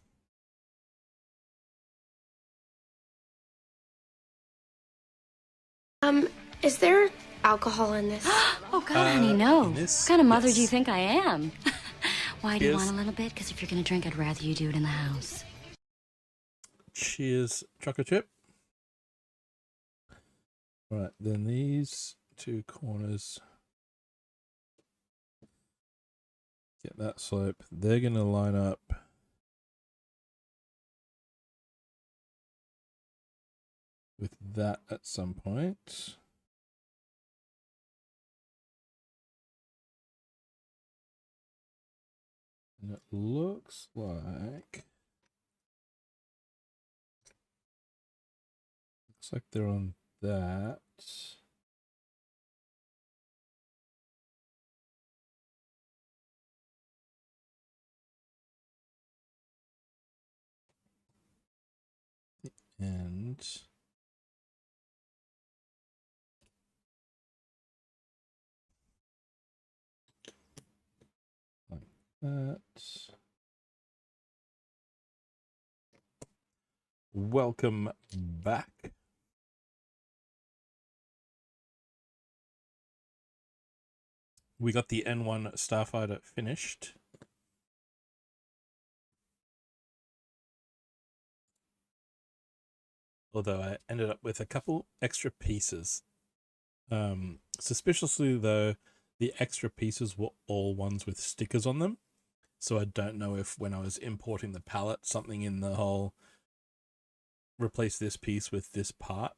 Is there alcohol in this? Oh, God, honey, no. This, What kind of mother yes. do you think I am? Why do you Cheers. want a little bit? Because if you're going to drink, I'd rather you do it in the house. Cheers, chocolate chip. Right, then these two corners get that slope. They're going to line up with that at some point. And it looks like they're on that. And like that. Welcome back. We got the N-1 Starfighter finished. Although I ended up with a couple extra pieces. Suspiciously, though, the extra pieces were all ones with stickers on them. So I don't know if when I was importing the palette, something in the whole replace this piece with this part.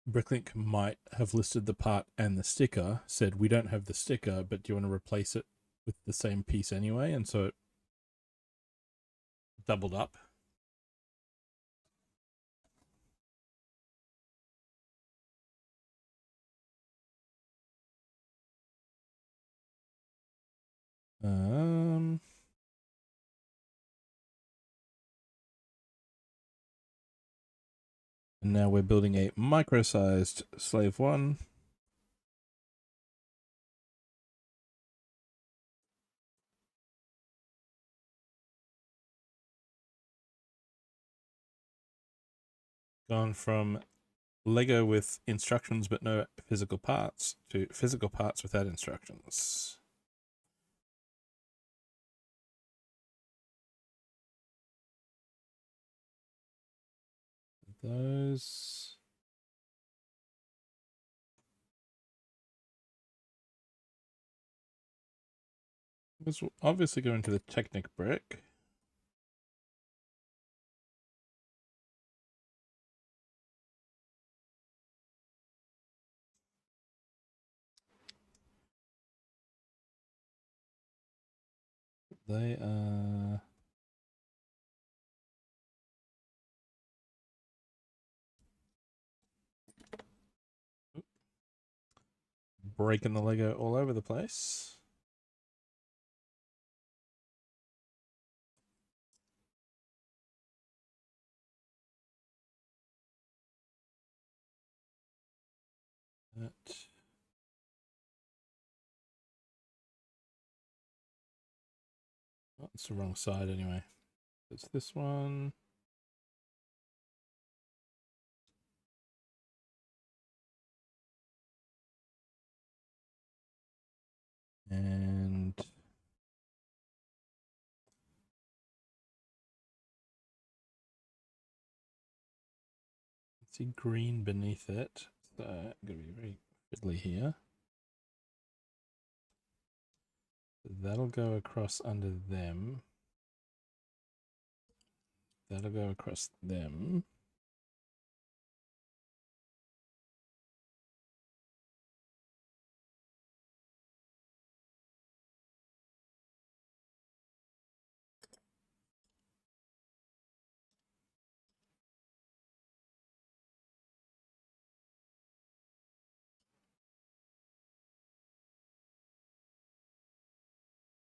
Bricklink might have listed the part and the sticker, said we don't have the sticker, but do you want to replace it with the same piece anyway? And so it doubled up. And now we're building a micro-sized Slave 1. Gone from Lego with instructions but no physical parts to physical parts without instructions. Those. This will obviously go into the Technic brick. They are breaking the Lego all over the place. That. Oh, it's the wrong side anyway. It's this one. And see green beneath it. So I'm going to be very fiddly here. That'll go across under them. That'll go across them.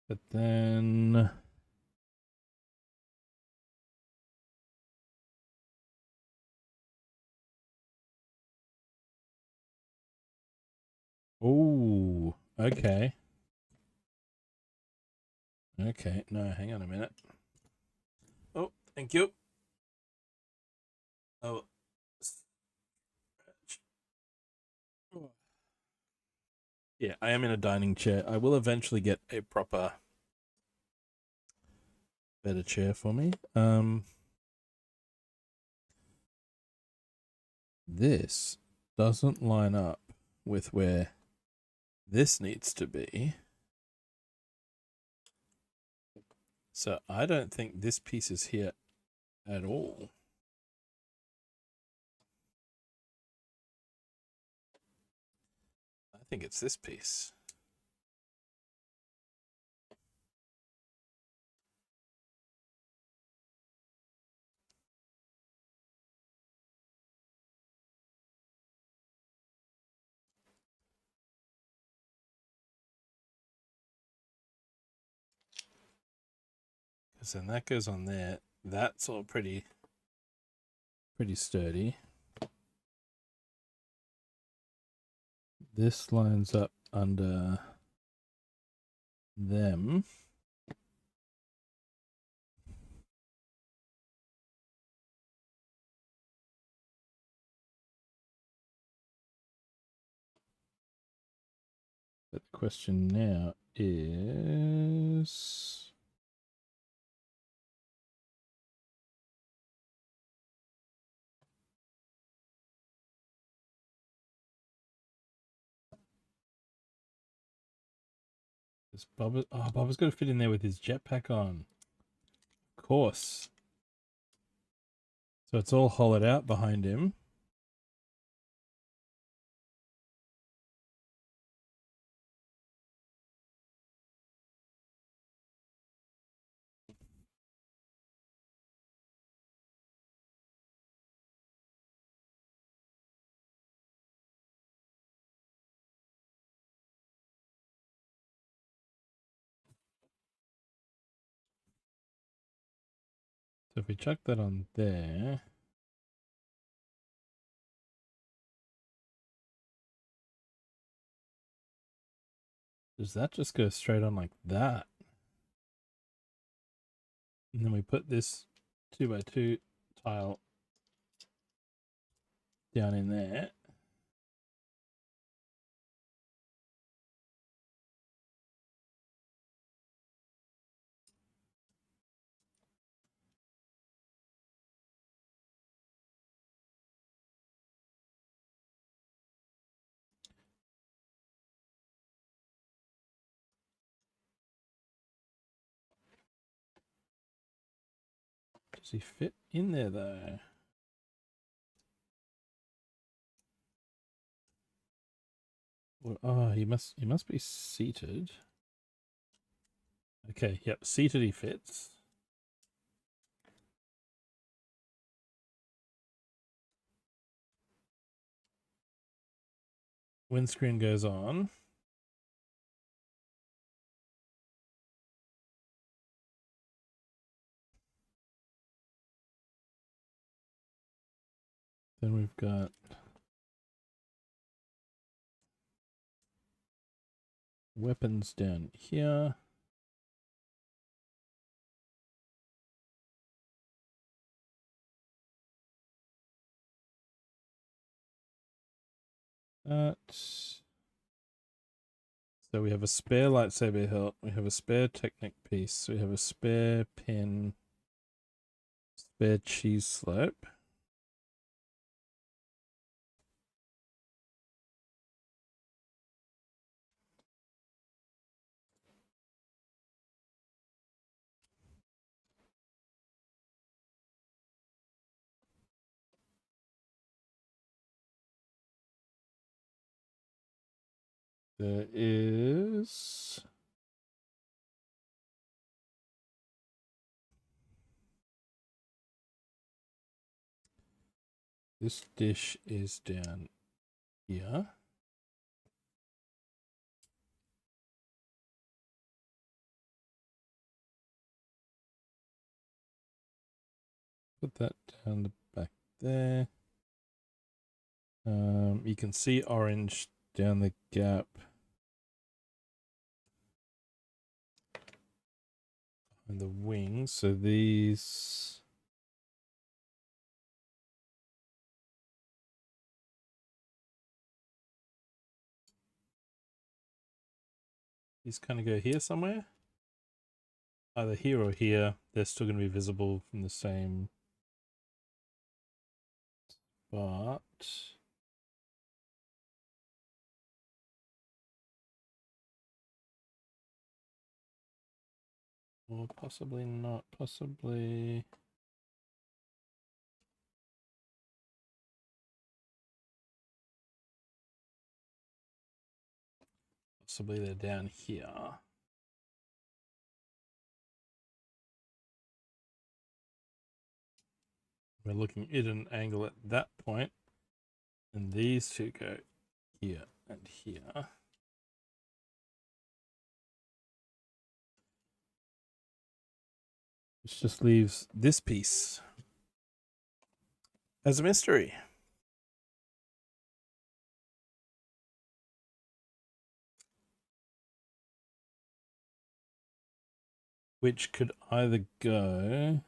But then oh, okay. Okay, no, hang on a minute. Oh, thank you. Oh. Yeah, I am in a dining chair. I will eventually get a proper better chair for me. This doesn't line up with where this needs to be. So I don't think this piece is here at all. I think it's this piece. Because then that goes on there. That's all pretty sturdy. This lines up under them. But the question now is... Is Boba... Oh, Boba's got to fit in there with his jetpack on. Of course. So it's all hollowed out behind him. So if we chuck that on there... Does that just go straight on like that? And then we put this 2x2 tile down in there. Does he fit in there though? Well, oh, he must be seated. Okay, yep, seated he fits. Windscreen goes on. Then we've got weapons down here. That. So we have a spare lightsaber hilt, we have a spare Technic piece, we have a spare pin, spare cheese slope. There is this dish is down here. Put that down the back there. You can see orange down the gap. And the wings, so these kind of go here somewhere. Either here or here. They're still going to be visible from the same spot. Or possibly not. Possibly. Possibly they're down here. We're looking at an angle at that point, and these two go here and here. Which just leaves this piece as a mystery. Which could either go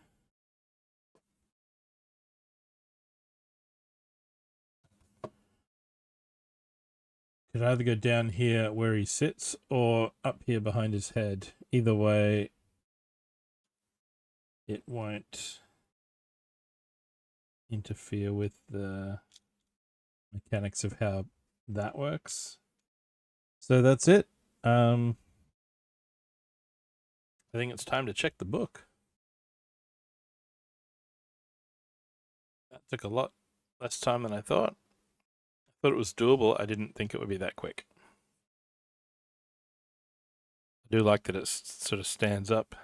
down here where he sits or up here behind his head. Either way, it won't interfere with the mechanics of how that works. So that's it. I think it's time to check the book. That took a lot less time than I thought. I thought it was doable. I didn't think it would be that quick. I do like that it sort of stands up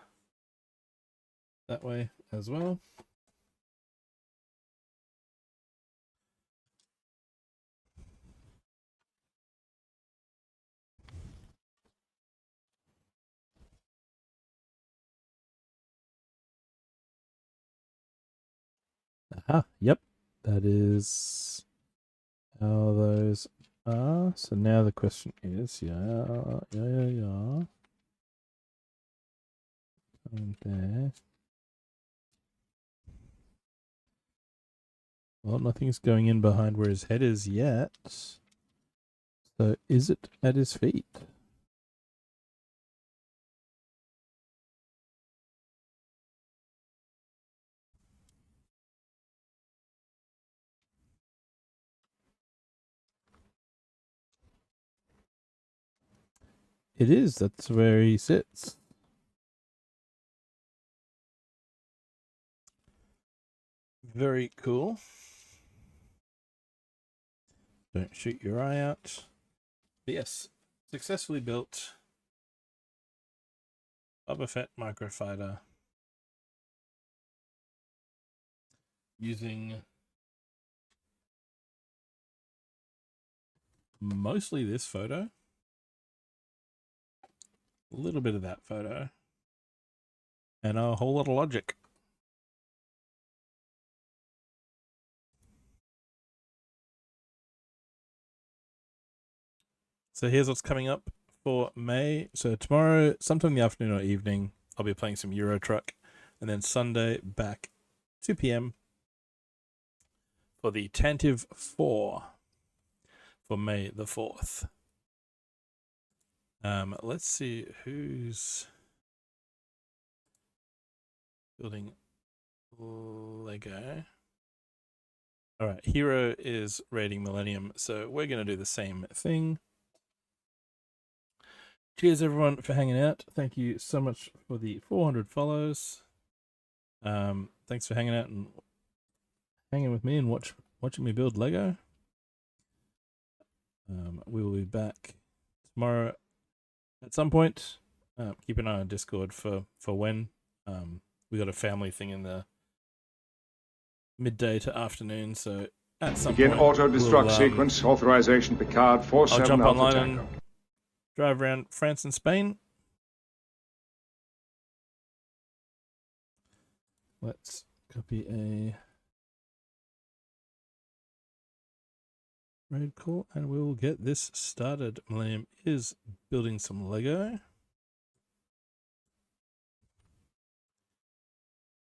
that way as well. Aha, yep. That is how those are. So now the question is, yeah. And there. Well, nothing's going in behind where his head is yet. So is it at his feet? It is. That's where he sits. Very cool. Don't shoot your eye out. But yes, successfully built Boba Fett Microfighter using mostly this photo, a little bit of that photo, and a whole lot of logic. So here's what's coming up for May. So tomorrow, sometime in the afternoon or evening, I'll be playing some Euro Truck. And then Sunday, back 2 p.m. for the Tantive 4. for May the 4th. Let's see who's building Lego. All right, Hero is raiding Millennium, so we're going to do the same thing. Cheers, everyone, for hanging out. Thank you so much for the 400 follows. Thanks for hanging out and hanging with me and watching me build Lego. We will be back tomorrow at some point. Keep an eye on Discord for when. We got a family thing in the midday to afternoon, so at some Begin point auto-destruct sequence. Authorization Picard 47 I'll jump Alpha online Tango. and drive around France and Spain. Let's copy a raid call and we will get this started. Millennium is building some Lego.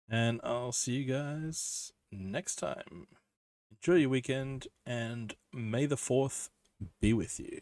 And I'll see you guys next time. Enjoy your weekend and may the 4th be with you.